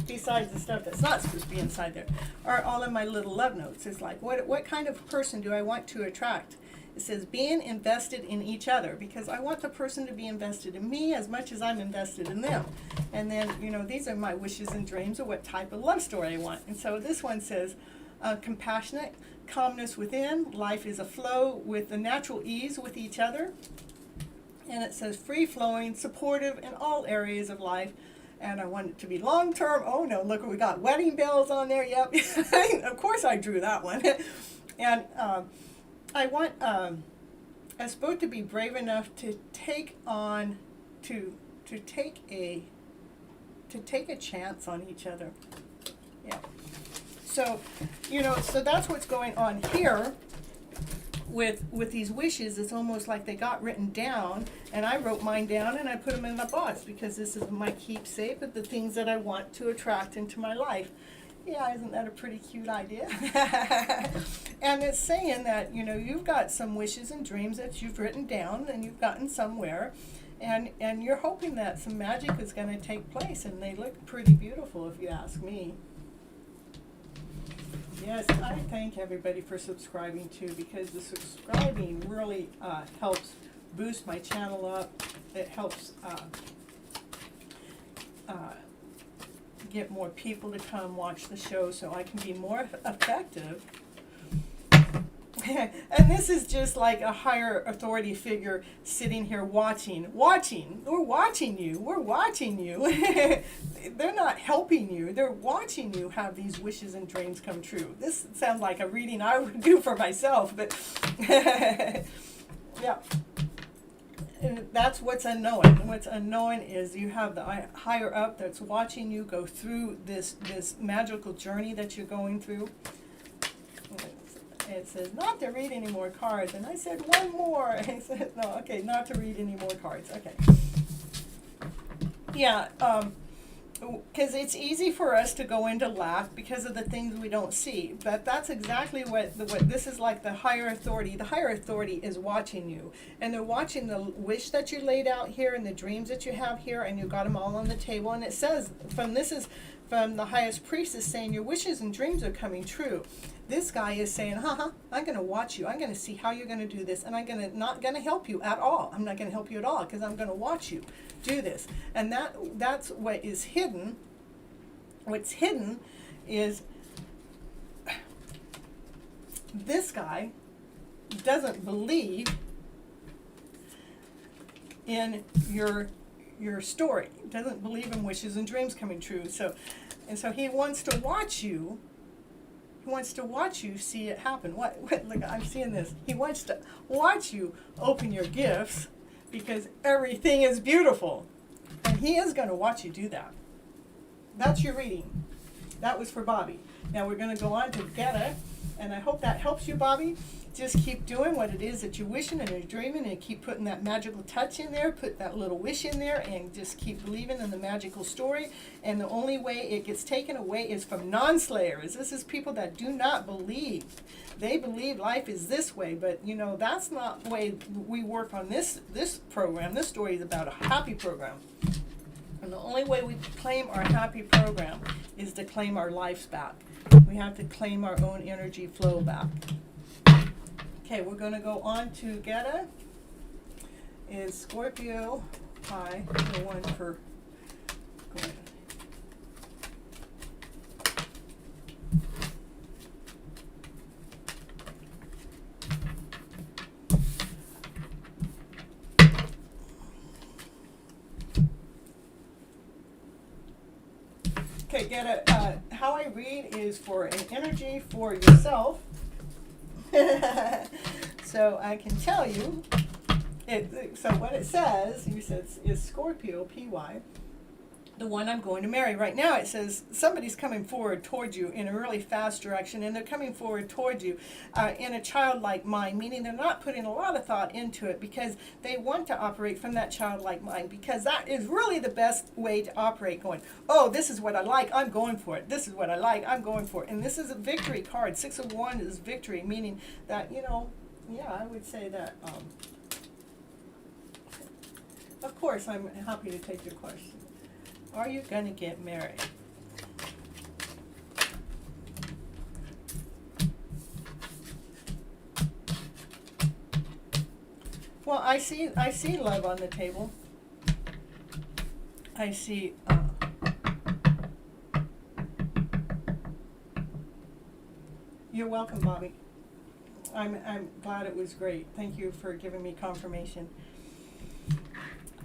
Speaker 1: Besides the stuff that's not supposed to be inside there, are all of my little love notes. It's like, what kind of person do I want to attract? It says being invested in each other, because I want the person to be invested in me as much as I'm invested in them. And then, these are my wishes and dreams of what type of love story I want. And so this one says, compassionate, calmness within, life is a flow with the natural ease with each other. And it says free-flowing, supportive in all areas of life. And I want it to be long-term. Oh no, look, we got wedding bells on there. Yep. Of course I drew that one. And I want us both to be brave enough to take on, to take a chance on each other. Yeah. So, so that's what's going on here with these wishes. It's almost like they got written down, and I wrote mine down and I put them in the box because this is my keepsake of the things that I want to attract into my life. Yeah, isn't that a pretty cute idea? And it's saying that, you've got some wishes and dreams that you've written down and you've gotten somewhere, and you're hoping that some magic is going to take place, and they look pretty beautiful if you ask me. Yes, I thank everybody for subscribing too, because the subscribing really helps boost my channel up. It helps get more people to come watch the show so I can be more effective. And this is just like a higher authority figure sitting here watching. We're watching you. We're watching you. They're not helping you. They're watching you have these wishes and dreams come true. This sounds like a reading I would do for myself, but yeah. And that's what's unknown. What's unknown is you have the higher up that's watching you go through this magical journey that you're going through. It says not to read any more cards, and I said one more. I said no, okay, not to read any more cards. Okay. Yeah, because it's easy for us to go into laugh because of the things we don't see. But that's exactly what this is like. The higher authority. The higher authority is watching you, and they're watching the wish that you laid out here and the dreams that you have here, and you got them all on the table. And it says from the highest priestess saying your wishes and dreams are coming true. This guy is saying, I'm going to watch you. I'm going to see how you're going to do this, and I'm not going to help you at all. I'm not going to help you at all because I'm going to watch you do this. And that's what is hidden. What's hidden is this guy doesn't believe in your story. Doesn't believe in wishes and dreams coming true. So he wants to watch you. He wants to watch you see it happen. Look, I'm seeing this. He wants to watch you open your gifts because everything is beautiful. And he is going to watch you do that. That's your reading. That was for Bobby. Now we're going to go on to Getta, and I hope that helps you, Bobby. Just keep doing what it is that you're wishing and you're dreaming, and keep putting that magical touch in there, put that little wish in there, and just keep believing in the magical story. And the only way it gets taken away is from non-slayers. This is people that do not believe. They believe life is this way, but that's not the way we work on this program. This story is about a happy program. And the only way we claim our happy program is to claim our lives back. We have to claim our own energy flow back. Okay, we're going to go on to Getta. Is Scorpio High, the one for Okay, Getta, how I read is for an energy for yourself. So I can tell you, so what it says, you said is Scorpio, P-Y, the one I'm going to marry. Right now it says somebody's coming forward towards you in a really fast direction, and they're coming forward towards you in a childlike mind, meaning they're not putting a lot of thought into it because they want to operate from that childlike mind, because that is really the best way to operate, going, oh, this is what I like, I'm going for it. This is what I like, I'm going for it. And this is a victory card. 6 of Wands is victory, meaning that, yeah, I would say that, of course, I'm happy to take your question. Are you going to get married? Well, I see love on the table. I see you're welcome, Bobby. I'm glad it was great. Thank you for giving me confirmation.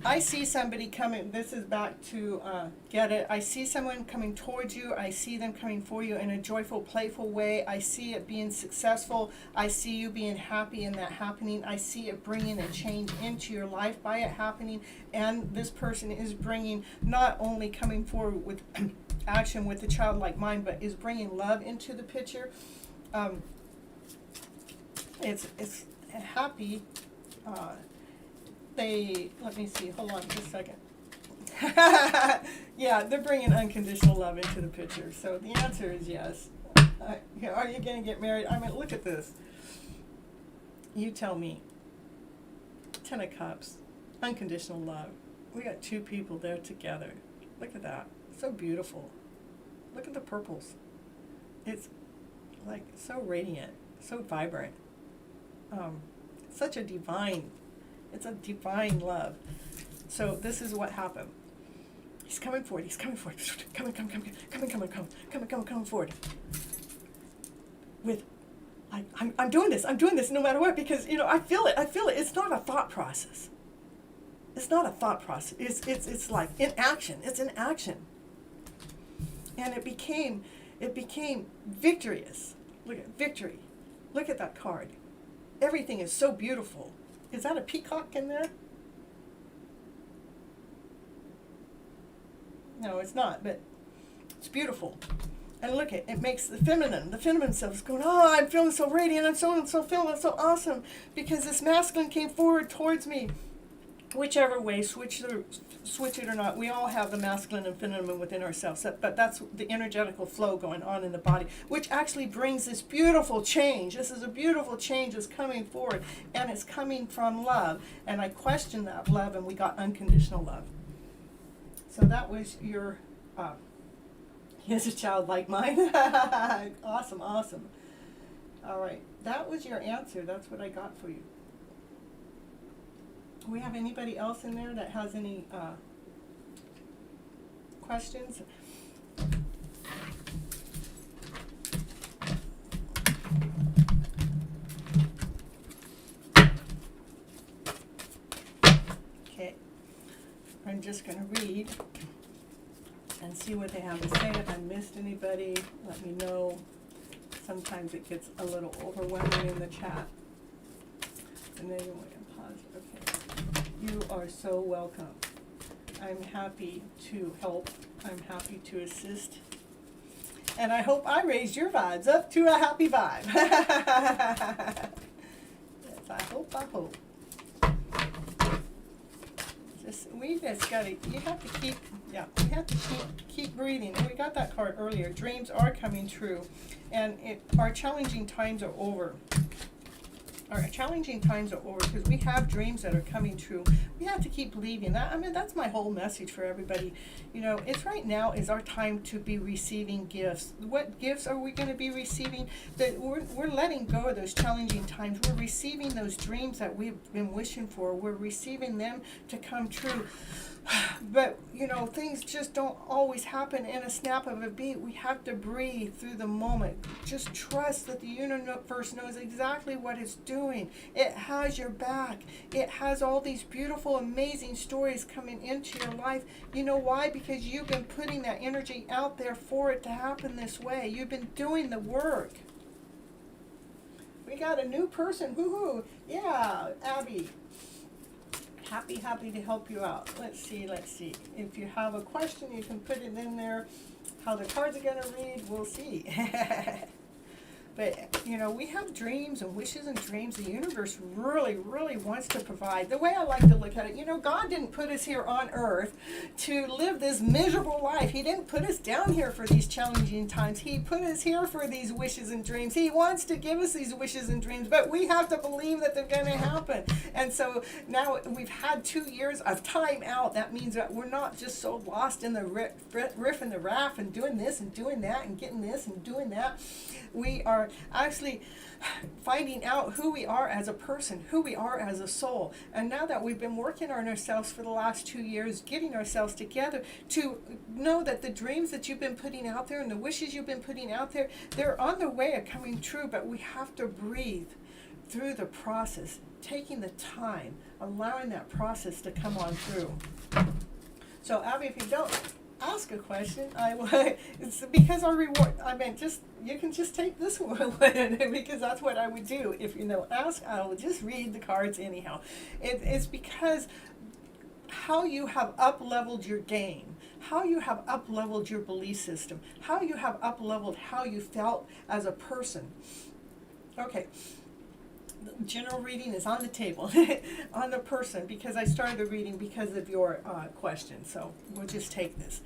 Speaker 1: I see somebody coming. This is back to get it. I see someone coming towards you. I see them coming for you in a joyful, playful way. I see it being successful. I see you being happy in that happening. I see it bringing a change into your life by it happening. And this person is bringing, not only coming forward with action with the childlike mind, but is bringing love into the picture. It's happy. Let me see, hold on just a second. Yeah, they're bringing unconditional love into the picture. So the answer is yes. Are you going to get married? I mean, look at this. You tell me. 10 of Cups, unconditional love. We got 2 people there together. Look at that. So beautiful. Look at the purples. It's like so radiant, so vibrant. Such a divine. It's a divine love. So this is what happened. He's coming forward. He's coming forward. Coming forward. With I'm doing this no matter what, because, I feel it. It's not a thought process. It's not a thought process. It's like in action. It's in action. And it became victorious. Look at victory. Look at that card. Everything is so beautiful. Is that a peacock in there? No, it's not, but it's beautiful. And look, it makes the feminine self is going, oh, I'm feeling so radiant, I'm feeling so awesome, because this masculine came forward towards me. Whichever way, switch it or not, we all have the masculine and feminine within ourselves, but that's the energetical flow going on in the body, which actually brings this beautiful change. This is a beautiful change that's coming forward, and it's coming from love. And I questioned that love, and we got unconditional love. So that was your, here's a child like mine. Awesome. All right, that was your answer. That's what I got for you. Do we have anybody else in there that has any questions? Okay, I'm just going to read and see what they have to say. If I missed anybody, let me know. Sometimes it gets a little overwhelming in the chat. And then you want to pause. Okay. You are so welcome. I'm happy to help. I'm happy to assist. And I hope I raised your vibes up to a happy vibe. Yes, I hope. We just gotta, you have to keep breathing. And we got that card earlier. Dreams are coming true. And our challenging times are over. Our challenging times are over because we have dreams that are coming true. We have to keep believing that. I mean, that's my whole message for everybody. It's right now is our time to be receiving gifts. What gifts are we going to be receiving? That we're letting go of those challenging times. We're receiving those dreams that we've been wishing for. We're receiving them to come true. But, things just don't always happen in a snap of a beat. We have to breathe through the moment. Just trust that the universe knows exactly what it's doing. It has your back. It has all these beautiful, amazing stories coming into your life. You know why? Because you've been putting that energy out there for it to happen this way. You've been doing the work. We got a new person. Woohoo! Yeah, Abby. Happy to help you out. Let's see. If you have a question, you can put it in there. How the cards are going to read, we'll see. But, we have dreams and wishes and dreams. The universe really, really wants to provide. The way I like to look at it, God didn't put us here on earth to live this miserable life. He didn't put us down here for these challenging times. He put us here for these wishes and dreams. He wants to give us these wishes and dreams, but we have to believe that they're going to happen. And so now we've had 2 years of time out. That means that we're not just so lost in the riff and the raft and doing this and doing that and getting this and doing that. We are actually finding out who we are as a person, who we are as a soul. And now that we've been working on ourselves for the last 2 years, getting ourselves together to know that the dreams that you've been putting out there and the wishes you've been putting out there, they're on their way of coming true, but we have to breathe through the process, taking the time, allowing that process to come on through. So Abby, if you don't ask a question, I will. It's because our reward. I mean, you can just take this one because that's what I would do. If ask, I will just read the cards anyhow. It's because how you have up-leveled your game, how you have up-leveled your belief system, how you have up-leveled how you felt as a person. Okay. General reading is on the table, on the person, because I started the reading because of your question. So we'll just take this.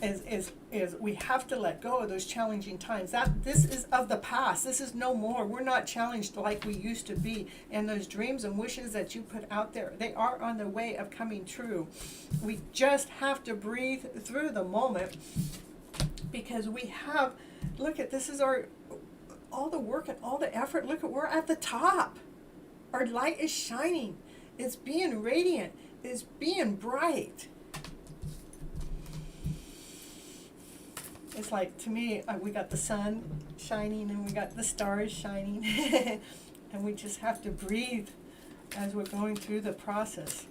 Speaker 1: Is we have to let go of those challenging times. This is of the past. This is no more. We're not challenged like we used to be. And those dreams and wishes that you put out there, they are on their way of coming true. We just have to breathe through the moment, because we have, look at, this is all the work and all the effort. Look at, we're at the top. Our light is shining. It's being radiant. It's being bright. it's like, to me, we got the sun shining and we got the stars shining. And we just have to breathe as we're going through the process.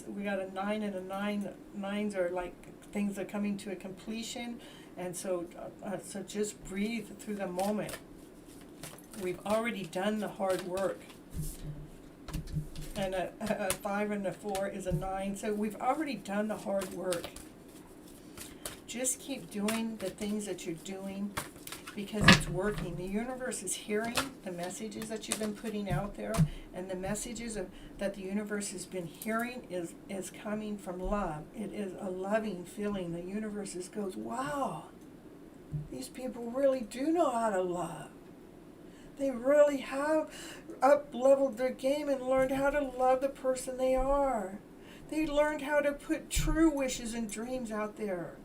Speaker 1: We got a 9 and a 9. 9s are like things that are coming to a completion. And so just breathe through the moment. We've already done the hard work. And a 5 and a 4 is a 9. So we've already done the hard work. Just keep doing the things that you're doing because it's working. The universe is hearing the messages that you've been putting out there, and the messages that the universe has been hearing is coming from love. It is a loving feeling. The universe goes, wow, these people really do know how to love. They really have up-leveled their game and learned how to love the person they are. They learned how to put true wishes and dreams out there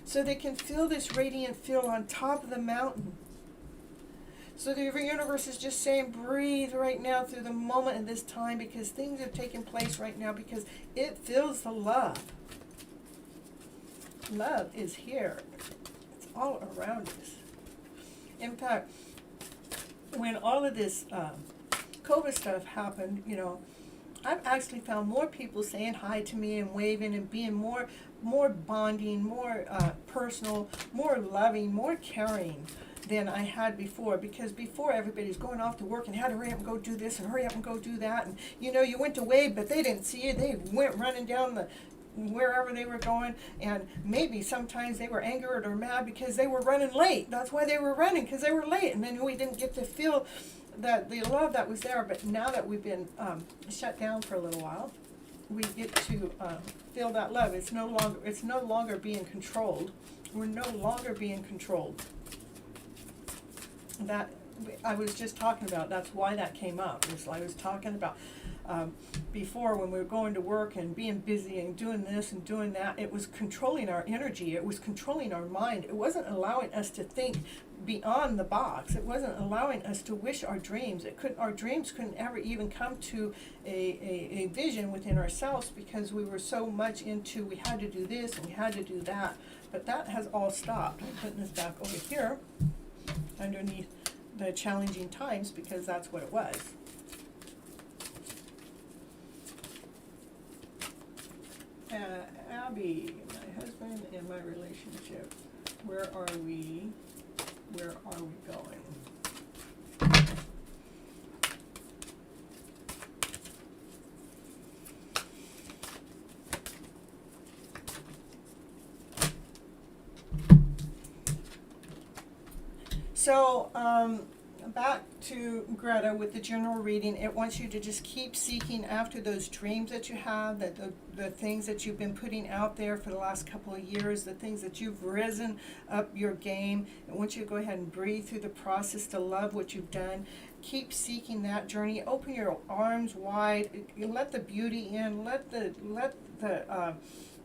Speaker 1: so they can feel this radiant field on top of the mountain. So the universe is just saying, breathe right now through the moment and this time, because things are taking place right now because it feels the love. Love is here. It's all around us. In fact, when all of this COVID stuff happened, I've actually found more people saying hi to me and waving and being more bonding, more personal, more loving, more caring than I had before. Because before, everybody's going off to work and had to hurry up and go do this and hurry up and go do that. And you went to wave, but they didn't see you. They went running down wherever they were going, and maybe sometimes they were angered or mad because they were running late. That's why they were running, because they were late, and then we didn't get to feel the love that was there. But now that we've been shut down for a little while, we get to feel that love. It's no longer being controlled. We're no longer being controlled. That I was just talking about. That's why that came up. I was talking about before, when we were going to work and being busy and doing this and doing that, it was controlling our energy. It was controlling our mind. It wasn't allowing us to think beyond the box. It wasn't allowing us to wish our dreams. Our dreams couldn't ever even come to a vision within ourselves, because we were so much into, we had to do this and we had to do that. But that has all stopped. I'm putting this back over here underneath the challenging times, because that's what it was. Abby, my husband, and my relationship. Where are we? Where are we going? So, back to Greta with the general reading. It wants you to just keep seeking after those dreams that you have, that the things that you've been putting out there for the last couple of years, the things that you've risen up your game. It wants you to go ahead and breathe through the process to love what you've done. Keep seeking that journey. Open your arms wide. Let the beauty in. Let the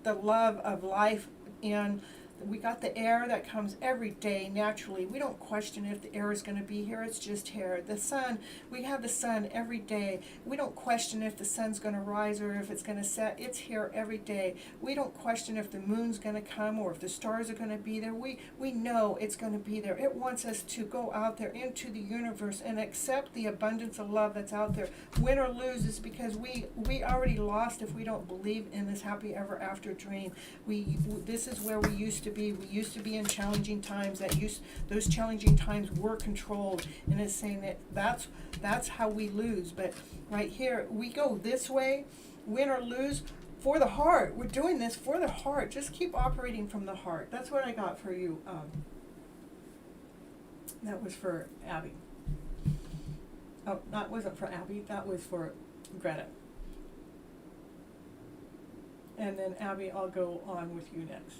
Speaker 1: love of life in. We got the air that comes every day naturally. We don't question if the air is going to be here. It's just here. The sun, we have the sun every day. We don't question if the sun's going to rise or if it's going to set. It's here every day. We don't question if the moon's going to come or if the stars are going to be there. We know it's going to be there. It wants us to go out there into the universe and accept the abundance of love that's out there. Win or lose is because we already lost if we don't believe in this happy ever after dream. This is where we used to be. We used to be in challenging times. Those challenging times were controlled, and it's saying that's how we lose. But right here, we go this way, win or lose, for the heart. We're doing this for the heart. Just keep operating from the heart. That's what I got for you. That was for Abby. Oh, that wasn't for Abby. That was for Greta. And then Abby, I'll go on with you next.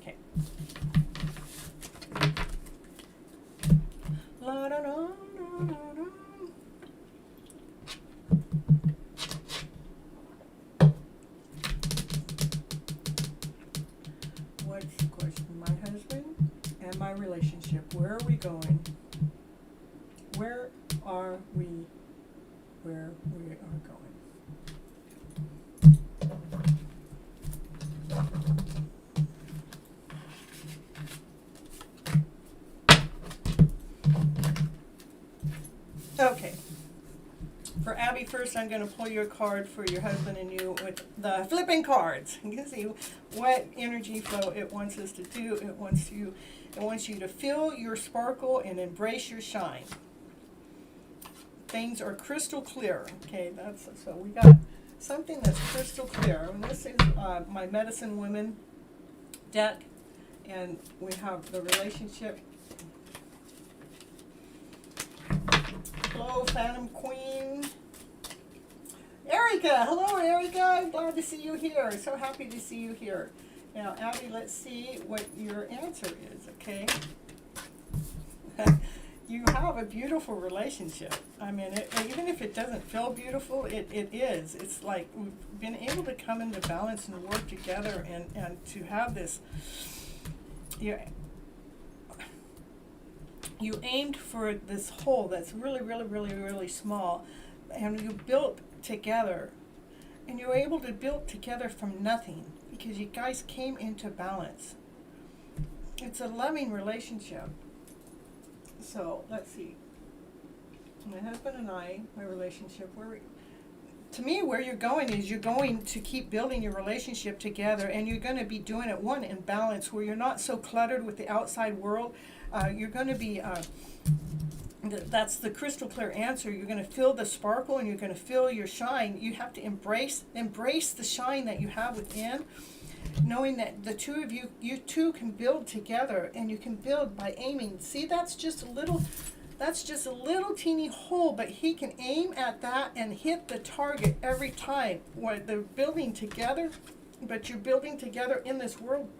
Speaker 1: Okay. La da da da da. What's the question? My husband and my relationship. Where are we going? Where are we? Where we are going. first I'm going to pull you a card for your husband and you with the flipping cards. You can see what energy flow it wants us to do. It wants you to feel your sparkle and embrace your shine. Things are crystal clear. Okay, so we got something that's crystal clear. And this is my Medicine Women deck, and we have the relationship. Hello, Phantom Queen. Erica, hello Erica. Glad to see you here. So happy to see you here. Now, Abby, let's see what your answer is. Okay. You have a beautiful relationship. I mean, even if it doesn't feel beautiful, it is. It's like we've been able to come into balance and work together and to have this. You aimed for this whole that's really, really, really, really small, and you built together. And you were able to build together from nothing because you guys came into balance. It's a loving relationship. So let's see. My husband and I, my relationship, to me, where you're going is you're going to keep building your relationship together, and you're going to be doing it in balance, where you're not so cluttered with the outside world. You're going to be. That's the crystal clear answer. You're going to feel the sparkle, and you're going to feel your shine. You have to embrace the shine that you have within, knowing that the two of you two can build together, and you can build by aiming. See, that's just a little teeny hole, but he can aim at that and hit the target every time. When they're building together, but you're building together in this world,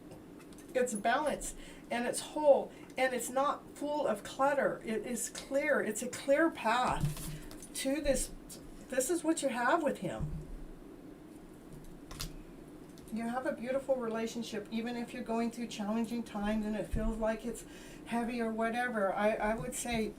Speaker 1: it's balanced and it's whole and it's not full of clutter. It is clear. It's a clear path to this. This is what you have with him. You have a beautiful relationship, even if you're going through challenging times and it feels like it's heavy or whatever. I would say,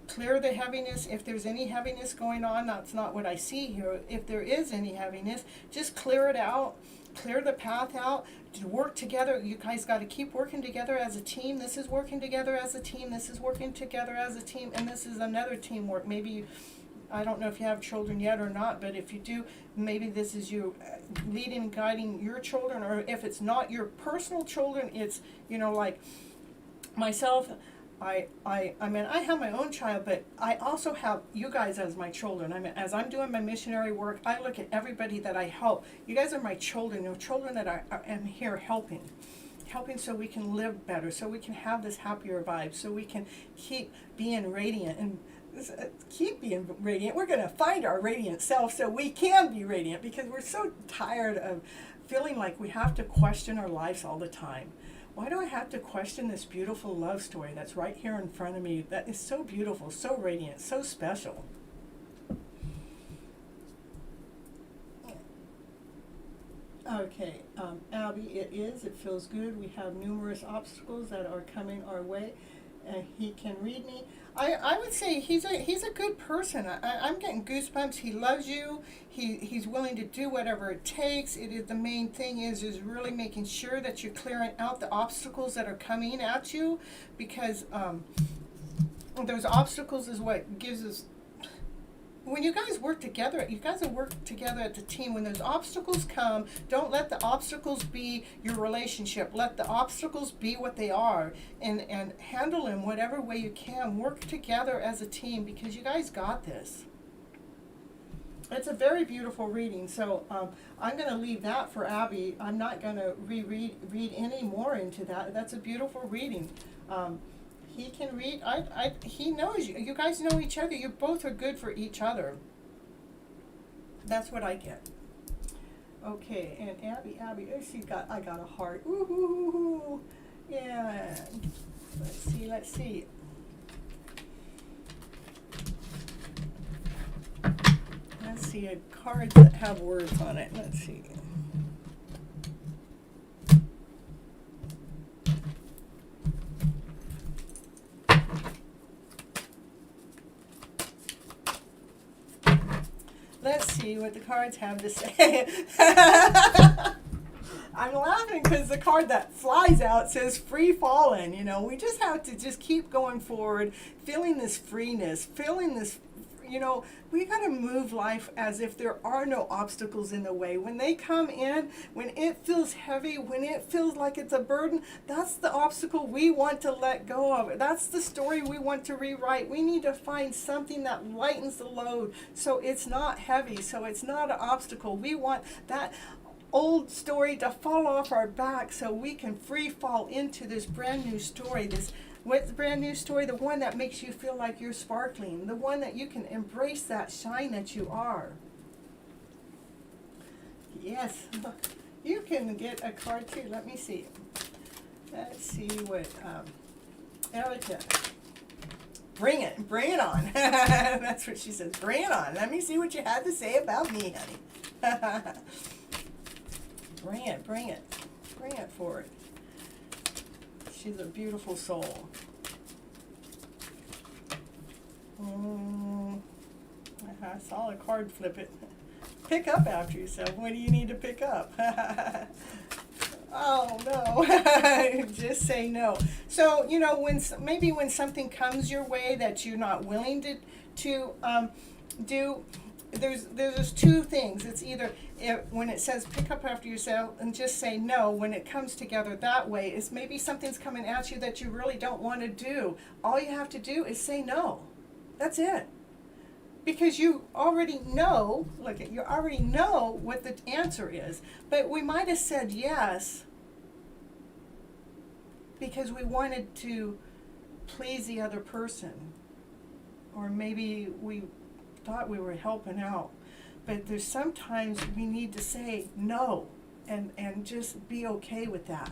Speaker 1: clear the heaviness. If there's any heaviness going on, that's not what I see here. If there is any heaviness, just clear it out. Clear the path out. To work together. You guys got to keep working together as a team. This is working together as a team. This is working together as a team. And this is another teamwork. Maybe I don't know if you have children yet or not, but if you do, maybe this is you leading and guiding your children, or if it's not your personal children, it's, like myself, I mean, I have my own child, but I also have you guys as my children. I mean, as I'm doing my missionary work, I look at everybody that I help. You guys are my children, children that I am here helping so we can live better, so we can have this happier vibe, so we can keep being radiant and keep being radiant. We're going to find our radiant self so we can be radiant, because we're so tired of feeling like we have to question our lives all the time. Why do I have to question this beautiful love story that's right here in front of me that is so beautiful, so radiant, so special? Okay, Abby, it feels good. We have numerous obstacles that are coming our way. He can read me. I would say he's a good person. I'm getting goosebumps. He loves you. He's willing to do whatever it takes. The main thing is really making sure that you're clearing out the obstacles that are coming at you, because those obstacles is what gives us. When you guys work together, you guys will work together as a team. When those obstacles come, don't let the obstacles be your relationship. Let the obstacles be what they are, and handle them whatever way you can. Work together as a team, because you guys got this. It's a very beautiful reading. So I'm going to leave that for Abby. I'm not going to read any more into that. That's a beautiful reading. He can read. He knows you. You guys know each other. You both are good for each other. That's what I get. Okay, and Abby, I got a heart. Ooh, yeah. Let's see. Let's see a card that have words on it. Let's see. Let's see what the cards have to say. I'm laughing because the card that flies out says free falling. We just have to just keep going forward, feeling this freeness, feeling this we got to move life as if there are no obstacles in the way. When they come in, when it feels heavy, when it feels like it's a burden, that's the obstacle we want to let go of. That's the story we want to rewrite. We need to find something that lightens the load so it's not heavy, so it's not an obstacle. We want that old story to fall off our back so we can free fall into this brand new story. What's the brand new story? The one that makes you feel like you're sparkling. The one that you can embrace that shine that you are. Yes. You can get a card too. Let me see. Let's see what Erica. Bring it on. That's what she says. Bring it on. Let me see what you had to say about me, honey. Bring it for it. She's a beautiful soul. I saw a card flip it. Pick up after yourself. What do you need to pick up? Oh, no. Just say no. So, maybe when something comes your way that you're not willing to do, there's two things. It's either when it says pick up after yourself and just say no, when it comes together that way, it's maybe something's coming at you that you really don't want to do. All you have to do is say no. That's it. Because you already know, you already know what the answer is. But we might have said yes because we wanted to please the other person. Or maybe we thought we were helping out. But there's sometimes we need to say no and just be okay with that.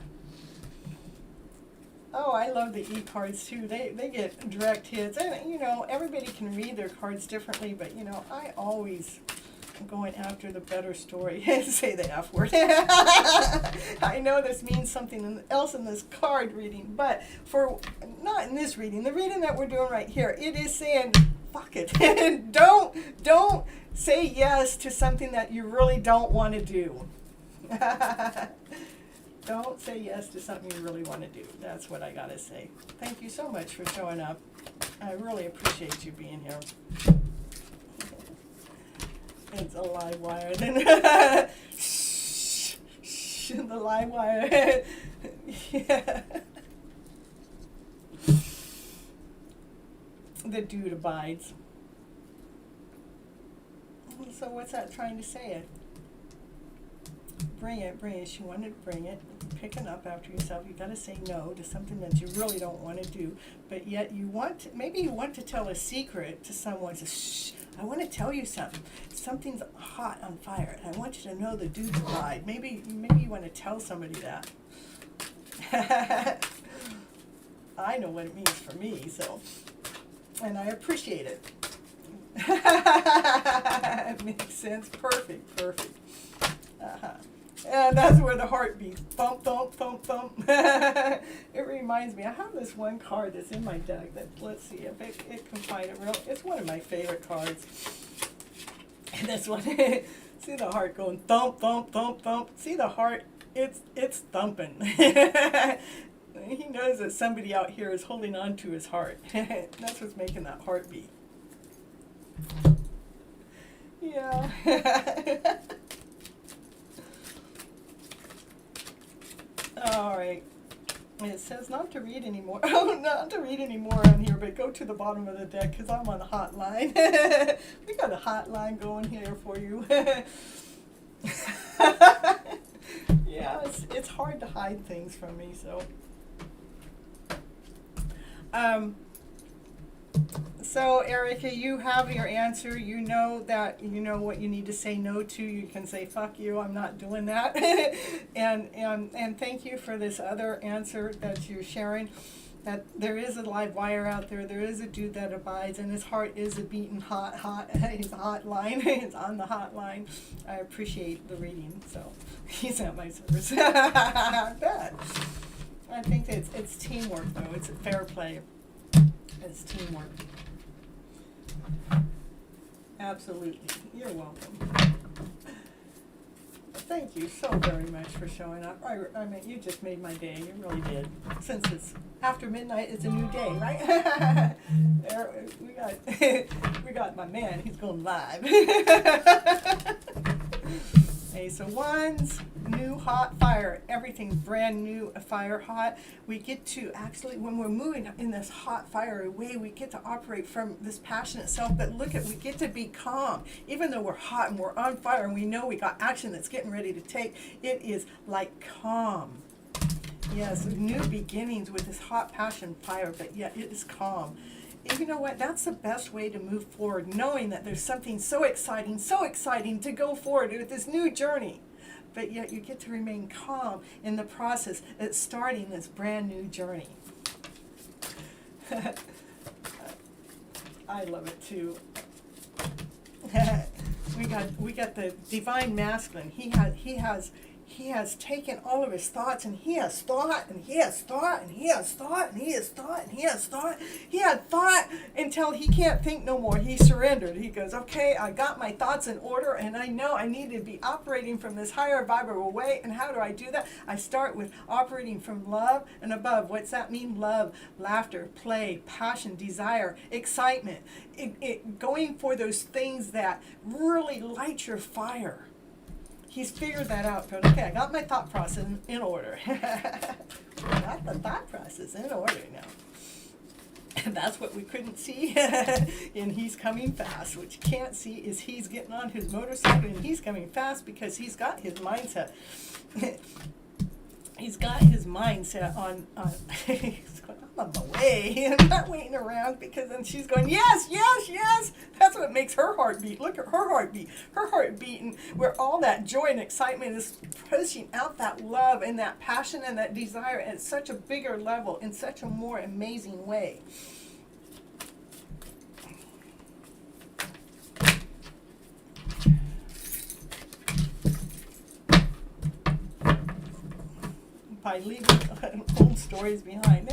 Speaker 1: Oh, I love the e-cards too. They get direct hits. And, everybody can read their cards differently, but, I always am going after the better story. Say the F word. I know this means something else in this card reading, but not in this reading, the reading that we're doing right here, it is saying, fuck it. Don't say yes to something that you really don't want to do. Don't say yes to something you really want to do. That's what I got to say. Thank you so much for showing up. I really appreciate you being here. It's a live wire. Then shh, the live wire. Yeah. The dude abides. So what's that trying to say? Bring it. She wanted to bring it. Picking up after yourself. You got to say no to something that you really don't want to do, but yet maybe you want to tell a secret to someone. Say, shh, I want to tell you something. Something's hot on fire, and I want you to know the dude's bride. Maybe you want to tell somebody that. I know what it means for me, so, and I appreciate it. It makes sense. Perfect. And that's where the heart beats. Thump, thump, thump, thump. It reminds me, I have this one card that's in my deck that, let's see if it can find it real. It's one of my favorite cards. And this one, see the heart going thump, thump, thump, thump. See the heart, it's thumping. He knows that somebody out here is holding on to his heart. That's what's making that heart beat. Yeah. All right. It says not to read anymore. Oh, not to read anymore on here, but go to the bottom of the deck because I'm on the hotline. We got a hotline going here for you. Yeah, it's hard to hide things from me, so. So, Erica, you have your answer. You know that you know what you need to say no to. You can say, fuck you, I'm not doing that. and thank you for this other answer that you're sharing, that there is a live wire out there. There is a dude that abides, and his heart is a beating hot. He's hotline. He's on the hotline. I appreciate the reading, so he's at my service. I bet. I think it's teamwork, though. It's a fair play. It's teamwork. Absolutely. You're welcome. thank you so very much for showing up. I mean, you just made my day. You really did. Since it's after midnight, it's a new day, right? There, we got my man. He's going live. Okay, so one's new hot fire. Everything's brand new, fire hot. We get to actually, when we're moving in this hot fire way, we get to operate from this passion itself. But look at, we get to be calm. Even though we're hot and we're on fire and we know we got action that's getting ready to take, it is like calm. Yes, new beginnings with this hot passion fire, but yet it is calm. And you know what? That's the best way to move forward, knowing that there's something so exciting to go forward with this new journey. But yet you get to remain calm in the process of starting this brand new journey. I love it too. we got the divine masculine. He has taken all of his thoughts, and he has thought, and he has thought, and he has thought, and he has thought, and he has thought. He had thought until he can't think no more. He surrendered. He goes, okay, I got my thoughts in order, and I know I need to be operating from this higher vibral way. And how do I do that? I start with operating from love and above. What's that mean? Love, laughter, play, passion, desire, excitement. Going for those things that really light your fire. He's figured that out, going, okay, I got my thought process in order. I got the thought process in order now. And that's what we couldn't see. And he's coming fast. What you can't see is he's getting on his motorcycle and he's coming fast because he's got his mindset. He's got his mindset on he's going, I'm on my way. I'm not waiting around, because then she's going, yes, yes, yes. That's what makes her heart beat. Look at her heartbeat. Her heart beating, where all that joy and excitement is pushing out that love and that passion and that desire at such a bigger level, in such a more amazing way. By leaving old stories behind.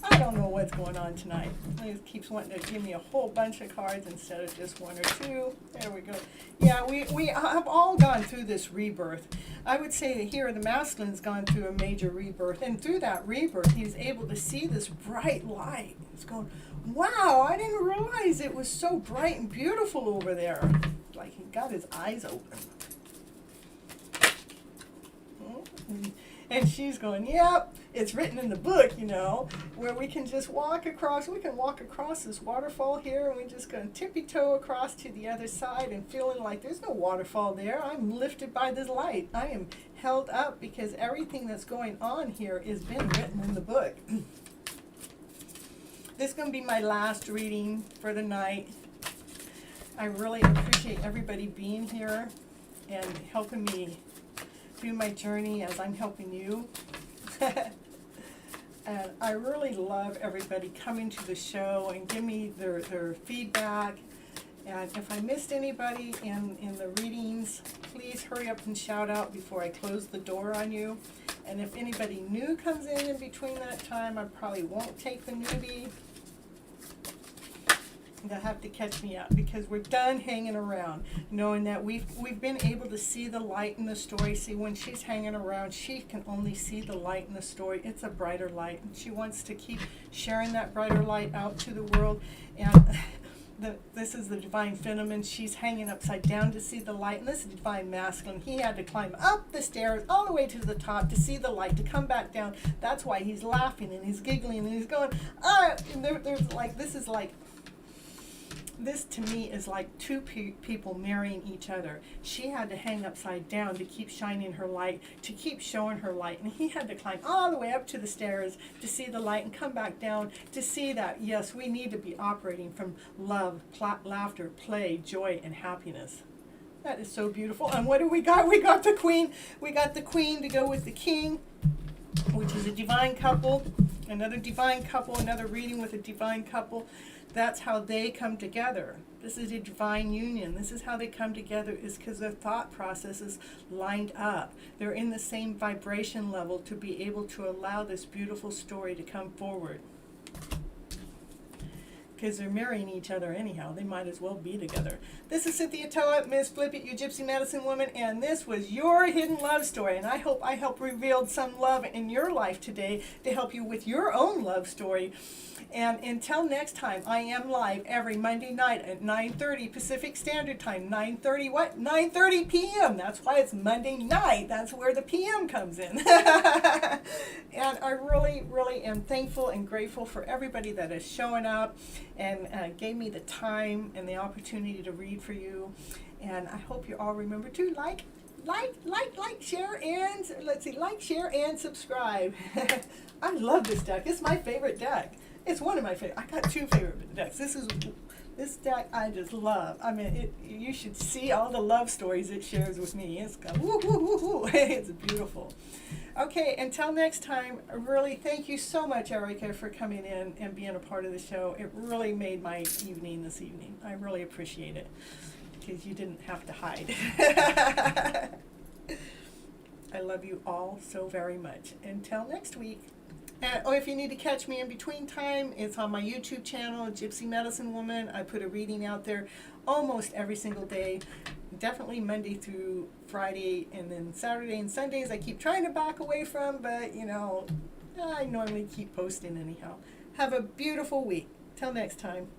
Speaker 1: I don't know what's going on tonight. It keeps wanting to give me a whole bunch of cards instead of just one or two. There we go. Yeah, we have all gone through this rebirth. I would say that here the masculine's gone through a major rebirth. And through that rebirth, he's able to see this bright light. He's going, wow, I didn't realize it was so bright and beautiful over there. Like he got his eyes open. And she's going, yep, it's written in the book, you know, where we can just walk across. We can walk across this waterfall here, and we're just going to tippy-toe across to the other side and feeling like there's no waterfall there. I'm lifted by this light. I am held up because everything that's going on here has been written in the book. This is going to be my last reading for the night. I really appreciate everybody being here and helping me through my journey as I'm helping you. And I really love everybody coming to the show and give me their feedback. And if I missed anybody in the readings, please hurry up and shout out before I close the door on you. And if anybody new comes in between that time, I probably won't take the newbie. They'll have to catch me up, because we're done hanging around, knowing that we've been able to see the light in the story. See, when she's hanging around, she can only see the light in the story. It's a brighter light, and she wants to keep sharing that brighter light out to the world. And this is the divine feminine. She's hanging upside down to see the light, and this is divine masculine. He had to climb up the stairs all the way to the top to see the light, to come back down. That's why he's laughing and he's giggling and he's going, and there's like, this to me is like two people marrying each other. She had to hang upside down to keep shining her light, to keep showing her light. And he had to climb all the way up to the stairs to see the light and come back down to see that, yes, we need to be operating from love, laughter, play, joy, and happiness. That is so beautiful. And what do we got? We got the queen. We got the queen to go with the king, which is a divine couple. Another divine couple, another reading with a divine couple. That's how they come together. This is a divine union. This is how they come together, is because their thought processes lined up. They're in the same vibration level to be able to allow this beautiful story to come forward. because they're marrying each other anyhow. They might as well be together. This is Cynthia Toet, Miss Flip It, your Gypsy Medicine Woman, and this was Your Hidden Love Story. And I hope I helped reveal some love in your life today to help you with your own love story. And until next time, I am live every Monday night at 9:30 Pacific Standard Time. 9:30 what? 9:30 p.m. That's why it's Monday night. That's where the p.m. comes in. And I really, really am thankful and grateful for everybody that is showing up and gave me the time and the opportunity to read for you. And I hope you all remember to like, share, and like, share, and subscribe. I love this deck. It's my favorite deck. It's one of my favorite. I got two favorite decks. This deck I just love. I mean, you should see all the love stories it shares with me. It's got woo woo woo woo. It's beautiful. Okay, until next time, really thank you so much, Erica, for coming in and being a part of the show. It really made my evening this evening. I really appreciate it because you didn't have to hide. I love you all so very much. Until next week. If you need to catch me in between time, it's on my YouTube channel, Gypsy Medicine Woman. I put a reading out there almost every single day, definitely Monday through Friday, and then Saturday and Sundays I keep trying to back away from, but you know, I normally keep posting anyhow. Have a beautiful week. Till next time.